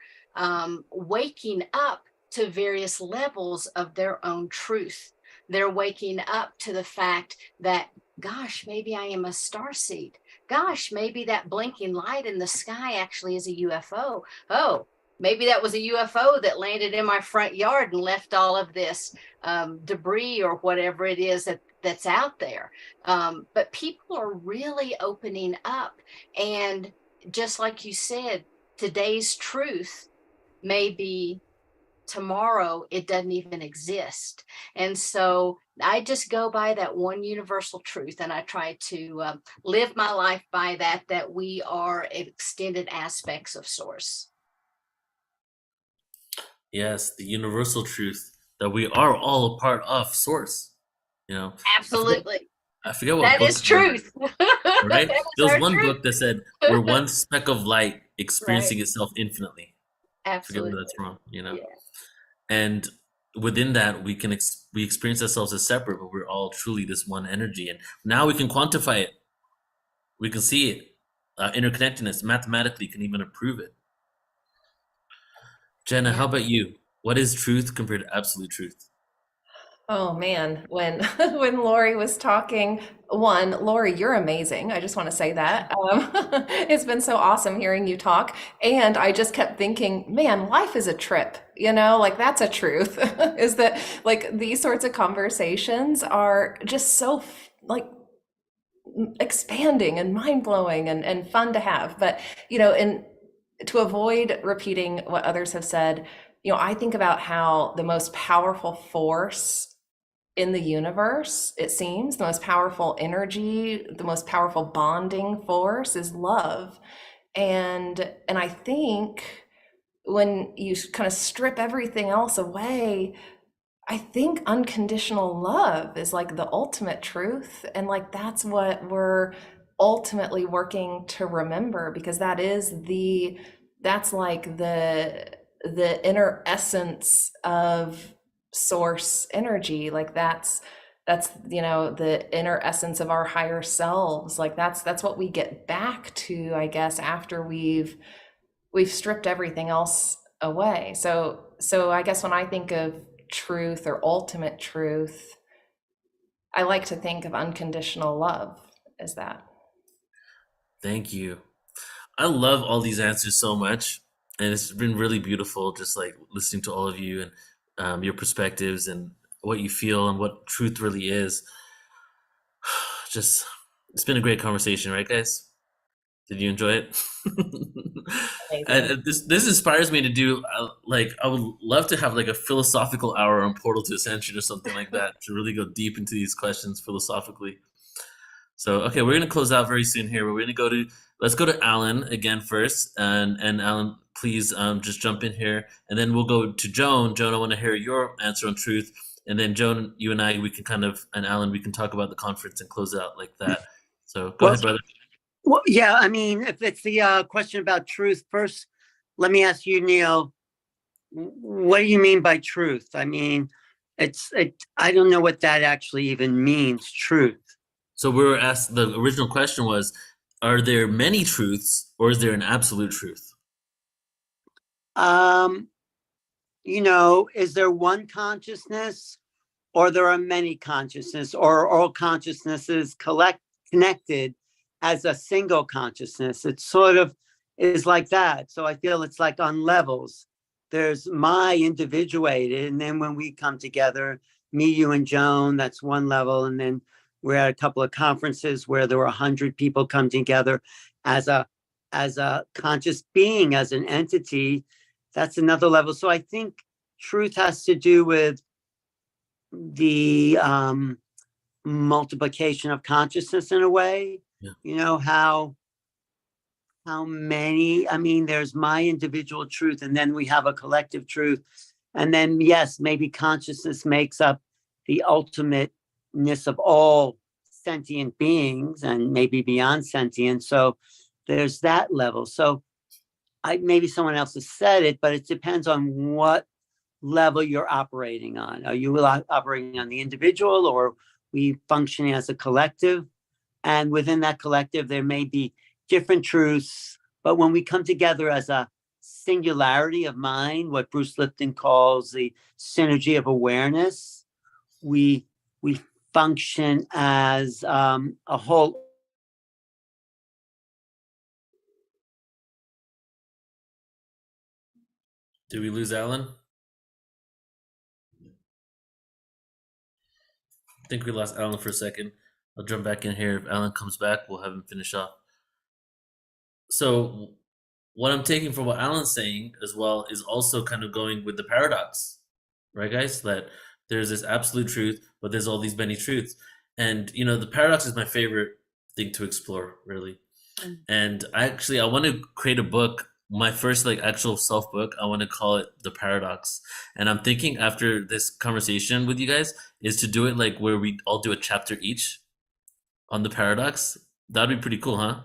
waking up to various levels of their own truth. They're waking up to the fact that, gosh, maybe I am a starseed. Gosh, maybe that blinking light in the sky actually is a UFO. Oh, maybe that was a UFO that landed in my front yard and left all of this debris or whatever it is that's out there. But people are really opening up. And just like you said, today's truth may be tomorrow it doesn't even exist. And so I just go by that one universal truth, and I try to live my life by that we are extended aspects of source. Yes, the universal truth that we are all a part of Source. You know, Absolutely. I forget what That book is it was, truth. right? That There is was our one truth. book that said we're one speck of light Right. experiencing itself infinitely. I forget whether Absolutely. that's wrong, you know. Yeah. And within that, we can we experience ourselves as separate, but we're all truly this one energy. And now we can quantify it. We can see it. Interconnectedness mathematically can even prove it. Jenna, how Yeah. about you? What is truth compared to absolute truth? Oh man, when when Lori was talking, one, Lori, you're amazing. I just want to say that. It's been so awesome hearing you talk. And I just kept thinking, man, life is a trip, you know, like that's a truth, is that like these sorts of conversations are just so like expanding and mind-blowing and fun to have. But, you know, and to avoid repeating what others have said, you know, I think about how the most powerful force in the universe, it seems, the most powerful energy, the most powerful bonding force is love. And I think when you kind of strip everything else away, I think unconditional love is like the ultimate truth. And like that's what we're ultimately working to remember, because that's like the inner essence of source energy. Like that's you know the inner essence of our higher selves. Like that's what we get back to, I guess, after we've stripped everything else away. So I guess when I think of truth or ultimate truth, I like to think of unconditional love as that. Thank you. I love all these answers so much. And it's been really beautiful just like listening to all of you and your perspectives and what you feel and what truth really is. Just, it's been a great conversation, right, guys? Did you enjoy it? And this inspires me to do like I would love to have like a philosophical hour on Portal to Ascension or something like that to really go deep into these questions philosophically. So okay, we're gonna close out very soon here. But let's go to Alan again first, and Alan, please just jump in here, and then we'll go to Joan. Joan, I want to hear your answer on truth, and then Joan, you and I, we can and Alan, we can talk about the conference and close out like that. So go ahead, brother. Well, yeah, I mean, if it's the question about truth, first, let me ask you, Neil, what do you mean by truth? I mean, I don't know what that actually even means, truth. So we were asked, the original question was, are there many truths or is there an absolute truth? You know, is there one consciousness or there are many consciousness, or all consciousnesses connected as a single consciousness? It sort of is like that. So I feel it's like on levels. There's my individuated, and then when we come together, me, you, and Joan, that's one level. And then we're at a couple of conferences where there were 100 people come together as a conscious being, as an entity. That's another level. So I think truth has to do with the multiplication of consciousness in a way. Yeah. You know, how many, I mean, there's my individual truth, and then we have a collective truth. And then, yes, maybe consciousness makes up the ultimateness of all sentient beings and maybe beyond sentient. So there's that level. So maybe someone else has said it, but it depends on what level you're operating on. Are you operating on the individual, or we functioning as a collective? And within that collective, there may be different truths, but when we come together as a singularity of mind, what Bruce Lipton calls the synergy of awareness, we function as a whole. Did we lose Alan? I think we lost Alan for a second. I'll jump back in here. If Alan comes back, we'll have him finish off. So what I'm taking from what Alan's saying as well is also kind of going with the paradox, right, guys? That there's this absolute truth, but there's all these many truths. And, you know, the paradox is my favorite thing to explore, really. And I want to create a book my first like actual self book, I want to call it The Paradox. And I'm thinking after this conversation with you guys is to do it like where we all do a chapter each on the paradox. That'd be pretty cool, huh?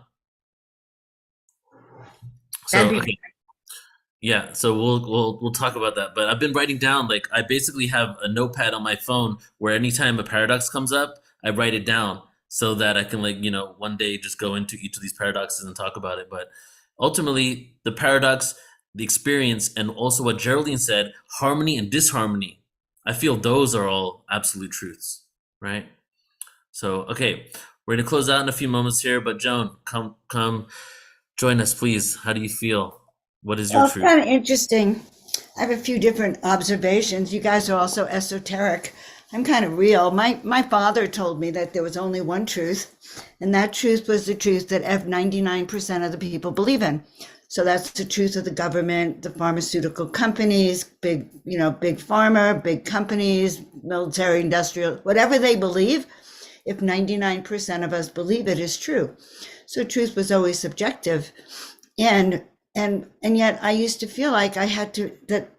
So That'd be okay. Yeah, so we'll talk about that. But I've been writing down, like, I basically have a notepad on my phone where anytime a paradox comes up, I write it down so that I can, like, one day just go into each of these paradoxes and talk about it. But ultimately, the paradox, the experience, and also what Geraldine said, harmony and disharmony. I feel those are all absolute truths, right? So okay, we're gonna close out in a few moments here. But Joan, come join us, please. How do you feel? What is your Well, truth? kind of interesting. I have a few different observations. You guys are also esoteric. I'm kind of real. My father told me that there was only one truth, and that truth was the truth that 99% of the people believe in. So that's the truth of the government, the pharmaceutical companies, big pharma, big companies, military, industrial, whatever they believe. If 99% of us believe it is true. So truth was always subjective. And yet I used to feel like that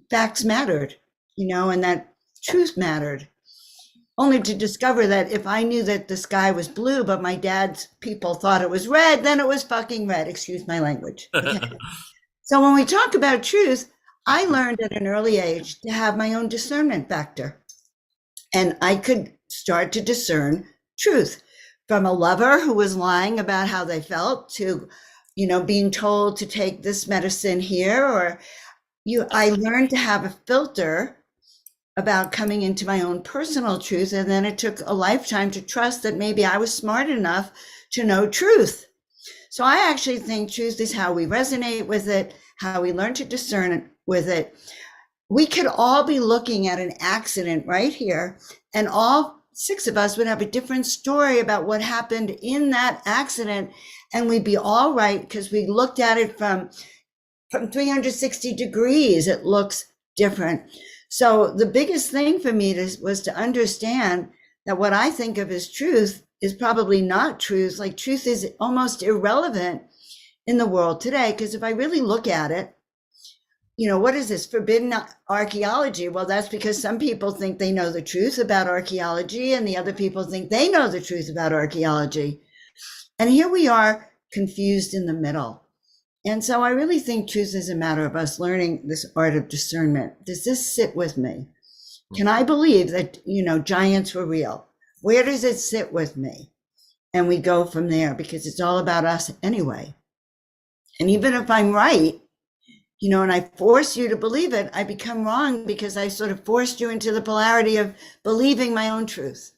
facts mattered, and that truth mattered, only to discover that if I knew that the sky was blue, but my dad's people thought it was red, then it was fucking red. Excuse my language. Okay. So when we talk about truth, I learned at an early age to have my own discernment factor. And I could start to discern truth from a lover who was lying about how they felt to being told to take this medicine here, I learned to have a filter about coming into my own personal truth. And then it took a lifetime to trust that maybe I was smart enough to know truth. So I actually think truth is how we resonate with it, how we learn to discern with it. We could all be looking at an accident right here, and all 6 of us would have a different story about what happened in that accident. And we'd be all right because we looked at it from 360 degrees. It looks different. So the biggest thing for me was to understand that what I think of as truth is probably not truth. Like truth is almost irrelevant in the world today. Because if I really look at it, what is this forbidden archaeology? Well, that's because some people think they know the truth about archaeology and the other people think they know the truth about archaeology. And here we are confused in the middle. And so I really think truth is a matter of us learning this art of discernment. Does this sit with me? Can I believe that, giants were real? Where does it sit with me? And we go from there because it's all about us anyway. And even if I'm right, and I force you to believe it, I become wrong because I sort of forced you into the polarity of believing my own truth.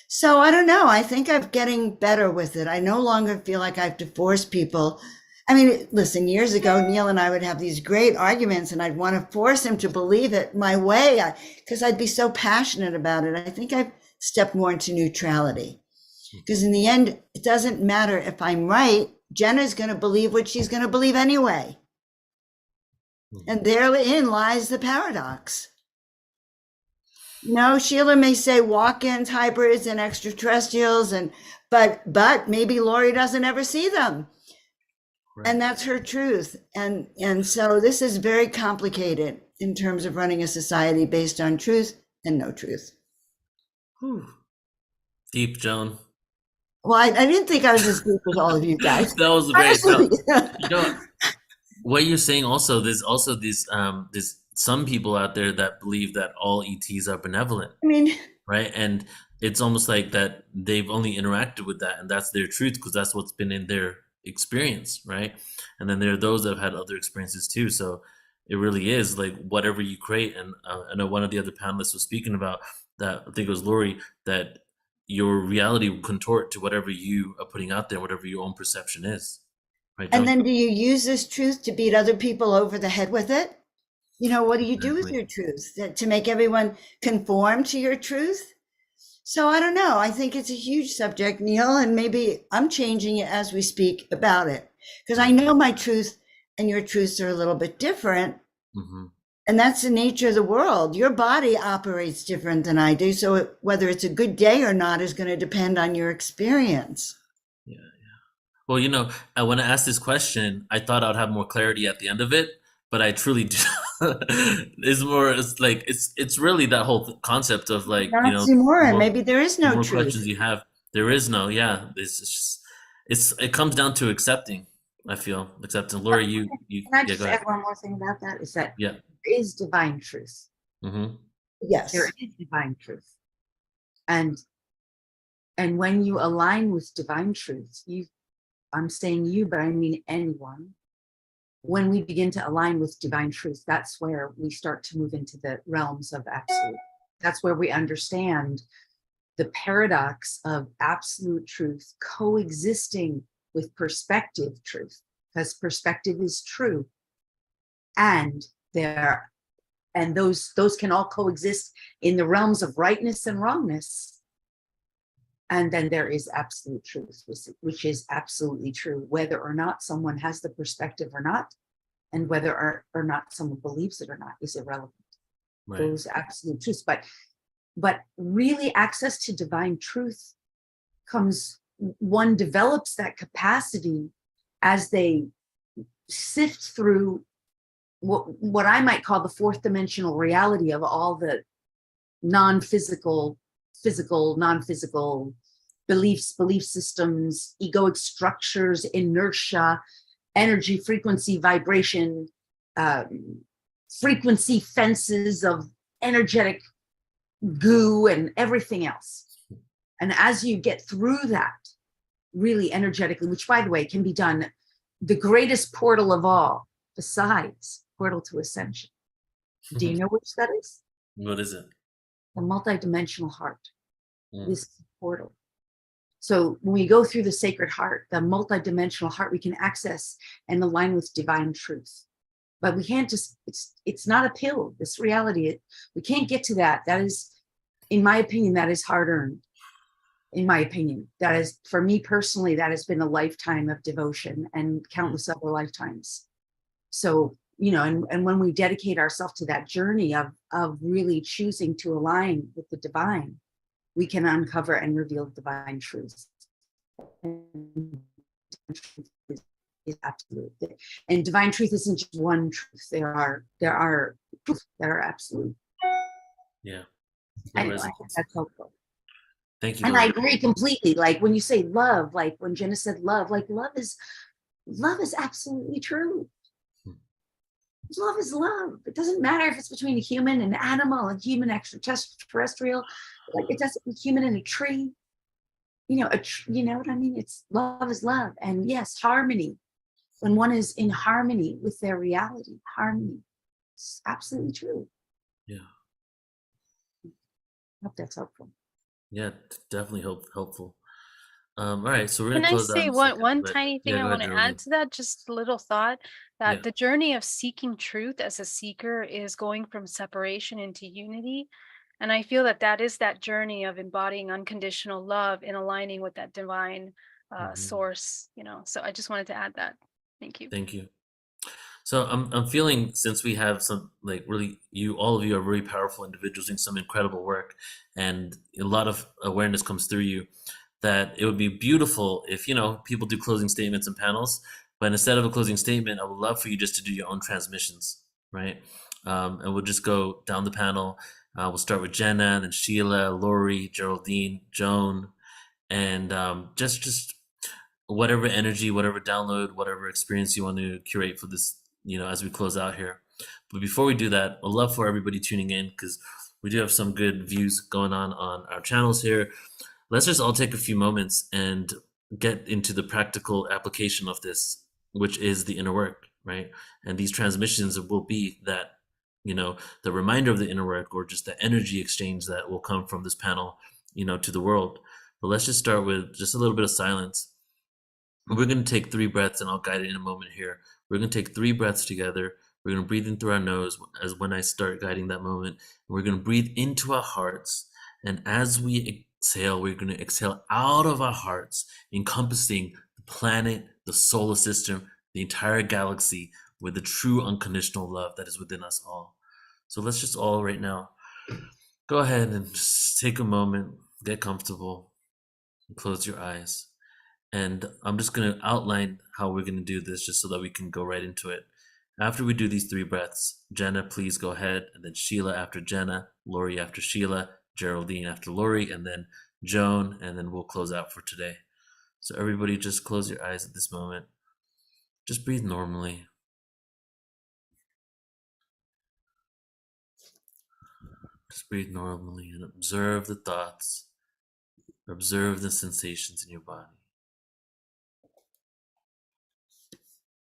So I don't know. I think I'm getting better with it. I no longer feel like I have to force people. I mean, listen, years ago, Neil and I would have these great arguments and I'd want to force him to believe it my way because I'd be so passionate about it. I think I've stepped more into neutrality because in the end, it doesn't matter if I'm right. Jenna's going to believe what she's going to believe anyway. And therein lies the paradox. Sheila may say walk-ins, hybrids, and extraterrestrials, but maybe Lori doesn't ever see them. Right. And that's her truth. And so this is very complicated in terms of running a society based on truth and no truth. Whew. Deep, Joan. Well, I didn't think I was as deep as all of you guys. That was great. No, what you're saying also, there's also there's some people out there that believe that all ETs are benevolent. I mean, right? And it's almost like that they've only interacted with that and that's their truth because that's what's been in their experience, right? And then there are those that have had other experiences too. So it really is like whatever you create. And I know one of the other panelists was speaking about that, I think it was Lori, that your reality will contort to whatever you are putting out there, whatever your own perception is. Right, and then do you use this truth to beat other people over the head with it? What do you do with your truth? To make everyone conform to your truth? So I don't know. I think it's a huge subject, Neil, and maybe I'm changing it as we speak about it because I know my truth and your truths are a little bit different. Mm-hmm. And that's the nature of the world. Your body operates different than I do. So whether it's a good day or not is going to depend on your experience. Yeah. Well, when I asked this question, I thought I'd have more clarity at the end of it, but I truly do. It's like it's really that whole concept of like, Not anymore. the And more maybe there is the no more truth. questions you have, there is no, yeah. It comes down to accepting. I feel accepting. Lori, Can I yeah, just go add ahead. one more thing about that? Is that Yeah. there is divine truth. Hmm. Yes. There is divine truth. And when you align with divine truth, I'm saying you, but I mean anyone. When we begin to align with divine truth, that's where we start to move into the realms of absolute. That's where we understand the paradox of absolute truth coexisting with perspective truth, because perspective is true, and those can all coexist in the realms of rightness and wrongness. And then there is absolute truth, which is absolutely true, whether or not someone has the perspective or not, and whether or not someone believes it or not is irrelevant. Right. Those absolute truths. But really, access to divine truth comes, one develops that capacity as they sift through what I might call the fourth dimensional reality of all the non-physical, physical, non-physical beliefs, belief systems, egoic structures, inertia, energy, frequency, vibration, frequency fences of energetic goo and everything else. And as you get through that really energetically, which by the way can be done, the greatest portal of all besides portal to ascension, do you know which that is? What is it? The multidimensional heart. Mm. This portal. So when we go through the sacred heart, the multidimensional heart, we can access and align with divine truth. But we can't just, it's not a pill, this reality. We can't get to that. That is, in my opinion, that is hard earned. In my opinion, that is, for me personally, that has been a lifetime of devotion and countless other lifetimes. So, and when we dedicate ourselves to that journey of really choosing to align with the divine, we can uncover and reveal divine truths. Is absolute. And divine truth isn't just one truth. There are truths that are absolute. Yeah. Anyway, that's helpful. Thank you. And Lori. I agree completely. Like when you say love, like when Jenna said love, like love is absolutely true. Love is love. It doesn't matter if it's between a human, an animal, a human extraterrestrial, like it doesn't, a human and a tree. You know what I mean? It's love is love. And yes, harmony. When one is in harmony with their reality, harmony. It's absolutely true. Yeah. I hope that's helpful. Yeah, definitely helpful. All right, so we're Can gonna I close out say in a one second, one but tiny thing yeah, I go want ahead, to add Geraldine. to that? Just a little thought that Yeah. the journey of seeking truth as a seeker is going from separation into unity. And I feel that that is that journey of embodying unconditional love and aligning with that divine Mhm. source, So I just wanted to add that. Thank you. Thank you. So I'm feeling, since we have some, like, really, all of you are very powerful individuals doing some incredible work, and a lot of awareness comes through you, that it would be beautiful if people do closing statements and panels, but instead of a closing statement, I would love for you just to do your own transmissions, right? And we'll just go down the panel. We'll start with Jenna, then Sheila, Lori, Geraldine, Joan, and just whatever energy, whatever download, whatever experience you want to curate for this, as we close out here. But before we do that, I'd love for everybody tuning in, because we do have some good views going on our channels here. Let's just all take a few moments and get into the practical application of this, which is the inner work, right? And these transmissions will be that, the reminder of the inner work, or just the energy exchange that will come from this panel, to the world. But let's just start with just a little bit of silence. We're going to take 3 breaths, and I'll guide it in a moment here. We're going to take 3 breaths together. We're going to breathe in through our nose as when I start guiding that moment. We're going to breathe into our hearts. And as we exhale, we're going to exhale out of our hearts, encompassing the planet, the solar system, the entire galaxy, with the true unconditional love that is within us all. So let's just all right now go ahead and just take a moment, get comfortable, and close your eyes. And I'm just going to outline how we're going to do this just so that we can go right into it. After we do these 3 breaths, Jenna, please go ahead, and then Sheila after Jenna, Lori after Sheila, Geraldine after Lori, and then Joan, and then we'll close out for today. So everybody just close your eyes at this moment. Just breathe normally. Just breathe normally and observe the thoughts, observe the sensations in your body.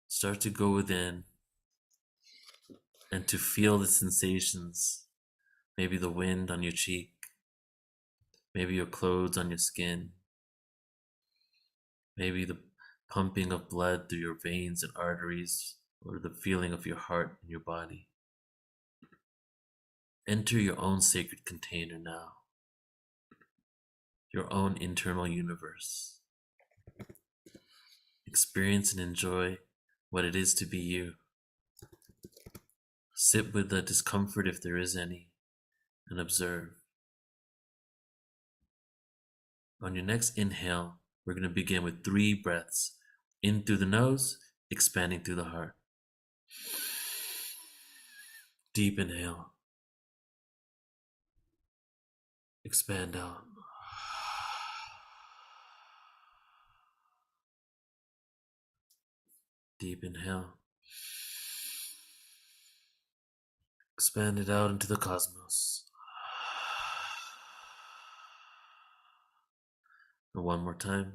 Start to go within and to feel the sensations. Maybe the wind on your cheek, maybe your clothes on your skin, maybe the pumping of blood through your veins and arteries, or the feeling of your heart in your body. Enter your own sacred container now, your own internal universe. Experience and enjoy what it is to be you. Sit with the discomfort if there is any, and observe. On your next inhale, we're going to begin with 3 breaths. In through the nose, expanding through the heart. Deep inhale. Expand out. Deep inhale. Expand it out into the cosmos. And one more time.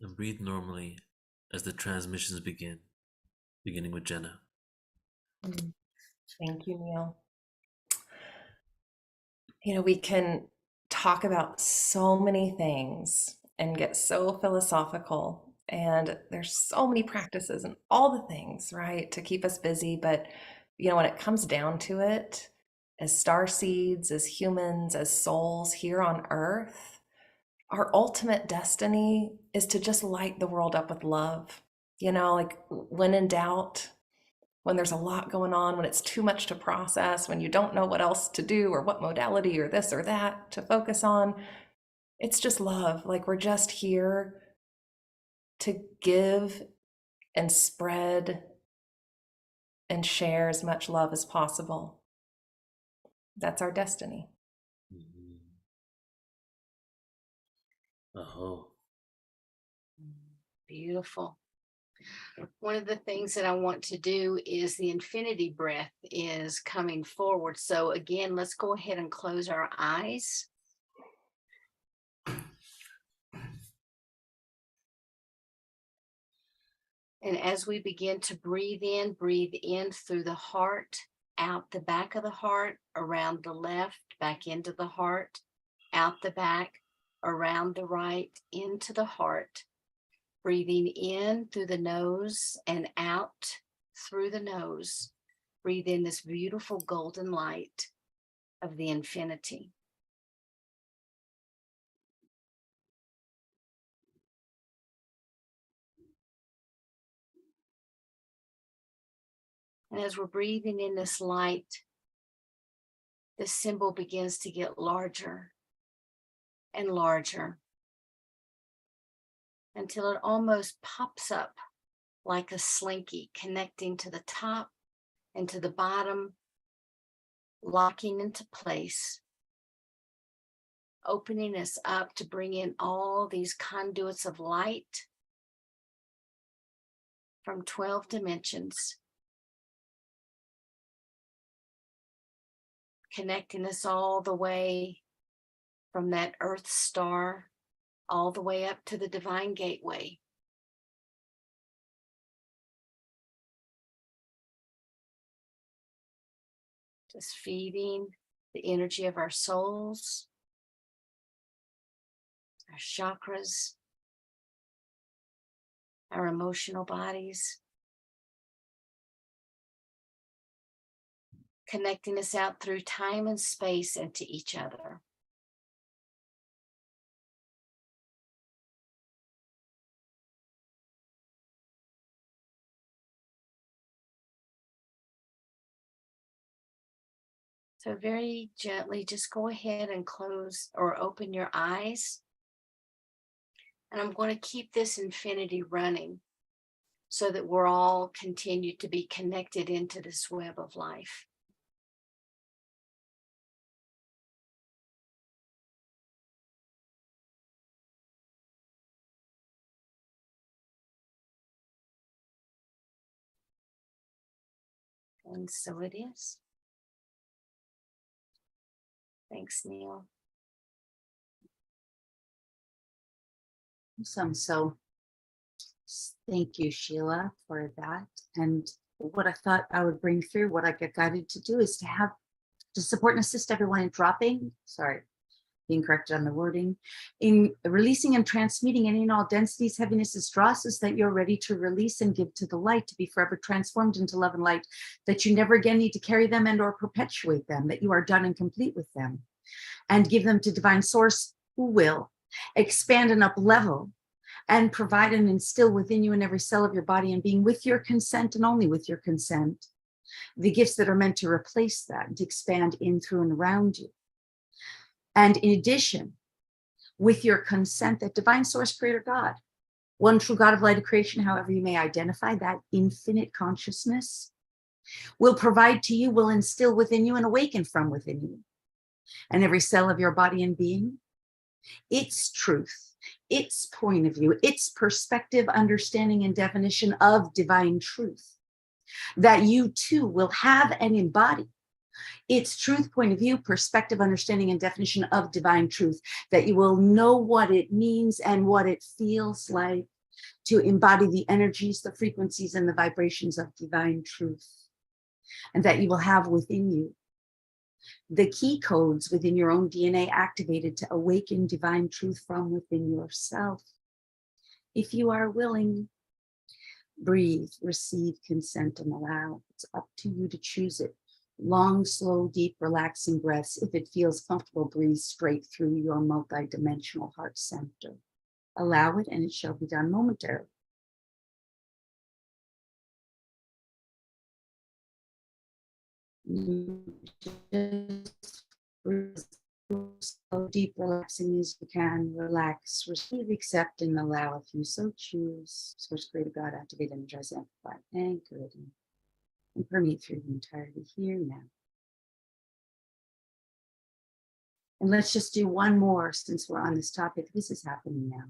And breathe normally as the transmissions begin, beginning with Jenna. Thank you, Neil. You know, we can talk about so many things and get so philosophical, and there's so many practices and all the things, right, to keep us busy. But, you know, when it comes down to it, as starseeds, as humans, as souls here on Earth, our ultimate destiny is to just light the world up with love. You know, like when in doubt, when there's a lot going on, when it's too much to process, when you don't know what else to do or what modality or this or that to focus on, it's just love. Like we're just here to give and spread and share as much love as possible. That's our destiny. Oh. Beautiful. One of the things that I want to do is the infinity breath is coming forward. So again, let's go ahead and close our eyes. And as we begin to breathe in through the heart, out the back of the heart, around the left, back into the heart, out the back, around the right, into the heart. Breathing in through the nose and out through the nose. Breathe in this beautiful golden light of the infinity. And as we're breathing in this light, this symbol begins to get larger and larger until it almost pops up like a slinky, connecting to the top and to the bottom, locking into place, opening us up to bring in all these conduits of light from 12 dimensions, connecting us all the way from that Earth star all the way up to the divine gateway. Just feeding the energy of our souls, our chakras, our emotional bodies, connecting us out through time and space and to each other. So very gently, just go ahead and close or open your eyes. And I'm going to keep this infinity running so that we're all continued to be connected into this web of life. And so it is. Thanks, Neil. Awesome. So thank you, Sheila, for that. And what I thought I would bring through, what I get guided to do is to support and assist everyone in dropping, sorry, being corrected on the wording, in releasing and transmuting any and all densities, heavinesses, drosses that you're ready to release and give to the light, to be forever transformed into love and light, that you never again need to carry them and or perpetuate them, that you are done and complete with them, and give them to divine source, who will expand and up level and provide and instill within you in every cell of your body and being, with your consent and only with your consent, the gifts that are meant to replace that and to expand in, through, and around you. And in addition, with your consent, that divine source, creator God, one true God of light of creation, however you may identify that infinite consciousness, will provide to you, will instill within you and awaken from within you and every cell of your body and being, its truth, its point of view, its perspective, understanding, and definition of divine truth, that you too will have and embody its truth, point of view, perspective, understanding, and definition of divine truth, that you will know what it means and what it feels like to embody the energies, the frequencies, and the vibrations of divine truth, and that you will have within you the key codes within your own DNA activated to awaken divine truth from within yourself. If you are willing, breathe, receive, consent, and allow. It's up to you to choose it. Long, slow, deep, relaxing breaths. If it feels comfortable, breathe straight through your multidimensional heart center. Allow it, and it shall be done momentarily. Just breathe slow, deep, relaxing as you can. Relax, receive, accept, and allow if you so choose. Source, Creator God, activate, energize, amplify, anchor it in, and permeate through the entirety here now. And let's just do one more since we're on this topic. This is happening now.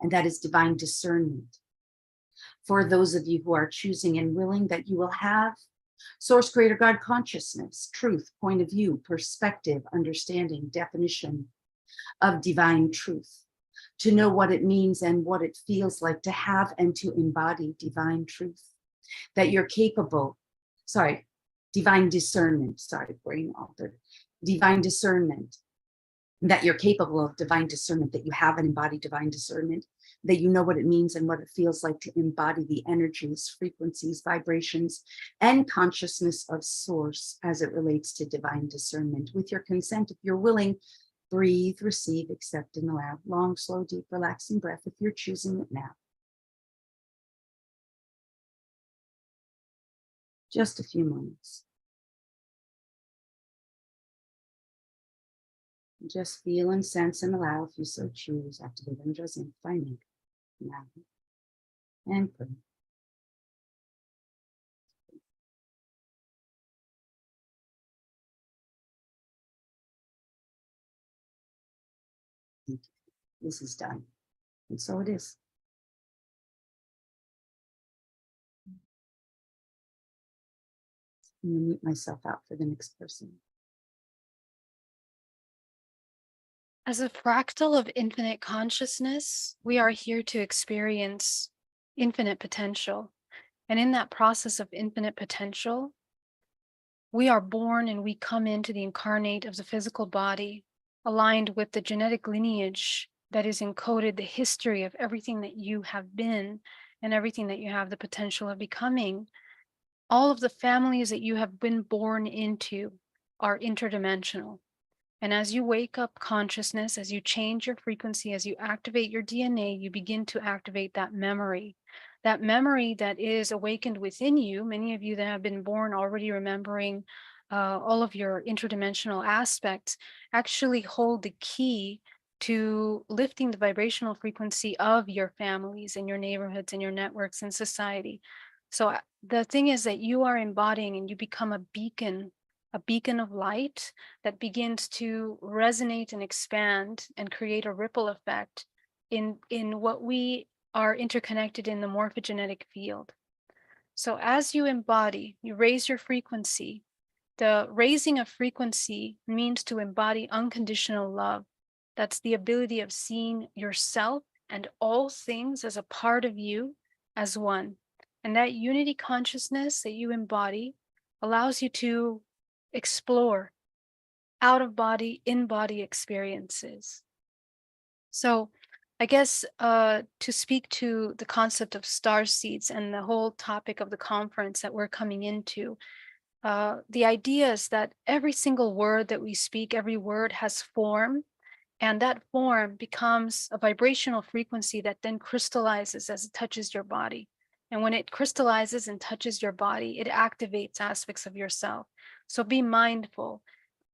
And that is divine discernment. For those of you who are choosing and willing, that you will have Source, Creator God consciousness, truth, point of view, perspective, understanding, definition of divine truth, to know what it means and what it feels like to have and to embody divine truth, that you're capable, divine discernment, brain altered, divine discernment, that you're capable of divine discernment, that you have and embody divine discernment, that you know what it means and what it feels like to embody the energies, frequencies, vibrations, and consciousness of source as it relates to divine discernment. With your consent, if you're willing, breathe, receive, accept, and allow. Long, slow, deep, relaxing breath if you're choosing it now. Just a few moments. Just feel and sense and allow if you so choose. Activate, energize, amplify, anchor. Now and put. This is done. And so it is. I'm going to mute myself out for the next person. As a fractal of infinite consciousness, we are here to experience infinite potential. And in that process of infinite potential, we are born and we come into the incarnate of the physical body, aligned with the genetic lineage that is encoded, the history of everything that you have been and everything that you have the potential of becoming. All of the families that you have been born into are interdimensional. And as you wake up consciousness, as you change your frequency, as you activate your DNA, you begin to activate that memory that is awakened within you. Many of you that have been born already remembering all of your interdimensional aspects actually hold the key to lifting the vibrational frequency of your families and your neighborhoods and your networks and society. So the thing is that you are embodying and you become a beacon of light that begins to resonate and expand and create a ripple effect in what we are interconnected in the morphogenetic field. So as you embody, you raise your frequency. The raising of frequency means to embody unconditional love. That's the ability of seeing yourself and all things as a part of you as one. And that unity consciousness that you embody allows you to explore out of body, in body experiences. So I guess to speak to the concept of star seeds and the whole topic of the conference that we're coming into, the idea is that every single word that we speak, every word has form, and that form becomes a vibrational frequency that then crystallizes as it touches your body. And when it crystallizes and touches your body, it activates aspects of yourself. So be mindful.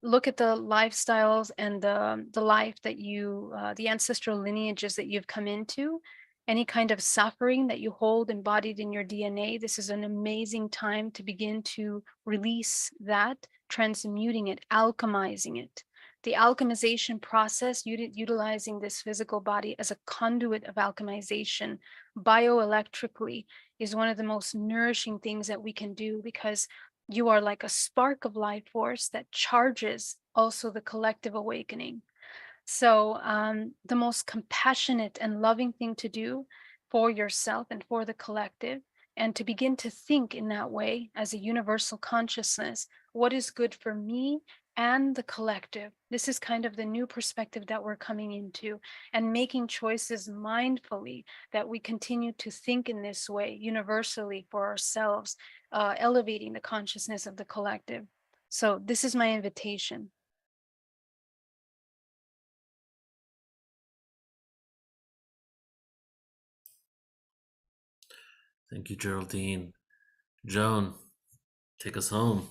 Look at the lifestyles and the life that you, the ancestral lineages that you've come into, any kind of suffering that you hold embodied in your DNA. This is an amazing time to begin to release that, transmuting it, alchemizing it. The alchemization process, utilizing this physical body as a conduit of alchemization bioelectrically, is one of the most nourishing things that we can do, because you are like a spark of life force that charges also the collective awakening. So the most compassionate and loving thing to do for yourself and for the collective, and to begin to think in that way as a universal consciousness, what is good for me and the collective. This is kind of the new perspective that we're coming into, and making choices mindfully that we continue to think in this way universally for ourselves, elevating the consciousness of the collective. So this is my invitation. Thank you, Geraldine. Joan, take us home.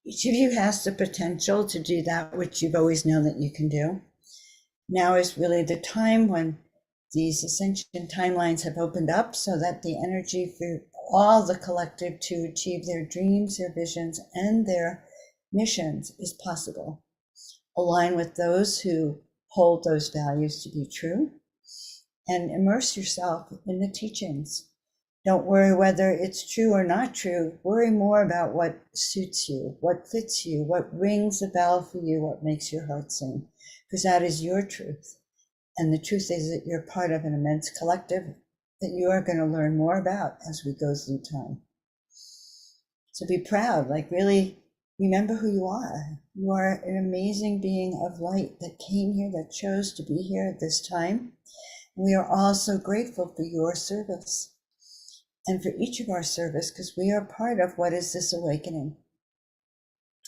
Each of you has the potential to do that which you've always known that you can do. Now is really the time when these ascension timelines have opened up, so that the energy for all the collective to achieve their dreams, their visions, and their missions is possible. Align with those who hold those values to be true, and immerse yourself in the teachings. Don't worry whether it's true or not true. Worry more about what suits you, what fits you, what rings a bell for you, what makes your heart sing, because that is your truth. And the truth is that you're part of an immense collective that you are going to learn more about as we go through time. So be proud, like really remember who you are. You are an amazing being of light that came here, that chose to be here at this time. We are all so grateful for your service and for each of our service, because we are part of what is this awakening.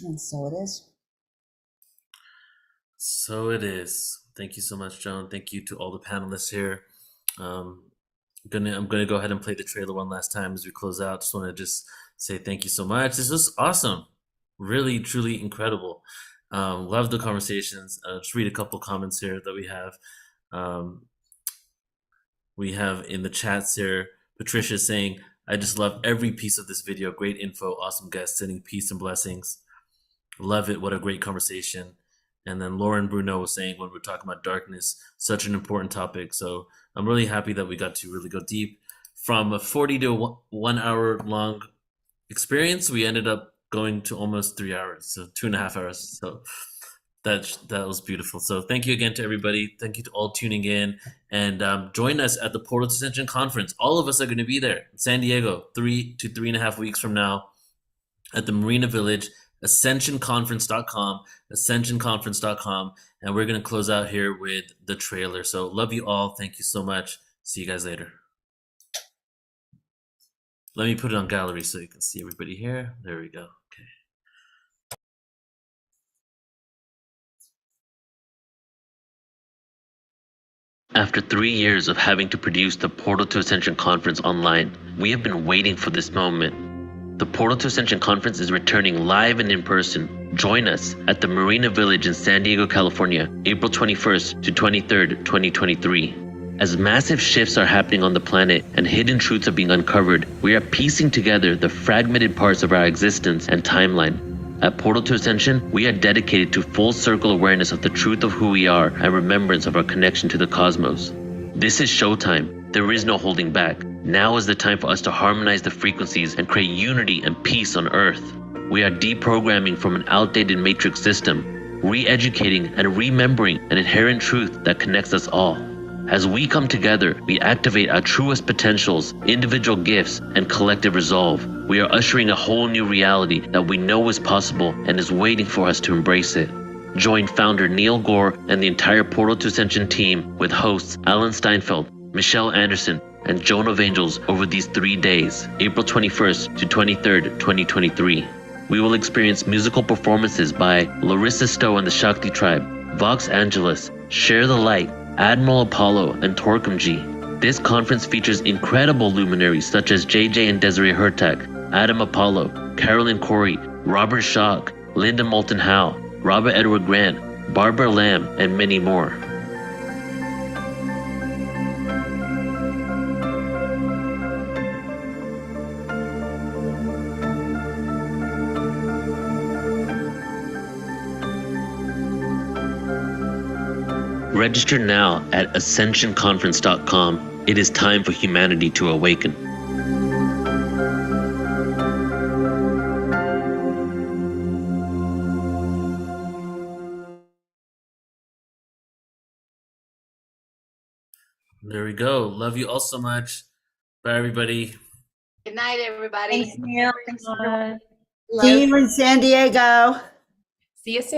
And so it is. So it is. Thank you so much, Joan. Thank you to all the panelists here. I'm gonna go ahead and play the trailer one last time as we close out. Just want to say thank you so much. This was awesome, really, truly incredible. Love the conversations. Just read a couple comments here that we have. We have in the chats here, Patricia saying, "I just love every piece of this video. Great info, awesome guest, sending peace and blessings. Love it. What a great conversation." And then Lauren Bruno was saying, when we're talking about darkness, such an important topic. So I'm really happy that we got to really go deep. From a 40 to 1 hour long experience, we ended up going to almost 3 hours, so 2.5 hours. So that was beautiful. So thank you again to everybody. Thank you to all tuning in, and join us at the Portal to Ascension Conference. All of us are going to be there in San Diego, 3 to 3.5 weeks from now, at the Marina Village. Ascensionconference.com, ascensionconference.com, and we're going to close out here with the trailer. So love you all. Thank you so much. See you guys later. Let me put it on gallery so you can see everybody here. There we go. Okay. After 3 years of having to produce the Portal to Ascension Conference online, we have been waiting for this moment. The Portal to Ascension Conference is returning live and in person. Join us at the Marina Village in San Diego, California, April 21st to 23rd, 2023. As massive shifts are happening on the planet and hidden truths are being uncovered, we are piecing together the fragmented parts of our existence and timeline. At Portal to Ascension, we are dedicated to full circle awareness of the truth of who we are and remembrance of our connection to the cosmos. This is showtime. There is no holding back. Now is the time for us to harmonize the frequencies and create unity and peace on Earth. We are deprogramming from an outdated matrix system, re-educating and remembering an inherent truth that connects us all. As we come together, we activate our truest potentials, individual gifts, and collective resolve. We are ushering a whole new reality that we know is possible and is waiting for us to embrace it. Join founder Neil Gore and the entire Portal to Ascension team with hosts Alan Steinfeld, Michelle Anderson, and Joan of Angels over these 3 days, April 21st to 23rd, 2023. We will experience musical performances by Larissa Stowe and the Shakti Tribe, Vox Angeles, Share the Light, Admiral Apollo, and Torquem G. This conference features incredible luminaries such as JJ and Desiree Hurtak, Adam Apollo, Carolyn Corey, Robert Schock, Linda Moulton Howe, Robert Edward Grant, Barbara Lamb, and many more. Register now at ascensionconference.com. It is time for humanity to awaken. There we go. Love you all so much. Bye, everybody. Good night, everybody. Thanks, Neil. Thanks, everyone. Bye. See you in San Diego. See you soon.